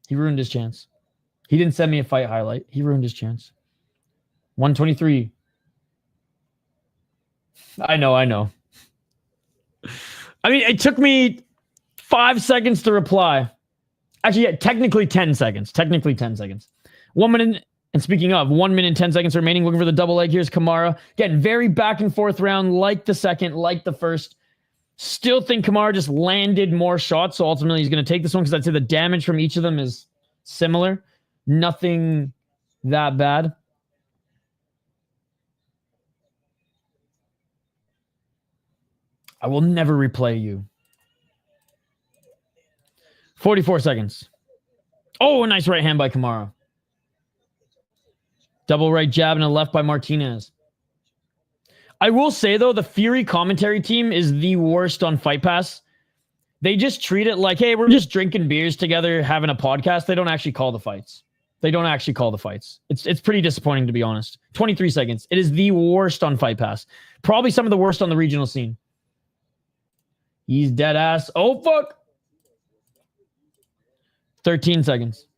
He ruined his chance. He didn't send me a fight highlight. He ruined his chance. 123. I know. I mean, it took me 5 seconds to reply. Actually, yeah, technically 10 seconds. 1 minute, and speaking of, 1 minute and 10 seconds remaining. Looking for the double leg. Here's Kamara. Again, very back and forth round, like the second, like the first. Still think Kamara just landed more shots, so ultimately he's going to take this one because I'd say the damage from each of them is similar. Nothing that bad. I will never replay you. 44 seconds. Oh, a nice right hand by Kamara. Double right jab and a left by Martinez. I will say, though, the Fury commentary team is the worst on Fight Pass. They just treat it like, hey, we're just drinking beers together, having a podcast. They don't actually call the fights. It's pretty disappointing, to be honest. 23 seconds. It is the worst on Fight Pass. Probably some of the worst on the regional scene. He's dead ass. Oh, fuck. 13 seconds.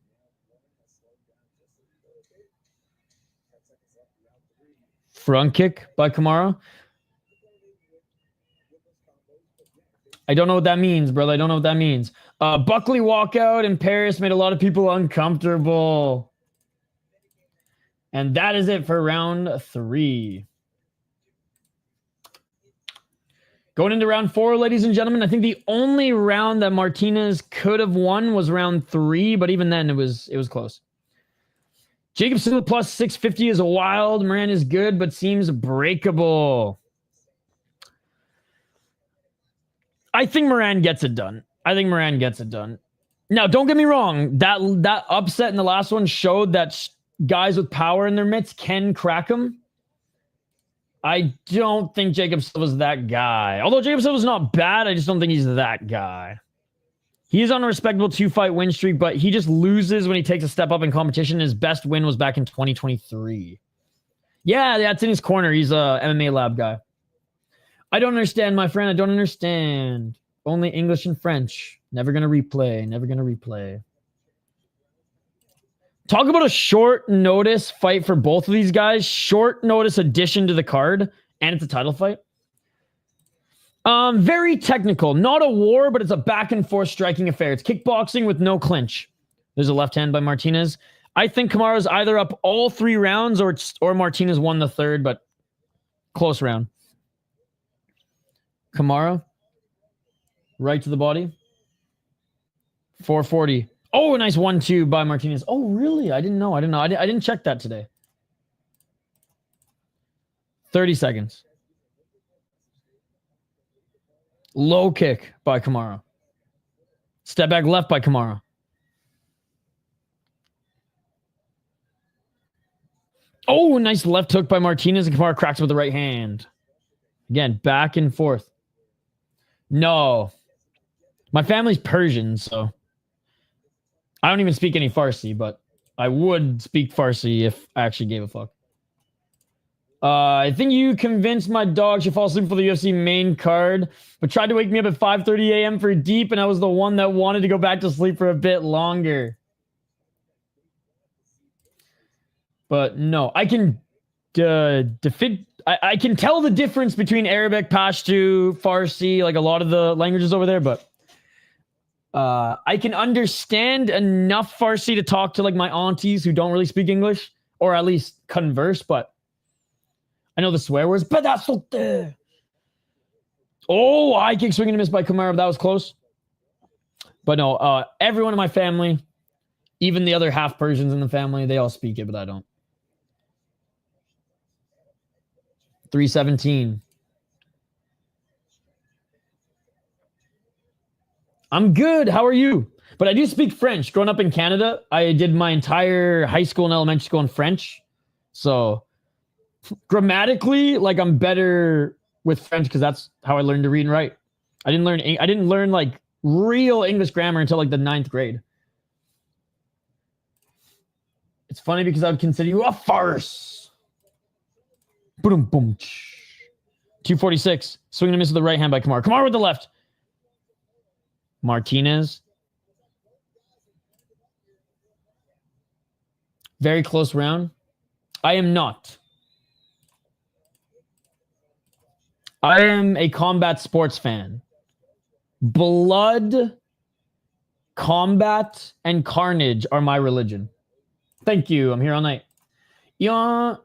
Front kick by Kamara. I don't know what that means, brother. I don't know what that means. Buckley walkout in Paris made a lot of people uncomfortable. And that is it for round 3. Going into round 4, ladies and gentlemen, I think the only round that Martinez could have won was round 3, but even then it was close. Jacob Silva plus 650 is wild. Moran is good, but seems breakable. I think Moran gets it done. Now, don't get me wrong. That upset in the last one showed that guys with power in their mitts can crack him. I don't think Jacob Silva's that guy. Although Jacob Silva's not bad, I just don't think he's that guy. He is on a respectable 2-fight win streak, but he just loses when he takes a step up in competition. His best win was back in 2023. Yeah, that's in his corner. He's a MMA lab guy. I don't understand, my friend. I don't understand. Only English and French. Never going to replay. Talk about a short notice fight for both of these guys. Short notice addition to the card. And it's a title fight. Very technical. Not a war, but it's a back and forth striking affair. It's kickboxing with no clinch. There's a left hand by Martinez. I think Kamara's either up all 3 rounds or Martinez won the 3rd, but close round. Kamara. Right to the body. 440. Oh, a nice 1-2 by Martinez. Oh, really? I didn't know. I didn't check that today. 30 seconds. Low kick by Kamara. Step back left by Kamara. Oh, nice left hook by Martinez, and Kamara cracks with the right hand. Again, back and forth. No. My family's Persian, so I don't even speak any Farsi, but I would speak Farsi if I actually gave a fuck. I think you convinced my dog she fall asleep for the UFC main card, but tried to wake me up at 5:30 a.m. for deep, and I was the one that wanted to go back to sleep for a bit longer. But no, I can I can tell the difference between Arabic, Pashto, Farsi, like a lot of the languages over there, but I can understand enough Farsi to talk to like my aunties who don't really speak English, or at least converse, but I know the swear words. Oh, high kick swing and a miss by Kamara. That was close. But no, everyone in my family, even the other half Persians in the family, they all speak it, but I don't. 317. I'm good. How are you? But I do speak French. Growing up in Canada, I did my entire high school and elementary school in French. So grammatically, like I'm better with French because that's how I learned to read and write. I didn't learn like real English grammar until like the 9th grade. It's funny because I would consider you a farce. Boom, boom. 246. Swing and a miss with the right hand by Kamara. Kamara with the left. Martinez. Very close round. I am not. I am a combat sports fan. Blood, combat, and carnage are my religion. Thank you. I'm here all night. Yeah,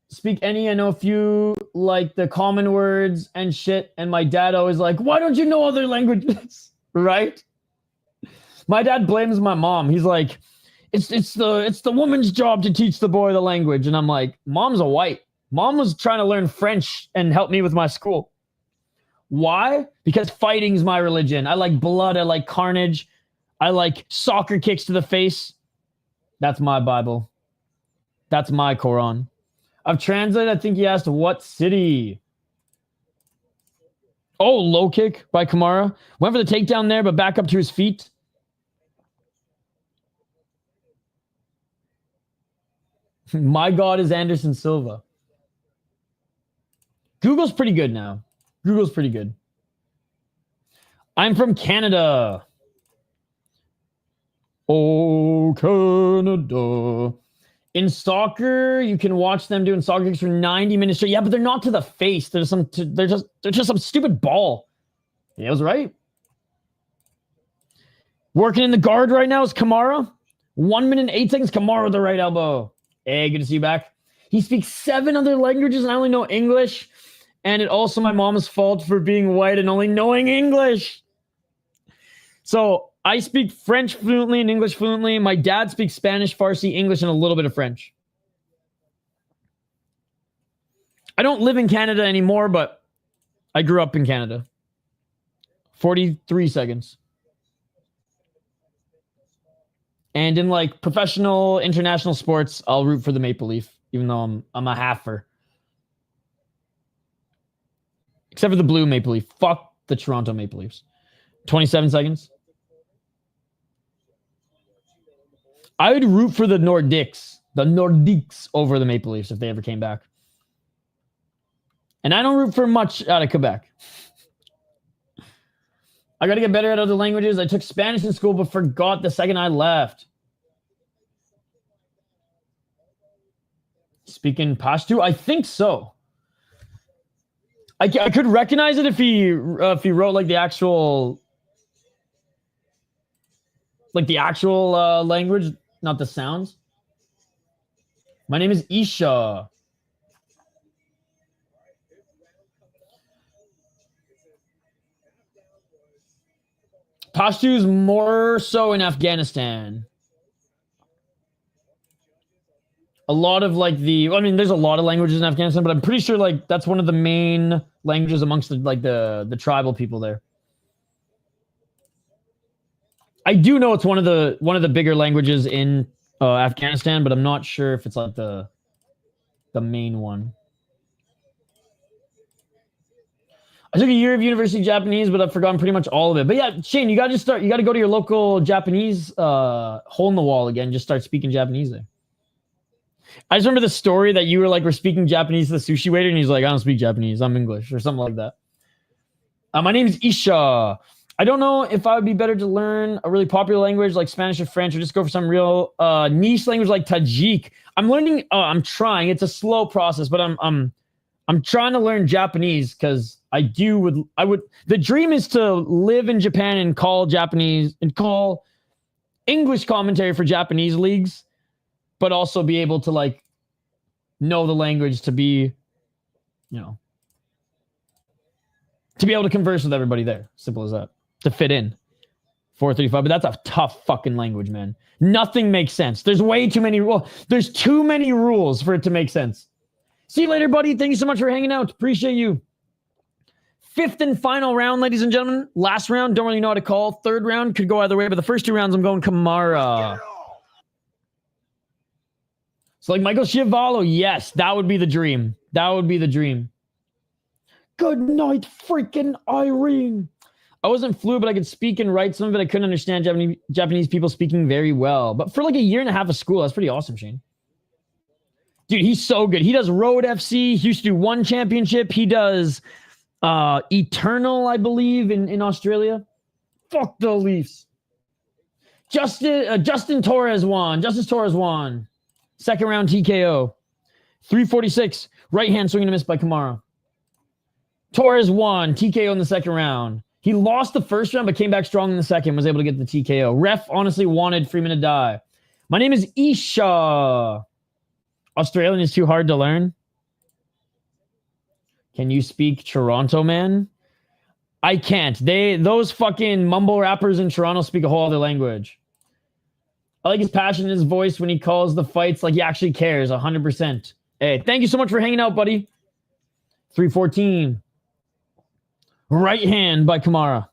speak any. I know a few like the common words and shit. And my dad always like, why don't you know other languages? Right? My dad blames my mom. He's like, it's the woman's job to teach the boy the language. And I'm like, mom's a white. Mom was trying to learn French and help me with my school. Why? Because fighting's my religion. I like blood. I like carnage. I like soccer kicks to the face. That's my Bible. That's my Quran. I've translated. I think he asked what city. Oh, low kick by Kamara. Went for the takedown there, but back up to his feet. My God is Anderson Silva. Google's pretty good now. Google's pretty good. I'm from Canada. Oh, Canada. In soccer, you can watch them doing soccer kicks for 90 minutes straight. Yeah, but they're not to the face. They're just some stupid ball. Yeah, I was right. Working in the guard right now is Kamara. 1 minute and 8 seconds. Kamara with the right elbow. Hey, good to see you back. He speaks 7 other languages, and I only know English. And it also my mom's fault for being white and only knowing English. So I speak French fluently and English fluently. My dad speaks Spanish, Farsi, English, and a little bit of French. I don't live in Canada anymore, but I grew up in Canada. 43 seconds. And in like professional, international sports, I'll root for the Maple Leaf, even though I'm a halfer. Except for the blue Maple Leaf. Fuck the Toronto Maple Leafs. 27 seconds. I would root for the Nordiques over the Maple Leafs if they ever came back. And I don't root for much out of Quebec. I got to get better at other languages. I took Spanish in school, but forgot the second I left. Speaking Pashto? I think so. I could recognize it if he wrote like the actual language, not the sounds. My name is Isha. Pashto is more so in Afghanistan. A lot of there's a lot of languages in Afghanistan, but I'm pretty sure like that's one of the main languages amongst the tribal people there. I do know it's one of the bigger languages in Afghanistan, but I'm not sure if it's like the main one. I took a year of university Japanese, but I've forgotten pretty much all of it. But yeah, Shane, you got to go to your local Japanese hole in the wall again. Just start speaking Japanese there. I just remember the story that you were speaking Japanese to the sushi waiter, and he's like, I don't speak Japanese, I'm English, or something like that. My name is Isha. I don't know if I would be better to learn a really popular language like Spanish or French, or just go for some real niche language like Tajik. I'm learning. I'm trying. It's a slow process, but I'm trying to learn Japanese because I would. The dream is to live in Japan and call English commentary for Japanese leagues, but also be able to know the language to be, to be able to converse with everybody there. Simple as that. To fit in. 435, but that's a tough fucking language, man. Nothing makes sense. There's way too many rules. There's too many rules for it to make sense. See you later, buddy. Thank you so much for hanging out. Appreciate you. 5th and final round, ladies and gentlemen. Last round, don't really know how to call. 3rd round could go either way, but the first 2 rounds, I'm going Kamara. So Michael Chiavallo, yes, that would be the dream. That would be the dream. Good night, freaking Irene. I wasn't fluent, but I could speak and write some of it. I couldn't understand Japanese people speaking very well. But for a year and a half of school, that's pretty awesome, Shane. Dude, he's so good. He does Road FC. He used to do 1 championship. He does Eternal, I believe, in Australia. Fuck the Leafs. Justin Torres won. Justice Torres won. 2nd round TKO. 346. Right hand swing and a miss by Kamara. Torres won. TKO in the 2nd round. He lost the 1st round, but came back strong in the 2nd. Was able to get the TKO. Ref honestly wanted Freeman to die. My name is Isha. Australian is too hard to learn. Can you speak Toronto, man? I can't. Those fucking mumble rappers in Toronto speak a whole other language. I like his passion in his voice when he calls the fights like he actually cares, 100%. Hey, thank you so much for hanging out, buddy. 314. Right hand by Kamara.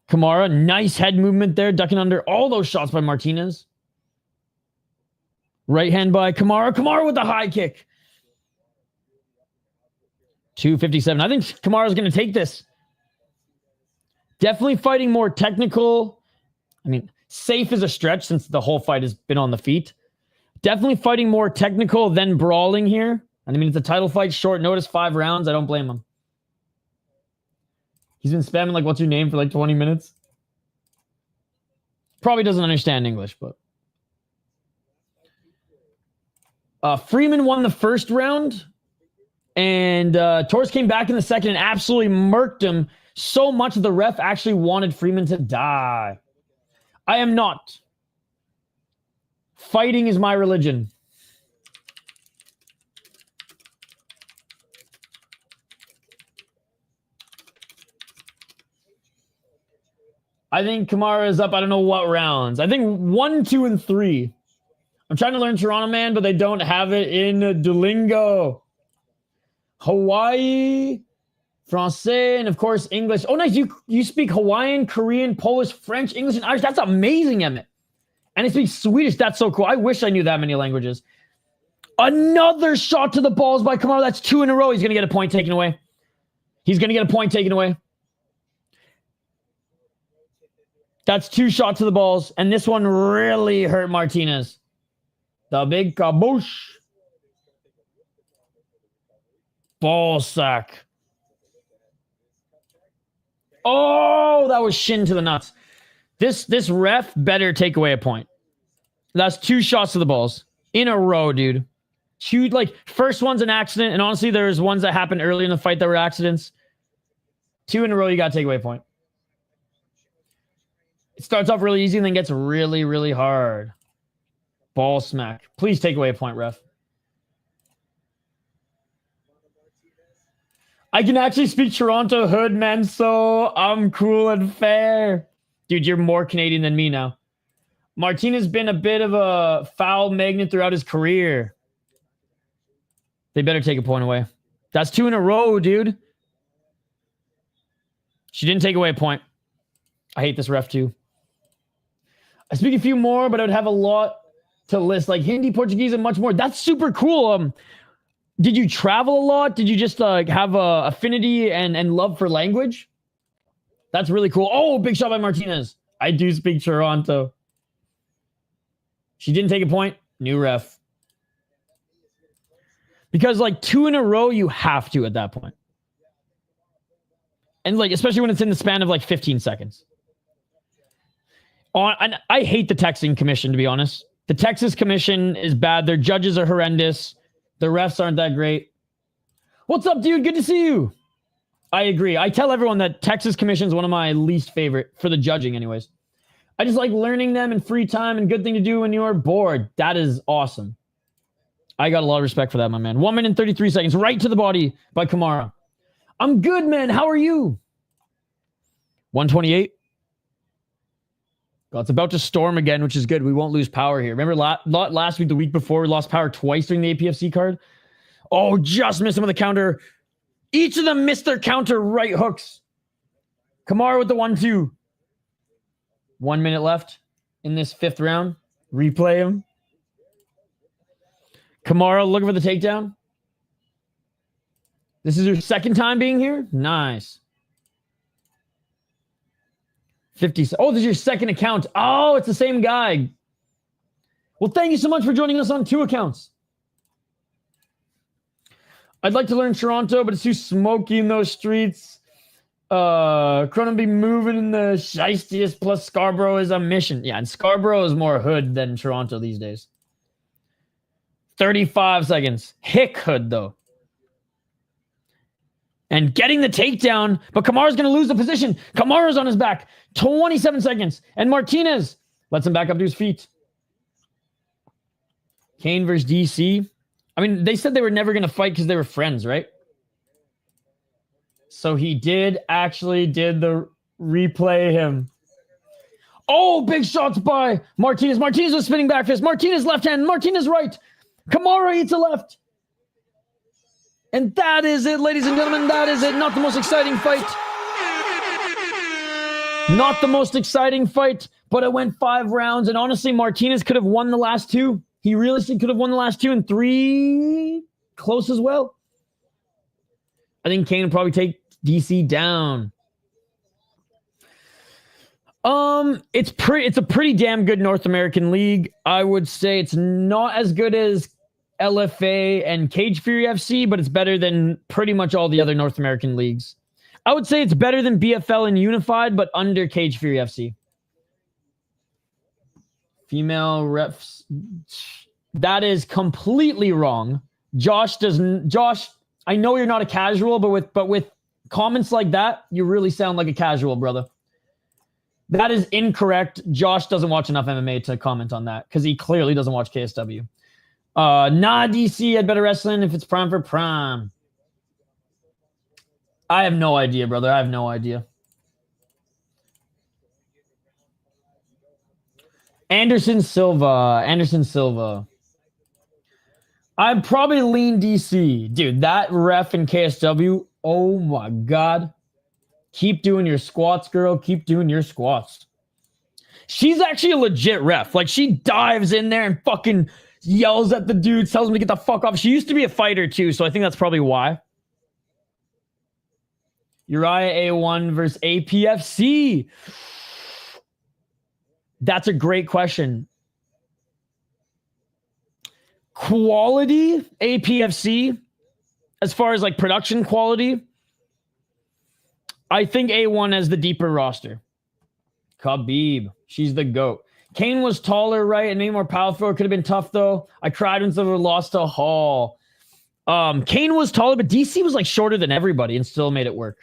Kamara, nice head movement there, ducking under all those shots by Martinez. Right hand by Kamara. Kamara with the high kick. 257. I think Kamara's going to take this. Definitely fighting more technical. I mean, safe is a stretch since the whole fight has been on the feet. Definitely fighting more technical than brawling here. I mean, it's a title fight, short notice, 5 rounds. I don't blame him. He's been spamming like, what's your name for like 20 minutes. Probably doesn't understand English, but. Freeman won the first round. And Torres came back in the second and absolutely murked him so much that the ref actually wanted Freeman to die. I am not. Fighting is my religion. I think Kamara is up. I don't know what rounds. I think 1, 2, and 3. I'm trying to learn Toronto, man, but they don't have it in Duolingo. Hawaii, Francais, and of course English. Oh, nice. You speak Hawaiian, Korean, Polish, French, English, and Irish. That's amazing, Emmett. And I speak Swedish. That's so cool. I wish I knew that many languages. Another shot to the balls by Kamara. That's 2 in a row. He's going to get a point taken away. He's going to get a point taken away. That's 2 shots to the balls. And this one really hurt Martinez. The big kaboosh. Ball sack. Oh, that was shin to the nuts. This ref better take away a point. That's 2 shots to the balls in a row, dude. Huge, like, first one's an accident, and honestly, there's ones that happened early in the fight that were accidents. 2 in a row, you gotta take away a point. It starts off really easy and then gets really, really hard. Ball smack. Please take away a point, ref. I can actually speak Toronto hood, man, so I'm cool and fair. Dude, you're more Canadian than me now. Martinez been a bit of a foul magnet throughout his career. They better take a point away. That's 2 in a row, dude. She didn't take away a point. I hate this ref too. I speak a few more, but I would have a lot to list, like Hindi, Portuguese, and much more. That's super cool. Did you travel a lot? Did you just have a affinity and love for language? That's really cool. Oh, big shot by Martinez. I do speak Toronto. She didn't take a point. New ref. Because like 2 in a row, you have to at that point. And like, especially when it's in the span of like 15 seconds. And I hate the Texan commission, to be honest. The Texas commission is bad. Their judges are horrendous. The refs aren't that great. What's up, dude? Good to see you. I agree. I tell everyone that Texas commission is one of my least favorite for the judging anyways. I just like learning them in free time and good thing to do when you're bored. That is awesome. I got a lot of respect for that, my man. 1 minute and 33 seconds. Right to the body by Kamara. I'm good, man. How are you? 128. Well, it's about to storm again, which is good. We won't lose power here. Remember last week, the week before, we lost power twice during the APFC card? Oh, just missed him with the counter. Each of them missed their counter right hooks. Kamara with the 1-2. 1 minute left in this 5th round. Replay him. Kamara looking for the takedown. This is your 2nd time being here? Nice. 50. Oh, this is your 2nd account. Oh, it's the same guy. Well, thank you so much for joining us on 2 accounts. I'd like to learn Toronto, but it's too smoky in those streets. Cronin be moving in the shystest, plus Scarborough is a mission. Yeah, and Scarborough is more hood than Toronto these days. 35 seconds. Hick hood, though. And getting the takedown, but Kamara's going to lose the position. Kamara's on his back. 27 seconds. And Martinez lets him back up to his feet. Kane versus DC. I mean, they said they were never going to fight because they were friends, right? So he did the replay him. Oh, big shots by Martinez. Martinez was spinning back fist. Martinez left hand. Martinez right. Kamara eats a left. And that is it, ladies and gentlemen. That is it. Not the most exciting fight. Not the most exciting fight, but it went 5 rounds. And honestly, Martinez could have won the last 2. He realistically could have won the last 2 and 3 close as well. I think Kane would probably take DC down. It's a pretty damn good North American league. I would say it's not as good as LFA and Cage Fury FC, but it's better than pretty much all the other North American leagues. I would say it's better than BFL and Unified, but under Cage Fury FC. Female refs. That is completely wrong. Josh, I know you're not a casual, but with comments like that, you really sound like a casual, brother. That is incorrect. Josh doesn't watch enough MMA to comment on that because he clearly doesn't watch KSW. Nah, DC had better wrestling if it's prime for prime. I have no idea, brother. I have no idea. Anderson Silva. I'd probably lean DC. Dude, that ref in KSW, oh my God. Keep doing your squats, girl. Keep doing your squats. She's actually a legit ref. Like, she dives in there and fucking yells at the dude, tells him to get the fuck off. She used to be a fighter too, so I think that's probably why. Uriah A1 versus APFC. That's a great question. Quality APFC, as far as like production quality, I think A1 has the deeper roster. Khabib, she's the GOAT. Kane was taller, right, and maybe more powerful. It could have been tough, though. I cried when Silva lost to Hall. Kane was taller, but DC was like shorter than everybody and still made it work.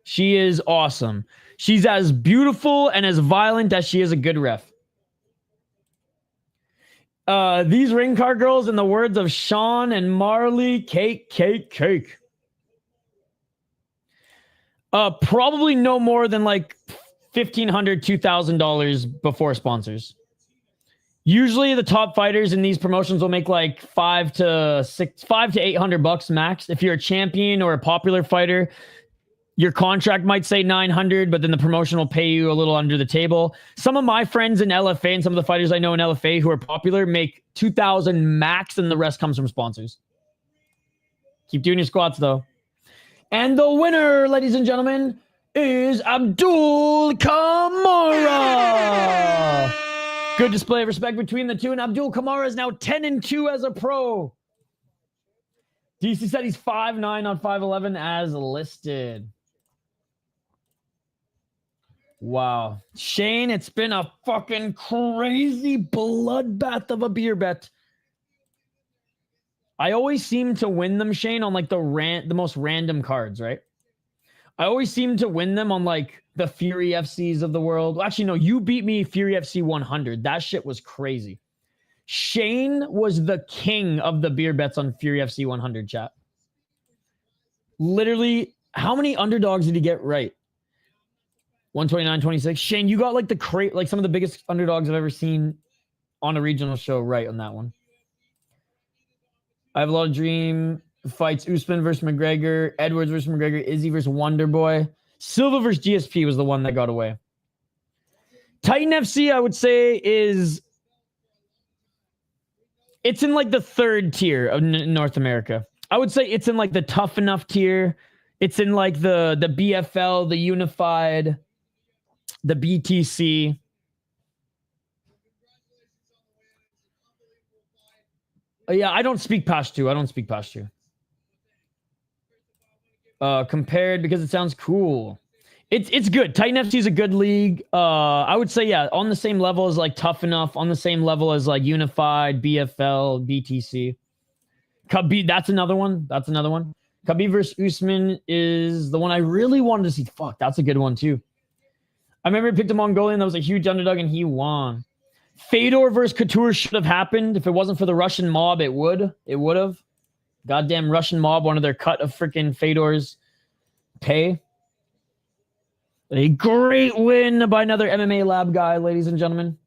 She is awesome. She's as beautiful and as violent as she is a good ref. These ring card girls, in the words of Sean and Marley, cake. Probably no more than like $1,500, $2,000 before sponsors. Usually the top fighters in these promotions will make like $500 to $800 max. If you're a champion or a popular fighter, your contract might say 900, but then the promotion will pay you a little under the table. Some of my friends in LFA and some of the fighters I know in LFA who are popular make 2,000 max, and the rest comes from sponsors. Keep doing your squats though. And the winner, ladies and gentlemen, is Abdul Kamara. Good display of respect between the two, and Abdul Kamara is now 10-2 as a pro. DC said he's 5'9" on 5'11" as listed. Wow. Shane, it's been a fucking crazy bloodbath of a beer bet. I always seem to win them, Shane, on like the most random cards, right? I always seem to win them on like the Fury FCs of the world. Well, actually, no, you beat me Fury FC 100. That shit was crazy. Shane was the king of the beer bets on Fury FC 100, chat. Literally, how many underdogs did he get right? 129-26. Shane, you got like like some of the biggest underdogs I've ever seen on a regional show right on that one. I have a lot of dream fights. Usman versus McGregor, Edwards versus McGregor, Izzy versus Wonderboy. Silva versus GSP was the one that got away. Titan FC, I would say, it's in like the third tier of North America. I would say it's in like the tough enough tier. It's in like the BFL, the Unified, the BTC. Yeah, I don't speak Pashto. Compared because it sounds cool. It's good. Titan FC is a good league. I would say, yeah, on the same level as like Tough Enough, on the same level as like Unified, BFL, BTC. Khabib, that's another one. Khabib versus Usman is the one I really wanted to see. Fuck, that's a good one too. I remember I picked a Mongolian that was a huge underdog and he won. Fedor versus Couture should have happened. If it wasn't for the Russian mob, it would have. Goddamn Russian mob wanted their cut of freaking Fedor's pay. A great win by another MMA Lab guy, ladies and gentlemen.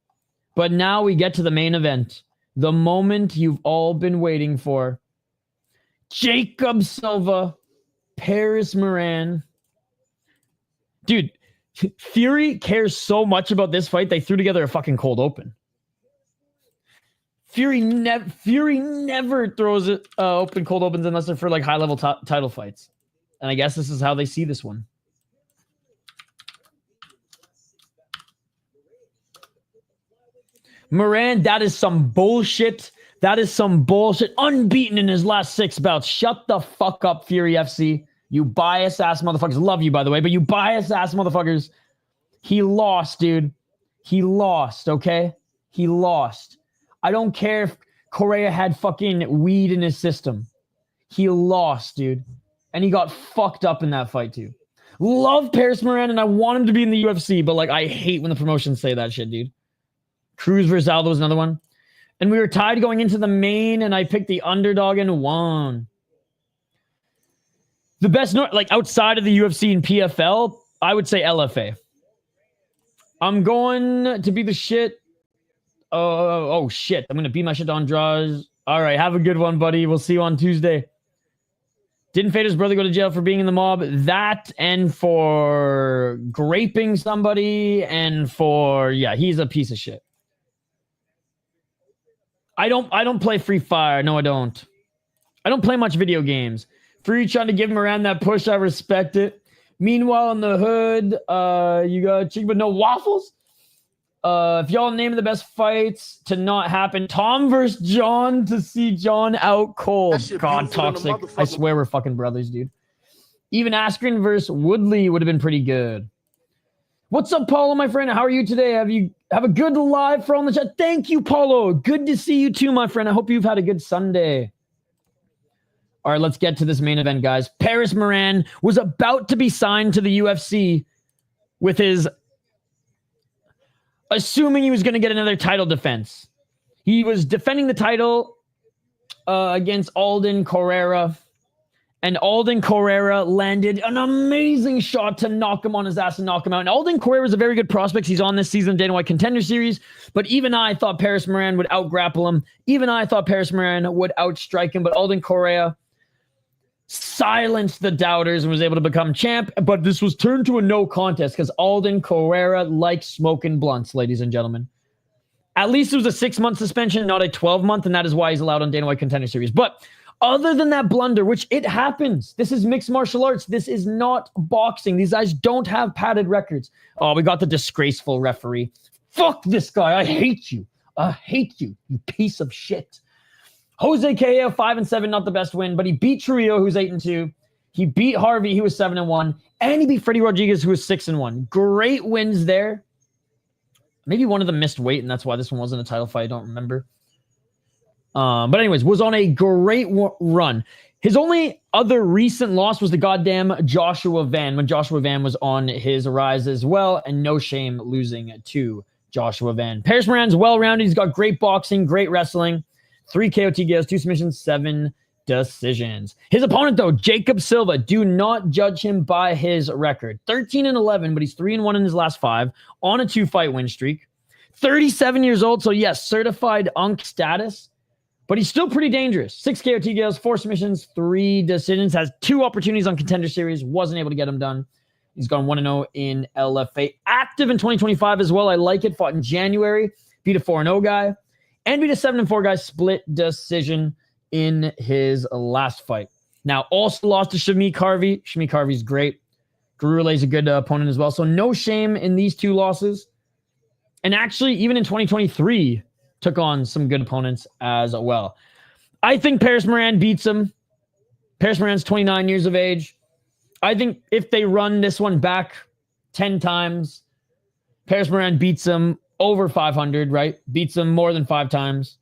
But now we get to the main event. The moment you've all been waiting for. Jacob Silva, Paris Moran. Dude, Fury cares so much about this fight, they threw together a fucking cold open. Fury never throws it open cold opens unless they're for like high-level title fights. And I guess this is how they see this one. Moran, that is some bullshit. That is some bullshit. Unbeaten in his last 6 bouts. Shut the fuck up, Fury FC. You bias-ass motherfuckers. Love you, by the way, but you bias-ass motherfuckers. He lost, dude. He lost, okay? He lost. I don't care if Correa had fucking weed in his system. He lost, dude. And he got fucked up in that fight, too. Love Paris Moran, and I want him to be in the UFC, but, like, I hate when the promotions say that shit, dude. Cruz versus Aldo was another one. And we were tied going into the main, and I picked the underdog and won. The best, like, outside of the UFC and PFL, I would say LFA. I'm going to be the shit. Oh, shit. I'm going to beat my shit on draws. All right, have a good one, buddy. We'll see you on Tuesday. Didn't Fader's brother go to jail for being in the mob? That and for graping somebody and for, yeah, he's a piece of shit. I don't play Free Fire. No, I don't. I don't play much video games. Free trying to give him around that push. I respect it. Meanwhile, in the hood, you got chicken but no waffles. If y'all name the best fights to not happen, Tom versus John to see John out cold. God, toxic. I swear we're fucking brothers, dude. Even Askren versus Woodley would have been pretty good. What's up, Paulo, my friend? How are you today? Have a good live for on the chat. Thank you, Paulo. Good to see you too, my friend. I hope you've had a good Sunday. All right, let's get to this main event, guys. Paris Moran was about to be signed to the UFC with his... assuming he was going to get another title defense. He was defending the title against Alden Correa. And Alden Correa landed an amazing shot to knock him on his ass and knock him out. And Alden Correa is a very good prospect. He's on this season Dana White Contender Series. But even I thought Paris Moran would out-grapple him. Even I thought Paris Moran would outstrike him. But Alden Correa silenced the doubters and was able to become champ. But this was turned to a no contest because Alden Correa likes smoking blunts, ladies and gentlemen. At least it was a 6-month suspension, not a 12-month, and that is why he's allowed on Dana White Contender Series. But other than that blunder, which it happens, this is mixed martial arts. This is not boxing. These guys don't have padded records. Oh, we got the disgraceful referee. Fuck this guy. I hate you. I hate you, you piece of shit. Jose Correa, 5-7, not the best win, but he beat Trujillo, who's 8-2. He beat Harvey, who was 7-1, and he beat Freddie Rodriguez, who was 6-1. Great wins there. Maybe one of them missed weight, and that's why this one wasn't a title fight. I don't remember. But anyways, was on a great run. His only other recent loss was the goddamn Joshua Van, when Joshua Van was on his rise as well, and no shame losing to Joshua Van. Paris Moran's well-rounded. He's got great boxing, great wrestling. 3 KO TKOs, 2 submissions, 7 decisions. His opponent, though, Jacob Silva. Do not judge him by his record. 13-11, but he's 3-1 in his last 5 on a 2-fight win streak. 37 years old, so yes, certified UNC status. But he's still pretty dangerous. 6 KO TKOs, 4 submissions, 3 decisions. Has 2 opportunities on Contender Series. Wasn't able to get them done. He's gone 1-0 in LFA. Active in 2025 as well. I like it. Fought in January. Beat a 4-0 guy. And beat a 7-4 guy. Split decision in his last fight. Now, also lost to Shamik Harvey. Shamik Harvey's great. Gurule's a good opponent as well. So no shame in these 2 losses. And actually, even in 2023... took on some good opponents as well. I think Paris Moran beats him. Paris Moran's 29 years of age. I think if they run this one back 10 times, Paris Moran beats him over 500, right? Beats him more than 5 times.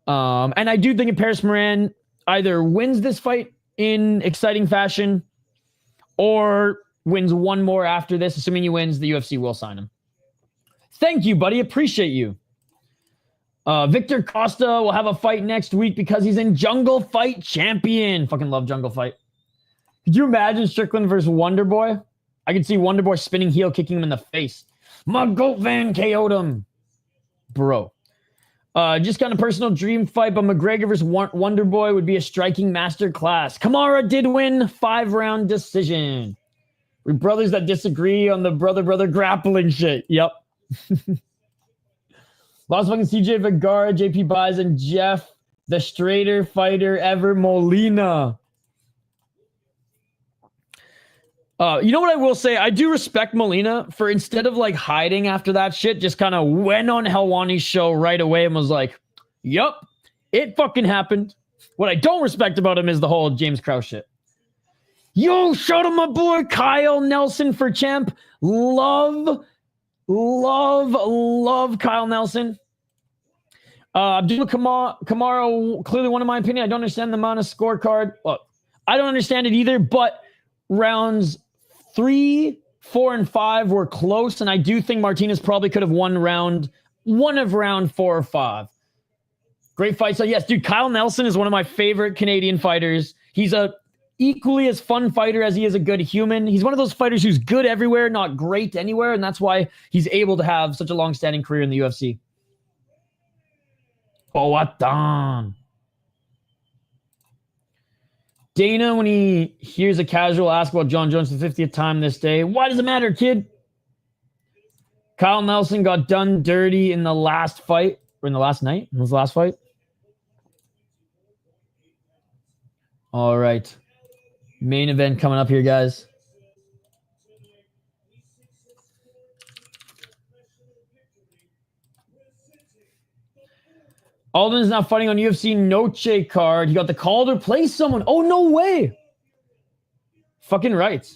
And I do think if Paris Moran either wins this fight in exciting fashion or wins one more after this, assuming he wins, the UFC will sign him. Thank you, buddy. Appreciate you. Victor Costa will have a fight next week because he's in Jungle Fight Champion. Fucking love Jungle Fight. Could you imagine Strickland versus Wonderboy? I could see Wonderboy spinning heel, kicking him in the face. My goat van KO'd him. Bro. Just kind of personal dream fight, but McGregor versus Wonder Boy would be a striking master class. Kamara did win 5-round decision. We brothers that disagree on the brother grappling shit. Yep. Lost fucking CJ Vergara, JP Buys, and Jeff, the straighter fighter ever, Molina. You know what I will say? I do respect Molina for, instead of like hiding after that shit, just kind of went on Helwani's show right away and was like, yup, it fucking happened. What I don't respect about him is the whole James Krause shit. Yo, shout out my boy Kyle Nelson for champ. Love Kyle Nelson. Abdul Kamara, clearly one of my opinion. I don't understand the amount of scorecard. Well, I don't understand it either, but rounds 3, 4, and 5 were close, and I do think Martinez probably could have won of round 4 or 5. Great fight. So yes, dude, Kyle Nelson is one of my favorite Canadian fighters. He's a equally as fun fighter as he is a good human. He's one of those fighters who's good everywhere, not great anywhere, and that's why he's able to have such a long-standing career in the UFC. Oh, what done? Dana, when he hears a casual ask about John Jones for the 50th time this day, why does it matter, kid? Kyle Nelson got done dirty in the last fight, or in the last night. It was the last fight. All right. Main event coming up here, guys. Alden's now fighting on UFC Noche card. He got the call to play someone. Oh, no way. Fucking right.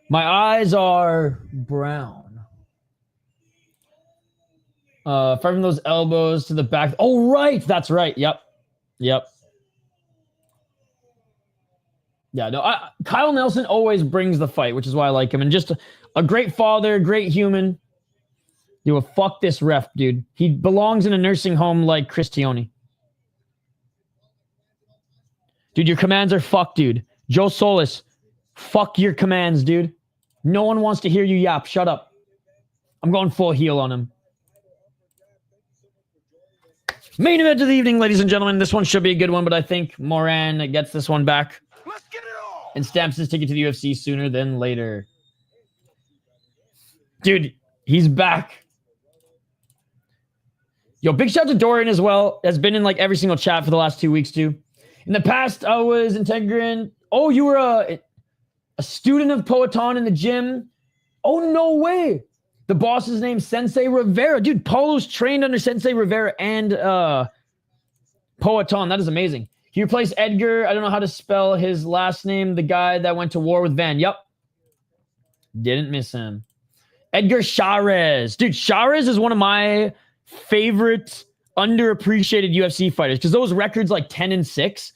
My eyes are brown. Fight from those elbows to the back. Oh, right. That's right. Yep. Yeah, no, Kyle Nelson always brings the fight, which is why I like him. And just a great father, great human. Dude, fuck this ref, dude. He belongs in a nursing home like Cristioni. Dude, your commands are fucked, dude. Joe Solis, fuck your commands, dude. No one wants to hear you yap. Shut up. I'm going full heel on him. Main event of the evening, ladies and gentlemen. This one should be a good one, but I think Moran gets this one back. Let's get it all. And stamps his ticket to the UFC sooner than later. Dude, he's back. Yo, big shout out to Dorian as well. Has been in like every single chat for the last 2 weeks too. In the past, I was Integrin. Oh, you were a student of Poetan in the gym. Oh, no way. The boss is named Sensei Rivera. Dude, Paulo's trained under Sensei Rivera and Poetan. That is amazing. He replaced Edgar. I don't know how to spell his last name. The guy that went to war with Van. Yep. Didn't miss him. Edgar Chavez. Dude, Chavez is one of my favorite underappreciated UFC fighters because those records like 10-6.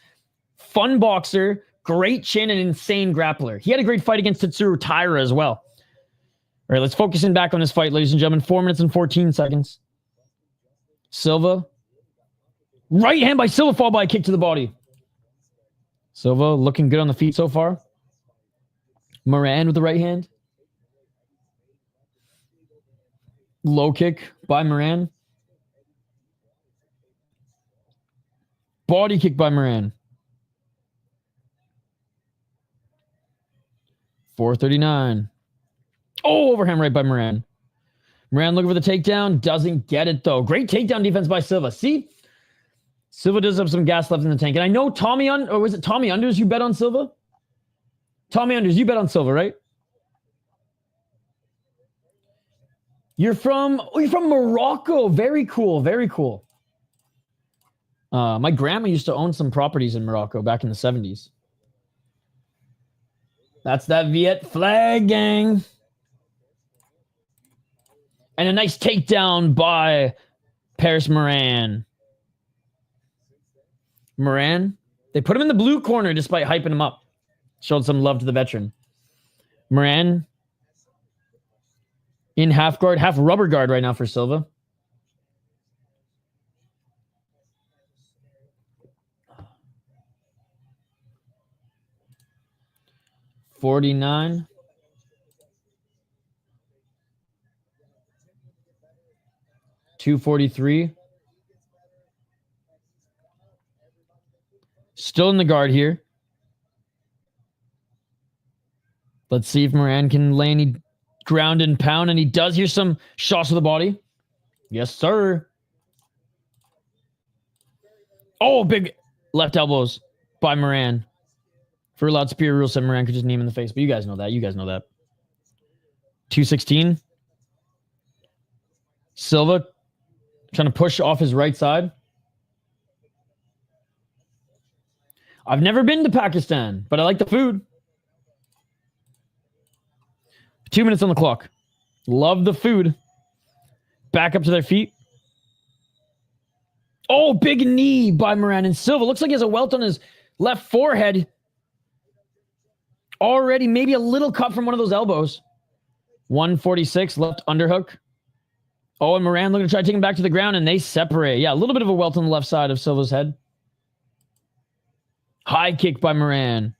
Fun boxer, great chin, and insane grappler. He had a great fight against Tetsuro Taira as well. All right, let's focus in back on this fight, ladies and gentlemen. 4 minutes and 14 seconds. Silva. Right hand by Silva, followed by a kick to the body. Silva looking good on the feet so far. Moran with the right hand. Low kick by Moran. Body kick by Moran. 439. Oh, overhand right by Moran. Moran looking for the takedown. Doesn't get it, though. Great takedown defense by Silva. See? Silva does have some gas left in the tank. And I know Tommy, or was it Tommy Unders you bet on Silva? Tommy Unders, you bet on Silva, right? You're from Morocco. Very cool. Very cool. My grandma used to own some properties in Morocco back in the 70s. That's that Viet flag, gang. And a nice takedown by Paris Moran. Moran, they put him in the blue corner despite hyping him up. Showed some love to the veteran. Moran in half guard, half rubber guard right now for Silva. $49. $243. Still in the guard here. Let's see if Moran can lay any ground and pound, and he does. Here's some shots to the body. Yes, sir. Oh, big left elbows by Moran. For allowed superior rule set, Moran could just knee him in the face. But you guys know that. You guys know that. 216. Silva trying to push off his right side. I've never been to Pakistan, but I like the food. 2 minutes on the clock. Love the food. Back up to their feet. Oh, big knee by Moran. And Silva looks like he has a welt on his left forehead. Already maybe a little cut from one of those elbows. 146, left underhook. Oh, and Moran looking to try to take him back to the ground, and they separate. Yeah, a little bit of a welt on the left side of Silva's head. High kick by Moran.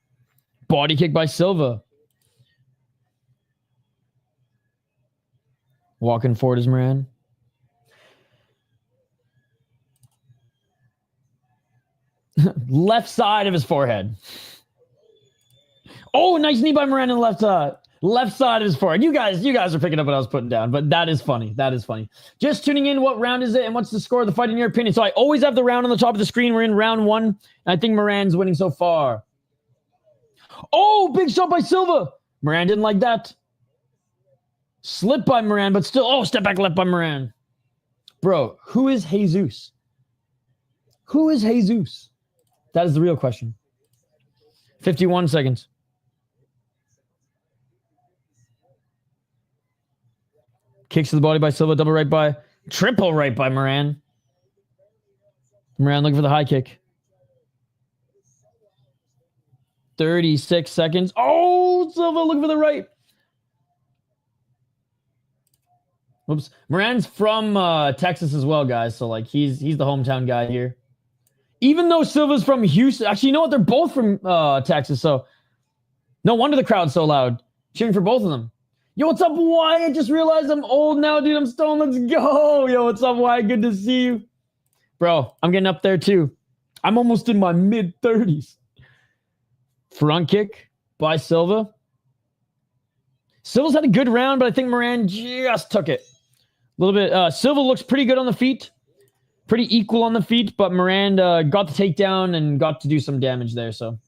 Body kick by Silva. Walking forward is Moran. Left side of his forehead. Oh, nice knee by Moran on the left side. Left side of his forehead. You guys are picking up what I was putting down, but that is funny. That is funny. Just tuning in, what round is it, and what's the score of the fight in your opinion? So I always have the round on the top of the screen. We're in round 1, and I think Moran's winning so far. Oh, big shot by Silva. Moran didn't like that. Slip by Moran, but still, oh, step back left by Moran. Bro, who is Jesus? Who is Jesus? That is the real question. 51 seconds. Kicks to the body by Silva, double right by, triple right by Moran. Moran looking for the high kick. 36 seconds. Oh, Silva looking for the right. Whoops. Moran's from Texas as well, guys. So, like, he's the hometown guy here. Even though Silva's from Houston. Actually, you know what? They're both from Texas. So, no wonder the crowd's so loud. Cheering for both of them. Yo, what's up, Wyatt? I just realized I'm old now, dude. I'm stoned. Let's go. Yo, what's up, Wyatt? Good to see you. Bro, I'm getting up there, too. I'm almost in my mid-30s. Front kick by Silva. Silva's had a good round, but I think Moran just took it. A little bit. Silva looks pretty good on the feet. Pretty equal on the feet, but Moran got the takedown and got to do some damage there. So,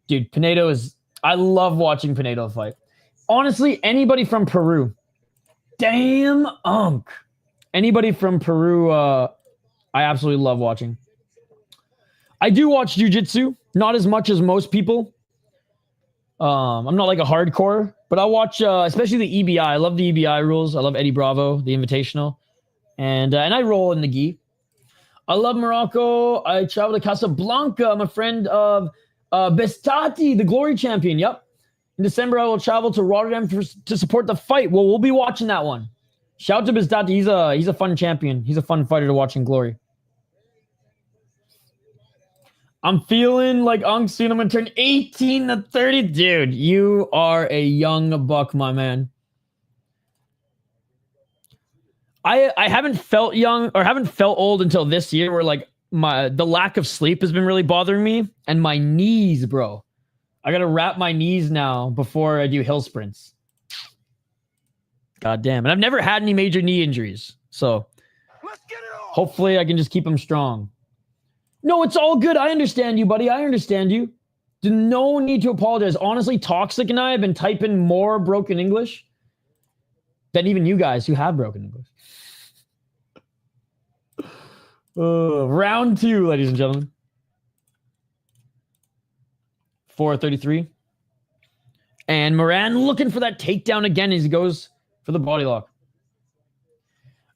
dude, Pinedo is... I love watching Pinedo fight. Honestly, anybody from Peru. Damn unk. Anybody from Peru, I absolutely love watching. I do watch jiu-jitsu. Not as much as most people. I'm not like a hardcore, but I watch, especially the EBI. I love the EBI rules. I love Eddie Bravo, the Invitational. And I roll in the gi. I love Morocco. I travel to Casablanca. I'm a friend of Bestati, the Glory Champion. Yep. In December, I will travel to Rotterdam to support the fight. Well, we'll be watching that one. Shout out to Bestati. He's a fun champion. He's a fun fighter to watch in Glory. I'm feeling like Unk soon. I'm going to turn 18 to 30. Dude, you are a young buck, my man. I haven't felt young or haven't felt old until this year where like the lack of sleep has been really bothering me. And my knees, bro. I got to wrap my knees now before I do hill sprints. God damn. And I've never had any major knee injuries. So hopefully I can just keep them strong. No, it's all good. I understand you, buddy. I understand you. No need to apologize. Honestly, Toxic and I have been typing more broken English than even you guys who have broken English. Round 2, ladies and gentlemen. 4:33. And Moran looking for that takedown again as he goes for the body lock.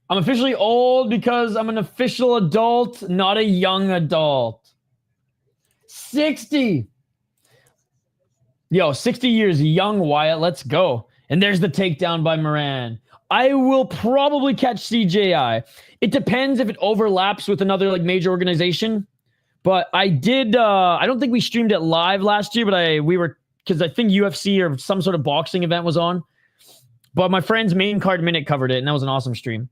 I'm officially old because I'm an official adult, not a young adult. 60. Yo, 60 years young, Wyatt. Let's go. And there's the takedown by Moran. I will probably catch CJI. It depends if it overlaps with another like major organization. But I did, I don't think we streamed it live last year, but we were, because I think UFC or some sort of boxing event was on. But my friend's Main Card Minute covered it, and that was an awesome stream.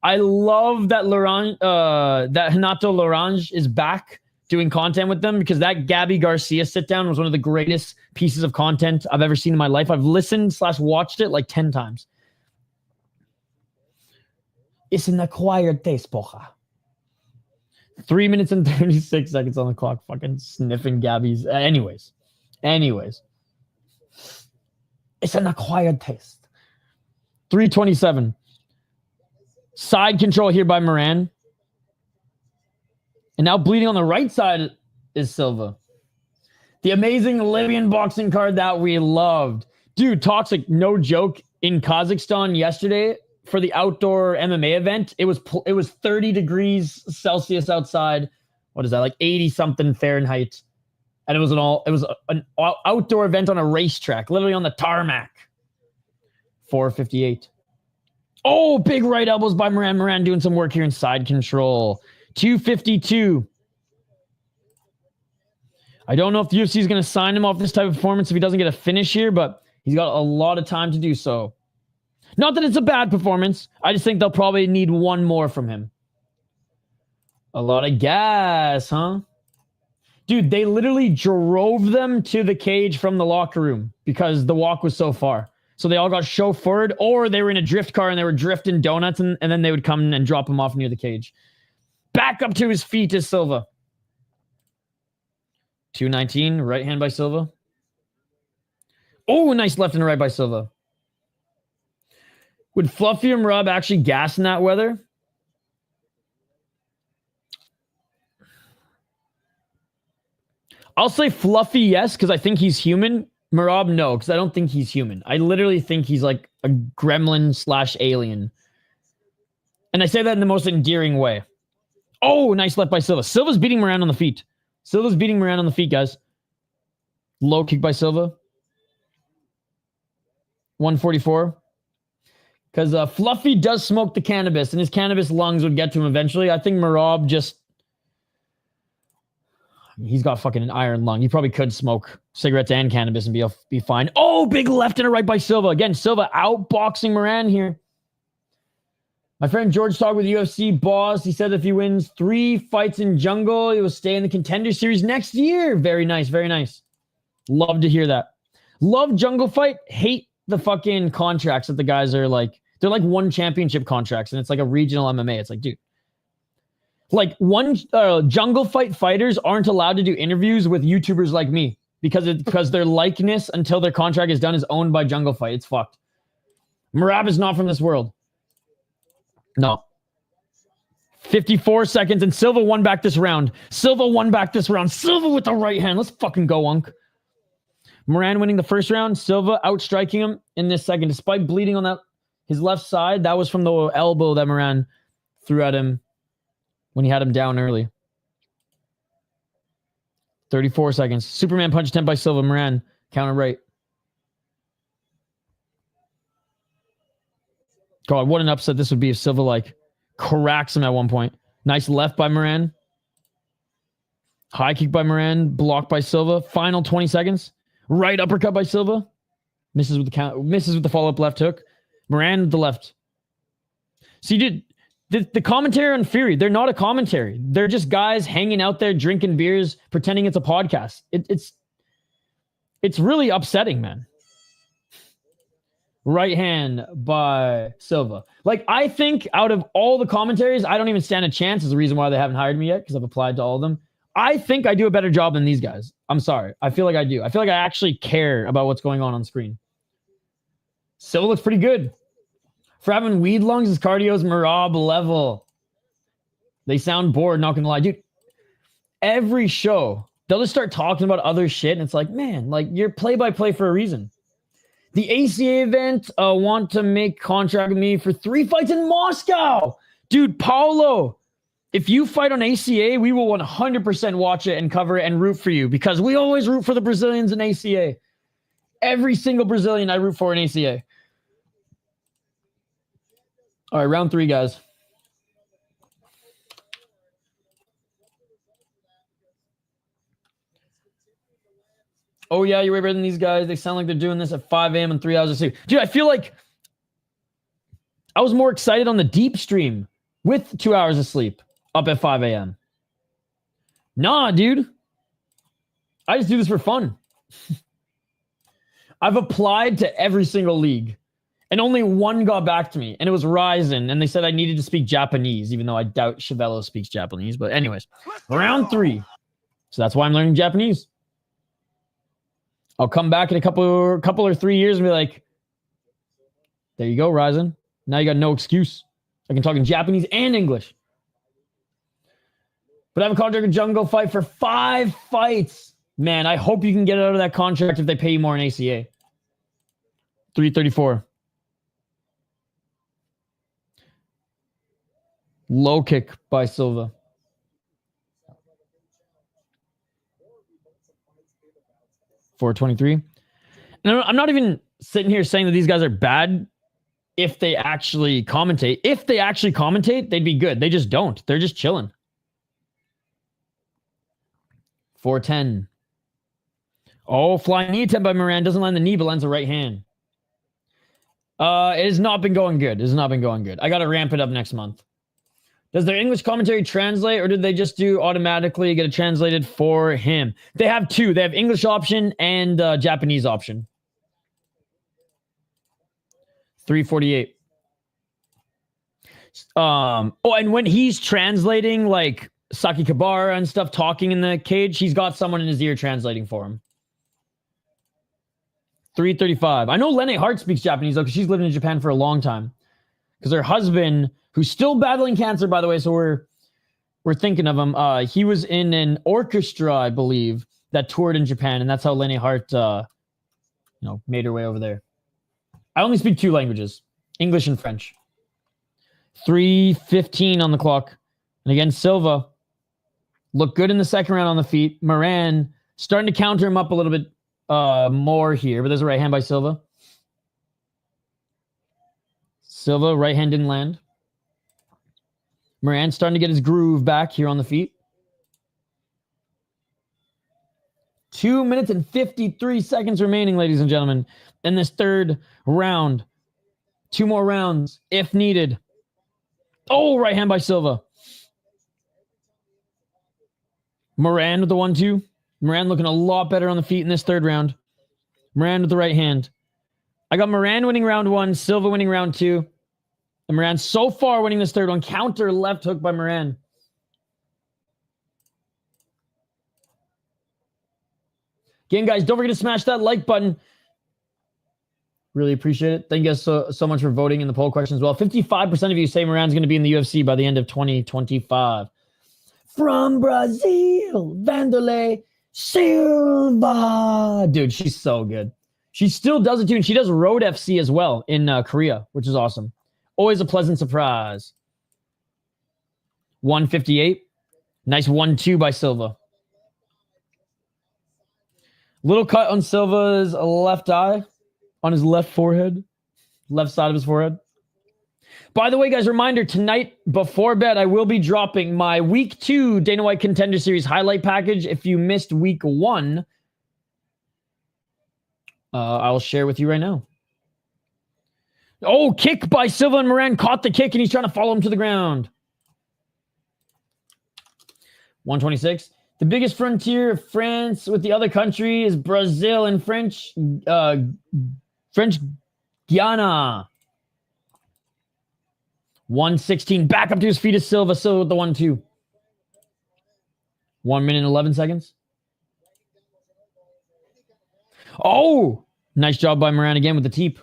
I love that that Renato Larange is back doing content with them because that Gabby Garcia sit down was one of the greatest pieces of content I've ever seen in my life. I've listened/watched it like 10 times. It's an acquired taste, poja. 3 minutes and 36 seconds on the clock. Fucking sniffing Gabby's. Anyways. It's an acquired taste. 3:27. Side control here by Moran. And now bleeding on the right side is Silva. The amazing Libyan boxing card that we loved. Dude, Toxic, no joke. In Kazakhstan yesterday for the outdoor MMA event, it was 30 degrees Celsius outside. What is that? Like 80 something Fahrenheit. And it was an outdoor event on a racetrack, literally on the tarmac. 4:58. Oh, big right elbows by Moran. Moran doing some work here in side control. 2:52. I don't know if the UFC is going to sign him off this type of performance if he doesn't get a finish here, but he's got a lot of time to do so. Not that it's a bad performance. I just think they'll probably need one more from him. A lot of gas, huh? Dude, they literally drove them to the cage from the locker room because the walk was so far. So they all got chauffeured, or they were in a drift car and they were drifting donuts, and then they would come and drop him off near the cage. Back up to his feet is Silva. 2:19, right hand by Silva. Oh, nice left and right by Silva. Would Fluffy and Rob actually gas in that weather? I'll say Fluffy, yes, because I think he's human. Marab, no, because I don't think he's human. I literally think he's like a gremlin/alien. And I say that in the most endearing way. Oh, nice left by Silva. Silva's beating Moran on the feet. Silva's beating Moran on the feet, guys. Low kick by Silva. 144. Because Fluffy does smoke the cannabis, and his cannabis lungs would get to him eventually. I think Marab just... He's got fucking an iron lung. He probably could smoke cigarettes and cannabis and be fine. Oh, big left and a right by Silva. Again, Silva outboxing Moran here. My friend George talked with UFC boss. He said if he wins 3 fights in jungle, he will stay in the Contender Series next year. Very nice, very nice. Love to hear that. Love jungle fight. Hate the fucking contracts that the guys are like. They're like one championship contracts, and it's like a regional MMA. It's like, dude. Like one jungle fight fighters aren't allowed to do interviews with YouTubers like me because their likeness until their contract is done is owned by Jungle Fight. It's fucked. Marab is not from this world. No. 54 seconds and Silva won back this round. Silva with the right hand. Let's fucking go, Unk. Moran winning the first round. Silva outstriking him in this second. Despite bleeding on his left side, that was from the elbow that Moran threw at him when he had him down early. 34 seconds. Superman punch attempt by Silva. Moran counter right. God, what an upset this would be if Silva like cracks him at one point. Nice left by Moran. High kick by Moran. Blocked by Silva. Final 20 seconds. Right uppercut by Silva. Misses with the follow-up left hook. Moran with the left. See, dude, the commentary on Fury, they're not a commentary. They're just guys hanging out there drinking beers, pretending it's a podcast. It's really upsetting, man. Right hand by Silva. Like, I think out of all the commentaries, I don't even stand a chance. Is the reason why they haven't hired me yet, because I've applied to all of them. I think I do a better job than these guys. I'm sorry. I feel like I do. I feel like I actually care about what's going on screen. Silva looks pretty good. For having weed lungs, his cardio's Marab level. They sound bored, not gonna lie. Dude, every show, they'll just start talking about other shit, and it's like, man, like, you're play-by-play for a reason. The ACA event want to make contract with me for 3 fights in Moscow. Dude, Paulo, if you fight on ACA, we will 100% watch it and cover it and root for you, because we always root for the Brazilians in ACA. Every single Brazilian I root for in ACA. All right, round 3, guys. Oh, yeah, you're way better than these guys. They sound like they're doing this at 5 a.m. and 3 hours of sleep. Dude, I feel like I was more excited on the deep stream with 2 hours of sleep up at 5 a.m. Nah, dude. I just do this for fun. I've applied to every single league, and only one got back to me, and it was Ryzen, and they said I needed to speak Japanese, even though I doubt Chevello speaks Japanese. But anyways, round 3. So that's why I'm learning Japanese. I'll come back in a couple or 3 years and be like, there you go, Ryzen. Now you got no excuse. I can talk in Japanese and English. But I have a contract with Jungle Fight for 5 fights. Man, I hope you can get out of that contract if they pay you more in ACA. 334. Low kick by Silva. $423. And I'm not even sitting here saying that these guys are bad if they actually commentate. If they actually commentate, they'd be good. They just don't. They're just chilling. 410. Oh, flying knee attempt by Moran. Doesn't land the knee, but lands the right hand. It has not been going good. It has not been going good. I got to ramp it up next month. Does their English commentary translate, or did they just do automatically get it translated for him? They have 2. They have English option and Japanese option. 348. Oh, and when he's translating, like Saki Kabara and stuff, talking in the cage, he's got someone in his ear translating for him. 335. I know Lene Hart speaks Japanese, though, because she's lived in Japan for a long time. Because her husband, who's still battling cancer, by the way, so we're thinking of him. He was in an orchestra, I believe, that toured in Japan, and that's how Lene Hart, made her way over there. I only speak 2 languages, English and French. 3:15 on the clock. And again, Silva looked good in the second round on the feet. Moran starting to counter him up a little bit more here, but there's a right hand by Silva. Silva, right hand didn't land. Moran starting to get his groove back here on the feet. 2 minutes and 53 seconds remaining, ladies and gentlemen, in this third round. 2 more rounds if needed. Oh, right hand by Silva. Moran with the 1-2. Moran looking a lot better on the feet in this third round. Moran with the right hand. I got Moran winning round 1, Silva winning round 2. And Moran so far winning this third one. Counter left hook by Moran. Again, guys, don't forget to smash that like button. Really appreciate it. Thank you guys so much for voting in the poll question as well. 55% of you say Moran's going to be in the UFC by the end of 2025. From Brazil, Vanderlei Silva. Dude, she's so good. She still does it too, and she does Road FC as well in Korea, which is awesome. Always a pleasant surprise. 158. Nice 1-2 by Silva. Little cut on Silva's left eye, on his left forehead, left side of his forehead. By the way, guys, reminder, tonight before bed, I will be dropping my Week 2 Dana White Contender Series highlight package. If you missed Week 1, I'll share with you right now. Oh, kick by Silva, and Moran caught the kick, and he's trying to follow him to the ground. 126. The biggest frontier of France with the other country is Brazil and French Guiana. 116. Back up to his feet is Silva. Silva with the 1-2. 1 minute and 11 seconds. Oh! Nice job by Moran again with the teep.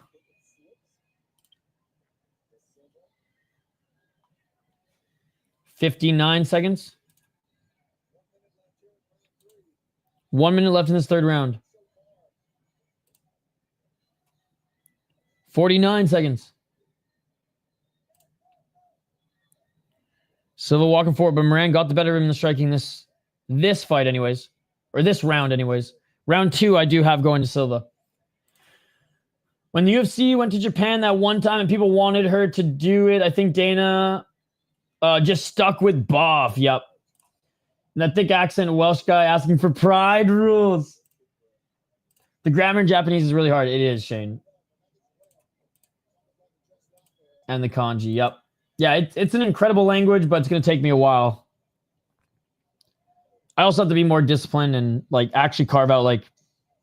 $59 seconds. 1 minute left in this third round. 49 seconds. Silva walking forward, but Moran got the better of him in the striking this fight anyways. Or this round anyways. Round 2 I do have going to Silva. When the UFC went to Japan that one time and people wanted her to do it, I think Dana just stuck with Boff. Yep. And that thick accent Welsh guy asking for pride rules. The grammar in Japanese is really hard. It is, Shane. And the kanji, yep. Yeah, it's an incredible language, but it's going to take me a while. I also have to be more disciplined and like actually carve out like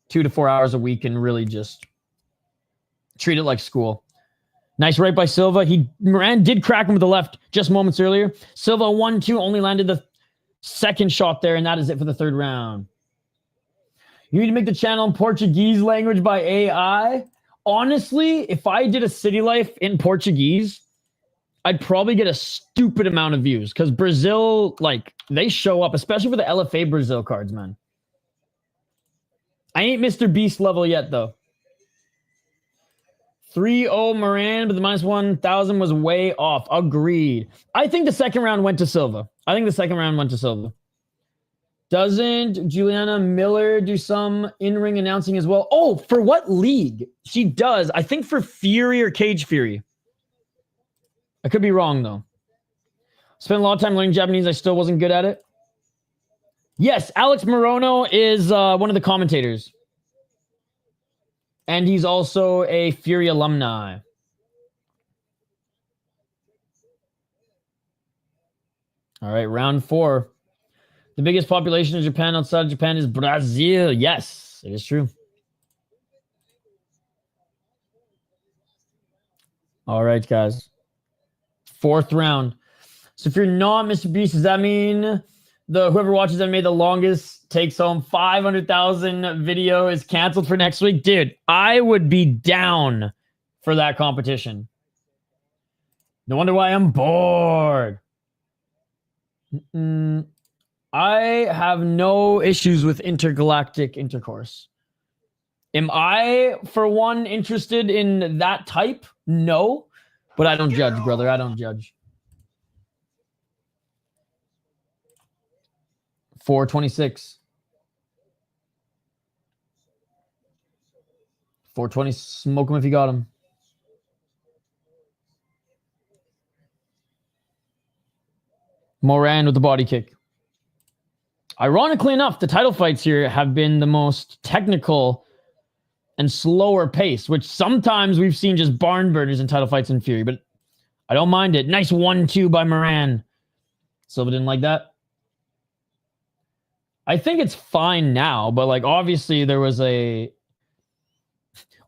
2 to 4 hours a week and really just treat it like school. Nice right by Silva. Moran did crack him with the left just moments earlier. Silva 1-2, only landed the second shot there, and that is it for the third round. You need to make the channel in Portuguese language by AI. Honestly, if I did a City Life in Portuguese, I'd probably get a stupid amount of views because Brazil, like, they show up, especially for the LFA Brazil cards, man. I ain't Mr. Beast level yet, though. 3-0 Moran, but the minus 1,000 was way off. Agreed. I think the second round went to Silva. Doesn't Juliana Miller do some in-ring announcing as well? Oh, for what league? She does. I think for Fury or Cage Fury. I could be wrong, though. Spent a lot of time learning Japanese. I still wasn't good at it. Yes, Alex Morono is one of the commentators. And he's also a Fury alumni. All right, round 4. The biggest population of Japan outside of Japan is Brazil. Yes, it is true. All right, guys. 4th round. So if you're not Mr. Beast, does that mean whoever watches MMA the longest takes home 500,000 video is canceled for next week? Dude, I would be down for that competition. No wonder why I'm bored. I have no issues with intergalactic intercourse. Am I, for one, interested in that type? No. But I don't judge, brother. I don't judge. 426. 420. Smoke him if you got him. Moran with the body kick. Ironically enough, the title fights here have been the most technical and slower pace, which sometimes we've seen just barn burners in title fights in Fury, but I don't mind it. Nice 1-2 by Moran. Silva didn't like that. I think it's fine now, but like obviously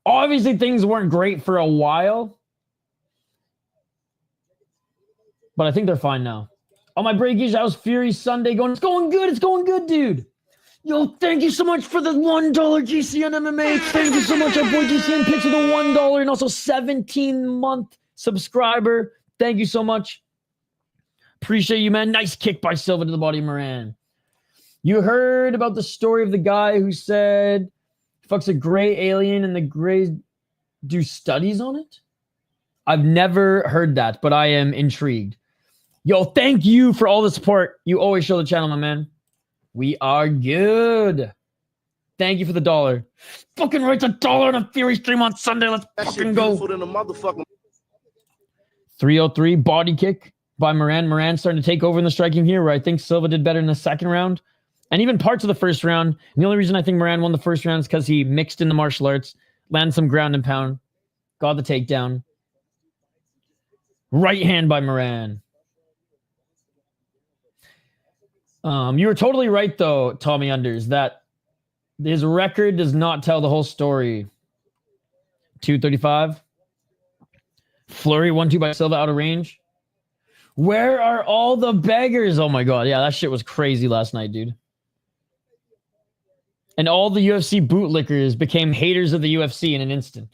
obviously things weren't great for a while, but I think they're fine now. Oh, my breakage, I was Fury Sunday going, it's going good, dude. Yo, thank you so much for the $1 GCN MMA. Thank you so much, our boy GCN picks with the $1 and also 17-month subscriber. Thank you so much. Appreciate you, man. Nice kick by Silva to the body of Moran. You heard about the story of the guy who said, fucks a gray alien and the Greys do studies on it? I've never heard that, but I am intrigued. Yo, thank you for all the support. You always show the channel, my man. We are good. Thank you for the $1. Fucking write $1 on a Fury stream on Sunday. Let's fucking go. 303 body kick by Moran. Moran starting to take over in the striking here, where I think Silva did better in the second round. And even parts of the first round. And the only reason I think Moran won the first round is because he mixed in the martial arts, landed some ground and pound, got the takedown. Right hand by Moran. You were totally right, though, Tommy Unders, that his record does not tell the whole story. 235. Flurry 1-2 by Silva out of range. Where are all the beggars? Oh, my God. Yeah, that shit was crazy last night, dude. And all the UFC bootlickers became haters of the UFC in an instant.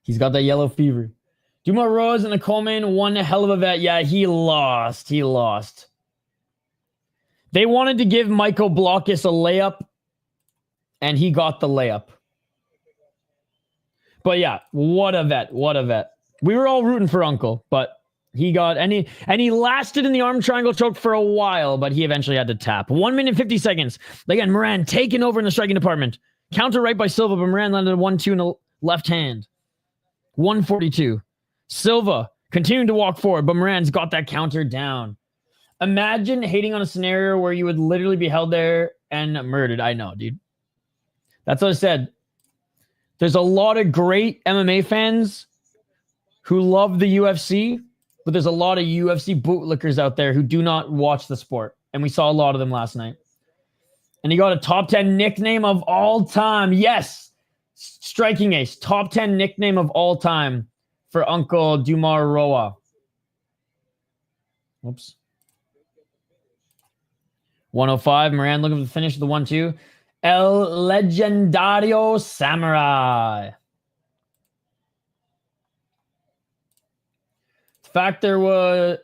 He's got that yellow fever. Dumar Rose and the Coleman, one hell of a vet. Yeah, he lost. They wanted to give Michael Blockhus a layup, and he got the layup. But yeah, what a vet. We were all rooting for Uncle, but he got and he lasted in the arm triangle choke for a while, but he eventually had to tap. 1 minute 50 seconds. Again, Moran taking over in the striking department. Counter right by Silva, but Moran landed a 1-2 in the left hand. 142. Silva continuing to walk forward, but Moran's got that counter down. Imagine hating on a scenario where you would literally be held there and murdered. I know, dude. That's what I said. There's a lot of great MMA fans who love the UFC, but there's a lot of UFC bootlickers out there who do not watch the sport. And we saw a lot of them last night. And he got a top 10 nickname of all time. Yes. Striking Ace. Top 10 nickname of all time for Uncle Dumar Roa. Whoops. 105. Moran looking for the finish of the 1-2. El Legendario Samurai. Factor was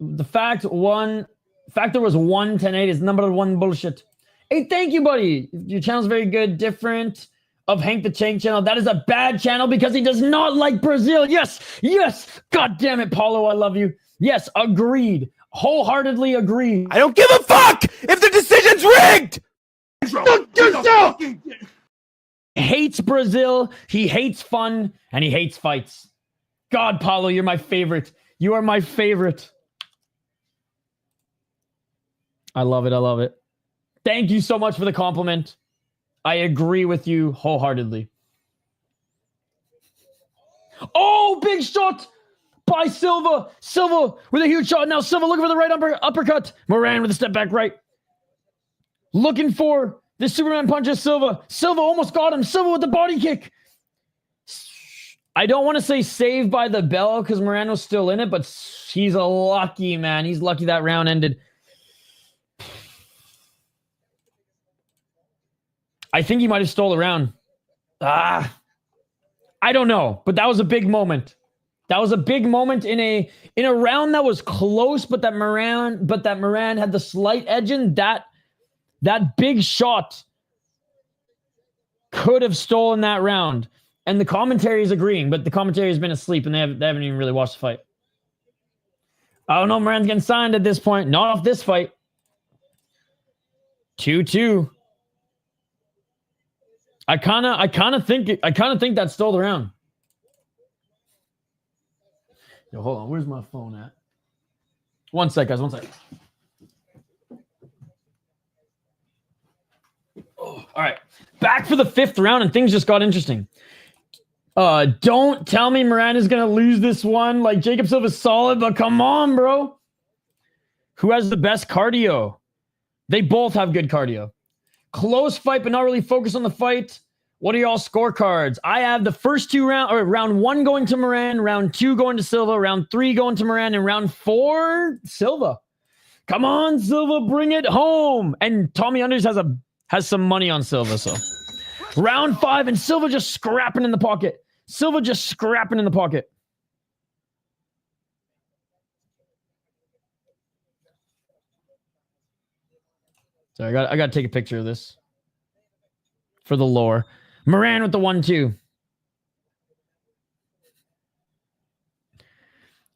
110.8 is number one bullshit. Hey, thank you, buddy. Your channel's very good. Different of Hank the Tank channel. That is a bad channel because he does not like Brazil. Yes, yes. God damn it, Paulo. I love you. Yes, agreed. Wholeheartedly agreed. I don't give a fuck if the decision's rigged! Fuck yourself! Hates Brazil. He hates fun and he hates fights. God, Paulo, you're my favorite. You are my favorite. I love it. I love it. Thank you so much for the compliment. I agree with you wholeheartedly. Oh, big shot by Silva. Silva with a huge shot. Now Silva looking for the right uppercut. Moran with a step back right. Looking for the Superman punch of Silva. Silva almost got him. Silva with the body kick. I don't want to say saved by the bell because Moran was still in it, but he's a lucky man. He's lucky that round ended. I think he might have stole a round. I don't know, but that was a big moment. That was a big moment in a round that was close, but that Moran had the slight edge in. That big shot could have stolen that round. And the commentary is agreeing, but the commentary has been asleep and they haven't even really watched the fight. I don't know. Moran's getting signed at this point. Not off this fight. 2-2. I kind of think that stole the round. Yo, hold on. Where's my phone at? One sec, guys. One sec. Oh, all right. Back for the fifth round, and things just got interesting. Don't tell me Moran is going to lose this one. Like, Jacob Silva's solid, but come on, bro. Who has the best cardio? They both have good cardio. Close fight, but not really focused on the fight. What are y'all scorecards? I have the first two round 1 going to Moran, round 2 going to Silva, round 3 going to Moran, and round 4, Silva. Come on, Silva, bring it home. And Tommy Unders has some money on Silva, so. Round 5, and Silva just scrapping in the pocket. Silva just scrapping in the pocket. Sorry, I got to take a picture of this for the lore. Moran with the 1-2.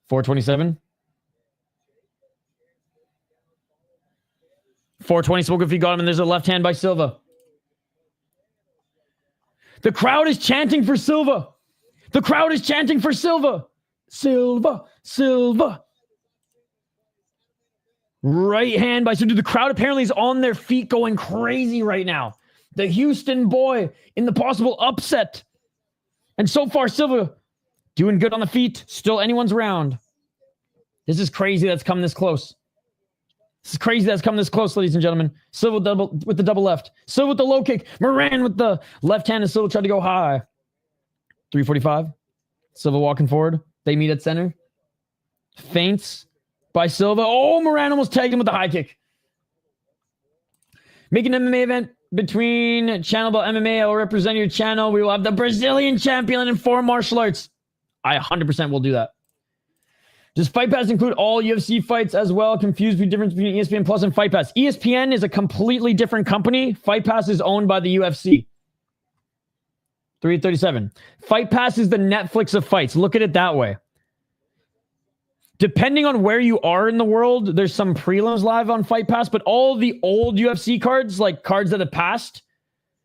427. 420 spoke if he got him, and there's a left hand by Silva. The crowd is chanting for Silva. The crowd is chanting for Silva. Silva, Silva. Right hand by Silva. The crowd apparently is on their feet going crazy right now. The Houston boy in the possible upset. And so far, Silva doing good on the feet. Still anyone's round. This is crazy that's come this close. This is crazy that's come this close, ladies and gentlemen. Silva with the double left. Silva with the low kick. Moran with the left hand, and Silva tried to go high. 345. Silva walking forward. They meet at center. Feints by Silva. Oh, Moran almost tagged him with the high kick. Make an MMA event between Channel Ball MMA. I will represent your channel. We will have the Brazilian champion in 4 martial arts. I 100% will do that. Does Fight Pass include all UFC fights as well? Confused with the difference between ESPN Plus and Fight Pass. ESPN is a completely different company. Fight Pass is owned by the UFC. 337. Fight Pass is the Netflix of fights. Look at it that way. Depending on where you are in the world, there's some prelims live on Fight Pass, but all the old UFC cards, like cards that have passed,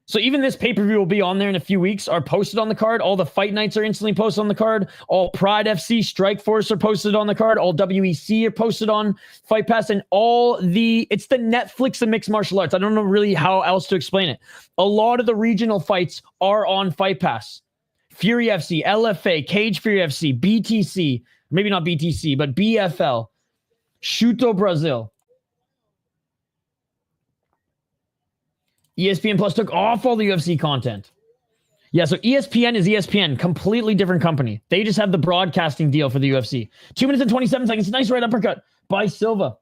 so even this pay-per-view will be on there in a few weeks, are posted on the card. All the fight nights are instantly posted on the card. All Pride FC, Strike Force are posted on the card. All WEC are posted on Fight Pass, and it's the Netflix of mixed martial arts. I don't know really how else to explain it. A lot of the regional fights are on Fight Pass. Fury FC, LFA, Cage Fury FC, BTC, maybe not BTC, but BFL, Chuto Brazil. ESPN Plus took off all the UFC content. Yeah, so ESPN is ESPN, completely different company. They just have the broadcasting deal for the UFC. 2 minutes and 27 seconds. Nice right uppercut by Silva.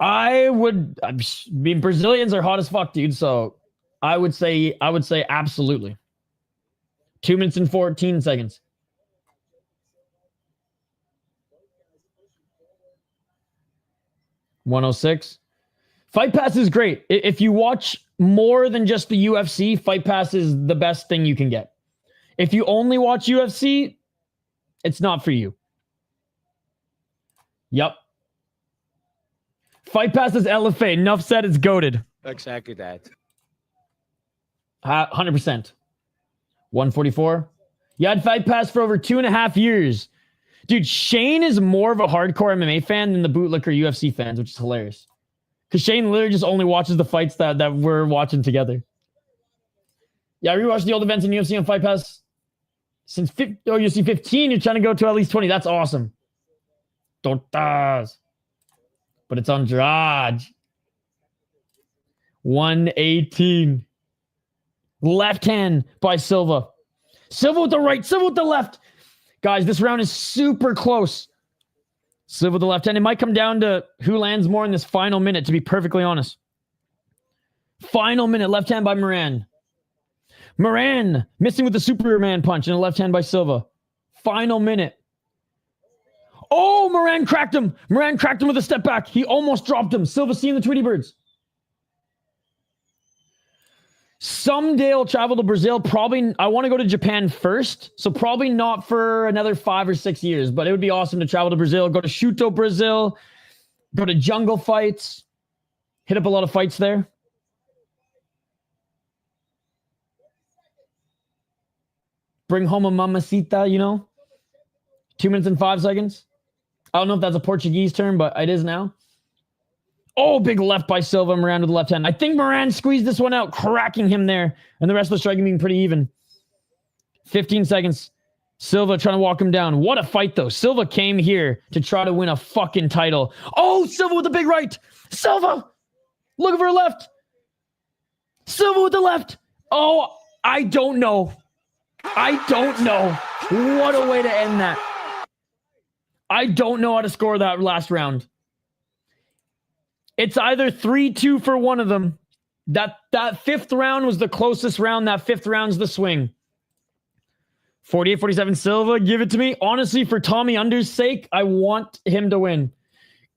I mean, Brazilians are hot as fuck, dude. So I would say absolutely. 2 minutes and 14 seconds. $106. Fight Pass is great. If you watch more than just the UFC, Fight Pass is the best thing you can get. If you only watch UFC, it's not for you. Yep. Fight Pass is LFA. Enough said, it's goated. Exactly that. 100%. 144. You had Fight Pass for over 2.5 years. Dude, Shane is more of a hardcore MMA fan than the bootlicker UFC fans, which is hilarious. Because Shane literally just only watches the fights that we're watching together. Yeah, I rewatched the old events in UFC on Fight Pass since UFC 15. You're trying to go to at least 20. That's awesome. Tortas. But it's on Andrade. 118. Left hand by Silva. Silva with the right. Silva with the left. Guys, this round is super close. Silva with the left hand. It might come down to who lands more in this final minute, to be perfectly honest. Final minute. Left hand by Moran. Moran missing with the Superman punch and a left hand by Silva. Final minute. Oh, Moran cracked him. Moran cracked him with a step back. He almost dropped him. Silva seeing the Tweety Birds. Someday I'll travel to Brazil. Probably, I want to go to Japan first. So probably not for another 5 or 6 years. But it would be awesome to travel to Brazil. Go to Chuto Brazil. Go to Jungle Fights. Hit up a lot of fights there. Bring home a mamacita, you know? 2 minutes and 5 seconds. I don't know if that's a Portuguese term, but it is now. Oh, big left by Silva. Moran with the left hand. I think Moran squeezed this one out, cracking him there. And the rest of the striking being pretty even. 15 seconds. Silva trying to walk him down. What a fight, though. Silva came here to try to win a fucking title. Oh, Silva with the big right. Silva! Looking for a left. Silva with the left. Oh, I don't know. I don't know. What a way to end that. I don't know how to score that last round. It's either 3-2 for one of them. That fifth round was the closest round. That fifth round's the swing. 48-47 Silva, give it to me. Honestly, for Tommy Under's sake, I want him to win.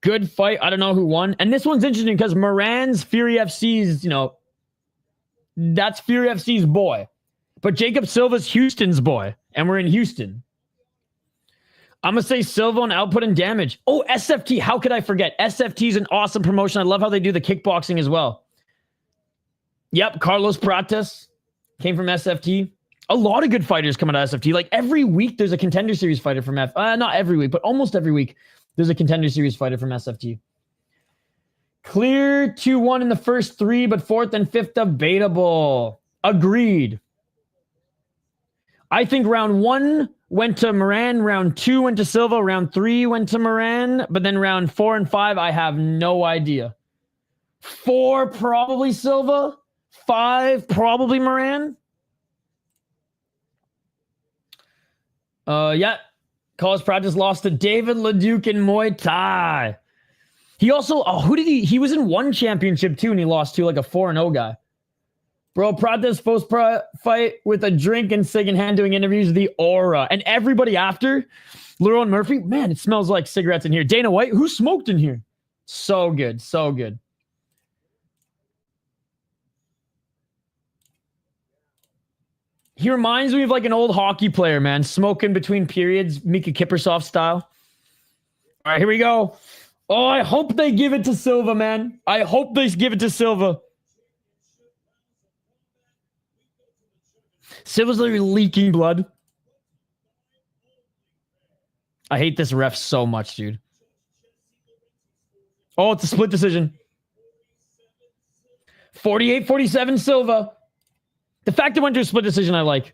Good fight. I don't know who won. And this one's interesting because Moran's Fury FC's, that's Fury FC's boy. But Jacob Silva's Houston's boy. And we're in Houston. I'm going to say Silva on output and damage. Oh, SFT. How could I forget? SFT is an awesome promotion. I love how they do the kickboxing as well. Yep, Carlos Prates came from SFT. A lot of good fighters come out of SFT. Like every week, there's a Contender Series fighter from not every week, but almost every week, there's a Contender Series fighter from SFT. Clear 2-1 in the first 3, but 4th and 5th debatable. Agreed. I think round 1 went to Moran, round 2 went to Silva, round 3 went to Moran, but then round 4 and 5, I have no idea. 4, probably Silva. 5, probably Moran. Yeah. College Practice lost to David LeDuc in Muay Thai. He also, he was in one championship too, and he lost to like a 4-0 guy. Bro, Prates post-fight with a drink and cig in hand doing interviews, the aura. And everybody after, Lerone Murphy, man, it smells like cigarettes in here. Dana White, who smoked in here? So good, so good. He reminds me of like an old hockey player, man. Smoking between periods, Mika Kippersoft style. All right, here we go. Oh, I hope they give it to Silva, man. I hope they give it to Silva. Silva's literally leaking blood. I hate this ref so much, dude. Oh, it's a split decision. 48-47 Silva. The fact it went to a split decision, I like.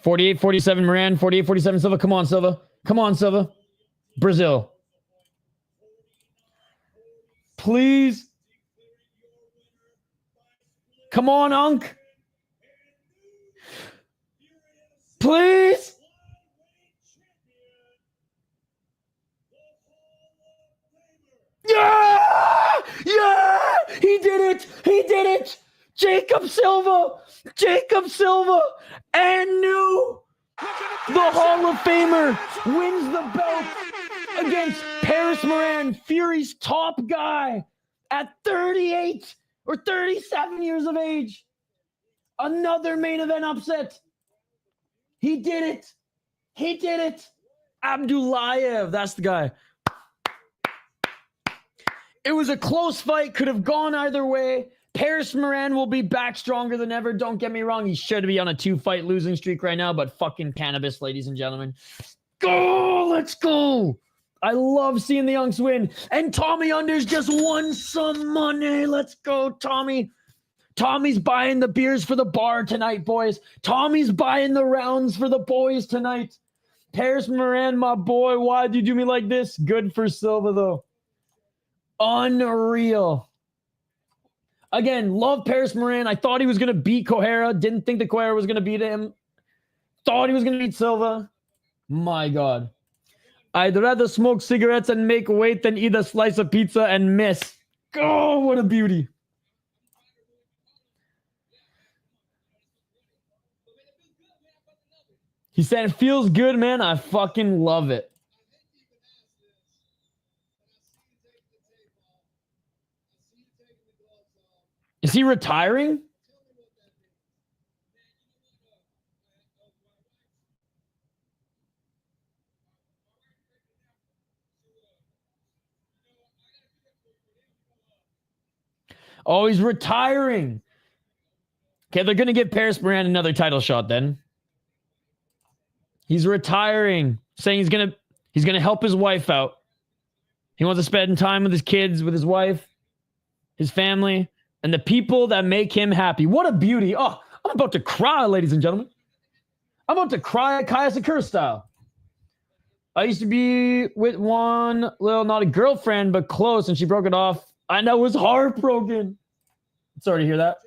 $48-47 Moran, $48-47 Silva. Come on, Silva. Come on, Silva. Brazil. Please. Come on, Unk. Please. Yeah! Yeah! He did it! He did it! Jacob Silva! Jacob Silva! And new the Hall of Famer wins the belt against Paris Moran, Fury's top guy at 38 or 37 years of age. Another main event upset. He did it. He did it. Abdul, that's the guy. It was a close fight. Could have gone either way. Paris Moran will be back stronger than ever. Don't get me wrong. He should be on a 2-fight losing streak right now, but fucking cannabis, ladies and gentlemen. Go! Let's go! I love seeing the Unks win. And Tommy Unders just won some money. Let's go, Tommy. Tommy's buying the beers for the bar tonight, boys. Tommy's buying the rounds for the boys tonight. Paris Moran, my boy, why'd you do me like this? Good for Silva, though. Unreal. Again, love Paris Moran. I thought he was going to beat Correa. Didn't think that Correa was going to beat him. Thought he was going to beat Silva. My God. I'd rather smoke cigarettes and make weight than eat a slice of pizza and miss. Oh, what a beauty. He said, it feels good, man. I fucking love it. Is he retiring? Oh, he's retiring. Okay, they're going to give Paris Moran another title shot then. He's retiring, saying he's going to help his wife out. He wants to spend time with his kids, with his wife, his family, and the people that make him happy. What a beauty. Oh, I'm about to cry, ladies and gentlemen. I'm about to cry Kaya Sakura style. I used to be with one little, not a girlfriend, but close, and she broke it off. And I was heartbroken. Sorry to hear that.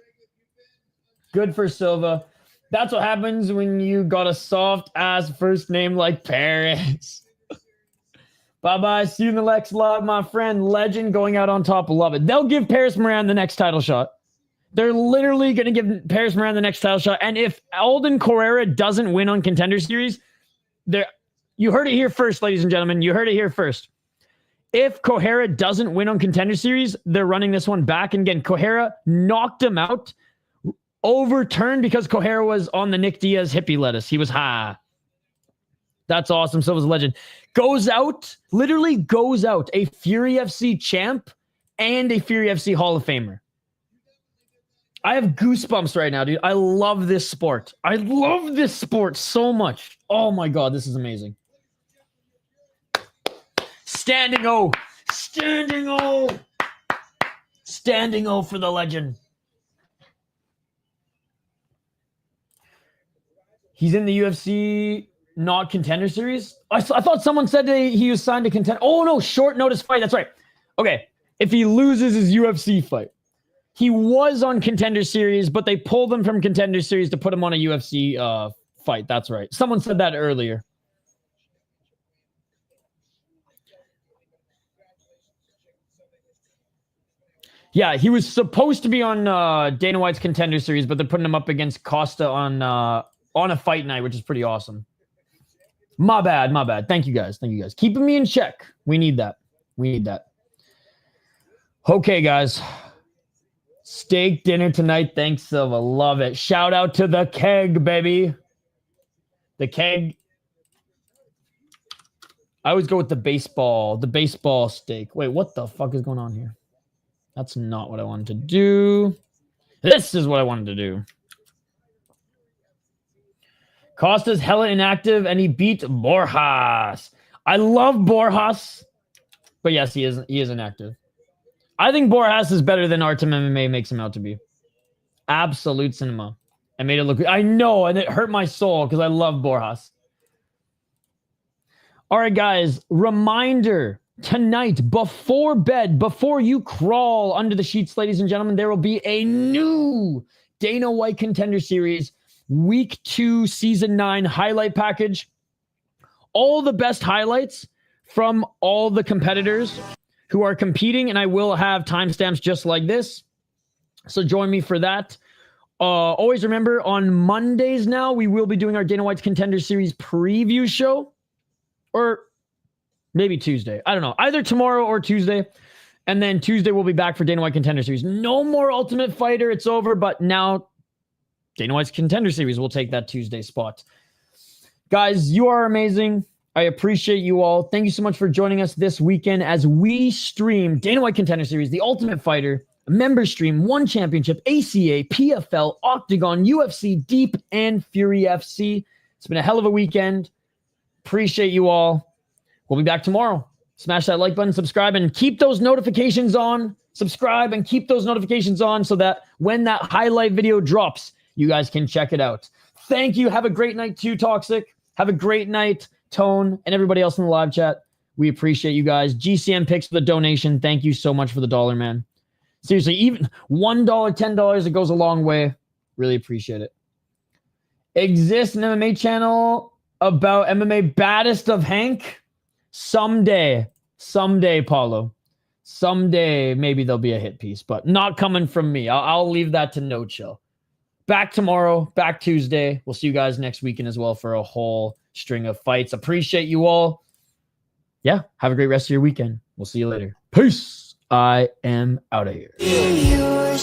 Good for Silva. That's what happens when you got a soft-ass first name like Paris. Bye-bye. See you in the next live, my friend. Legend going out on top. Love it. They'll give Paris Moran the next title shot. They're literally going to give Paris Moran the next title shot. And if Alden Correa doesn't win on Contender Series, you heard it here first, ladies and gentlemen. You heard it here first. If Correa doesn't win on Contender Series, they're running this one back. And again, Correa knocked him out, overturned because Correa was on the Nick Diaz hippie lettuce. He was high. That's awesome. Silva's a legend. Goes out, literally goes out, a Fury FC champ and a Fury FC Hall of Famer. I have goosebumps right now, dude. I love this sport. I love this sport so much. Oh my God, this is amazing. Standing O. Standing O. Standing O for the legend. He's in the UFC, not Contender Series. I thought someone said he was signed to Contender. Oh, no, short notice fight. That's right. Okay, if he loses his UFC fight. He was on Contender Series, but they pulled him from Contender Series to put him on a UFC fight. That's right. Someone said that earlier. Yeah, he was supposed to be on Dana White's Contender Series, but they're putting him up against Costa on a fight night, which is pretty awesome. My bad, my bad. Thank you guys. Thank you guys. Keeping me in check. We need that. We need that. Okay, guys. Steak dinner tonight. Thanks, Silva. Love it. Shout out to the keg, baby. The keg. I always go with the baseball steak. Wait, what the fuck is going on here? That's not what I wanted to do. This is what I wanted to do. Costa's hella inactive, and he beat Borjas. I love Borjas. But yes, he is inactive. I think Borjas is better than Artem MMA makes him out to be. Absolute cinema. I made it look... I know, and it hurt my soul because I love Borjas. All right, guys. Reminder, tonight, before bed, before you crawl under the sheets, ladies and gentlemen, there will be a new Dana White Contender Series Week 2, Season 9 highlight package. All the best highlights from all the competitors who are competing, and I will have timestamps just like this. So join me for that. Always remember, on Mondays now, we will be doing our Dana White's Contender Series preview show. Or maybe Tuesday. I don't know. Either tomorrow or Tuesday. And then Tuesday we'll be back for Dana White Contender Series. No more Ultimate Fighter. It's over. But now Dana White's Contender Series will take that Tuesday spot. Guys, you are amazing. I appreciate you all. Thank you so much for joining us this weekend as we stream Dana White Contender Series, The Ultimate Fighter, a member stream, One Championship, ACA, PFL, Octagon, UFC, Deep, and Fury FC. It's been a hell of a weekend. Appreciate you all. We'll be back tomorrow. Smash that like button, subscribe, and keep those notifications on. Subscribe and keep those notifications on so that when that highlight video drops, you guys can check it out. Thank you. Have a great night too, Toxic. Have a great night, Tone, and everybody else in the live chat. We appreciate you guys. GCM Picks for the donation. Thank you so much for the $1, man. Seriously, even $1, $10, it goes a long way. Really appreciate it. Exists an MMA channel about MMA baddest of Hank? Someday, Paulo. Someday, maybe there'll be a hit piece, but not coming from me. I'll leave that to No Chill. Back tomorrow, back Tuesday. We'll see you guys next weekend as well for a whole string of fights. Appreciate you all. Yeah, have a great rest of your weekend. We'll see you later. Peace. I am out of here. Yeah.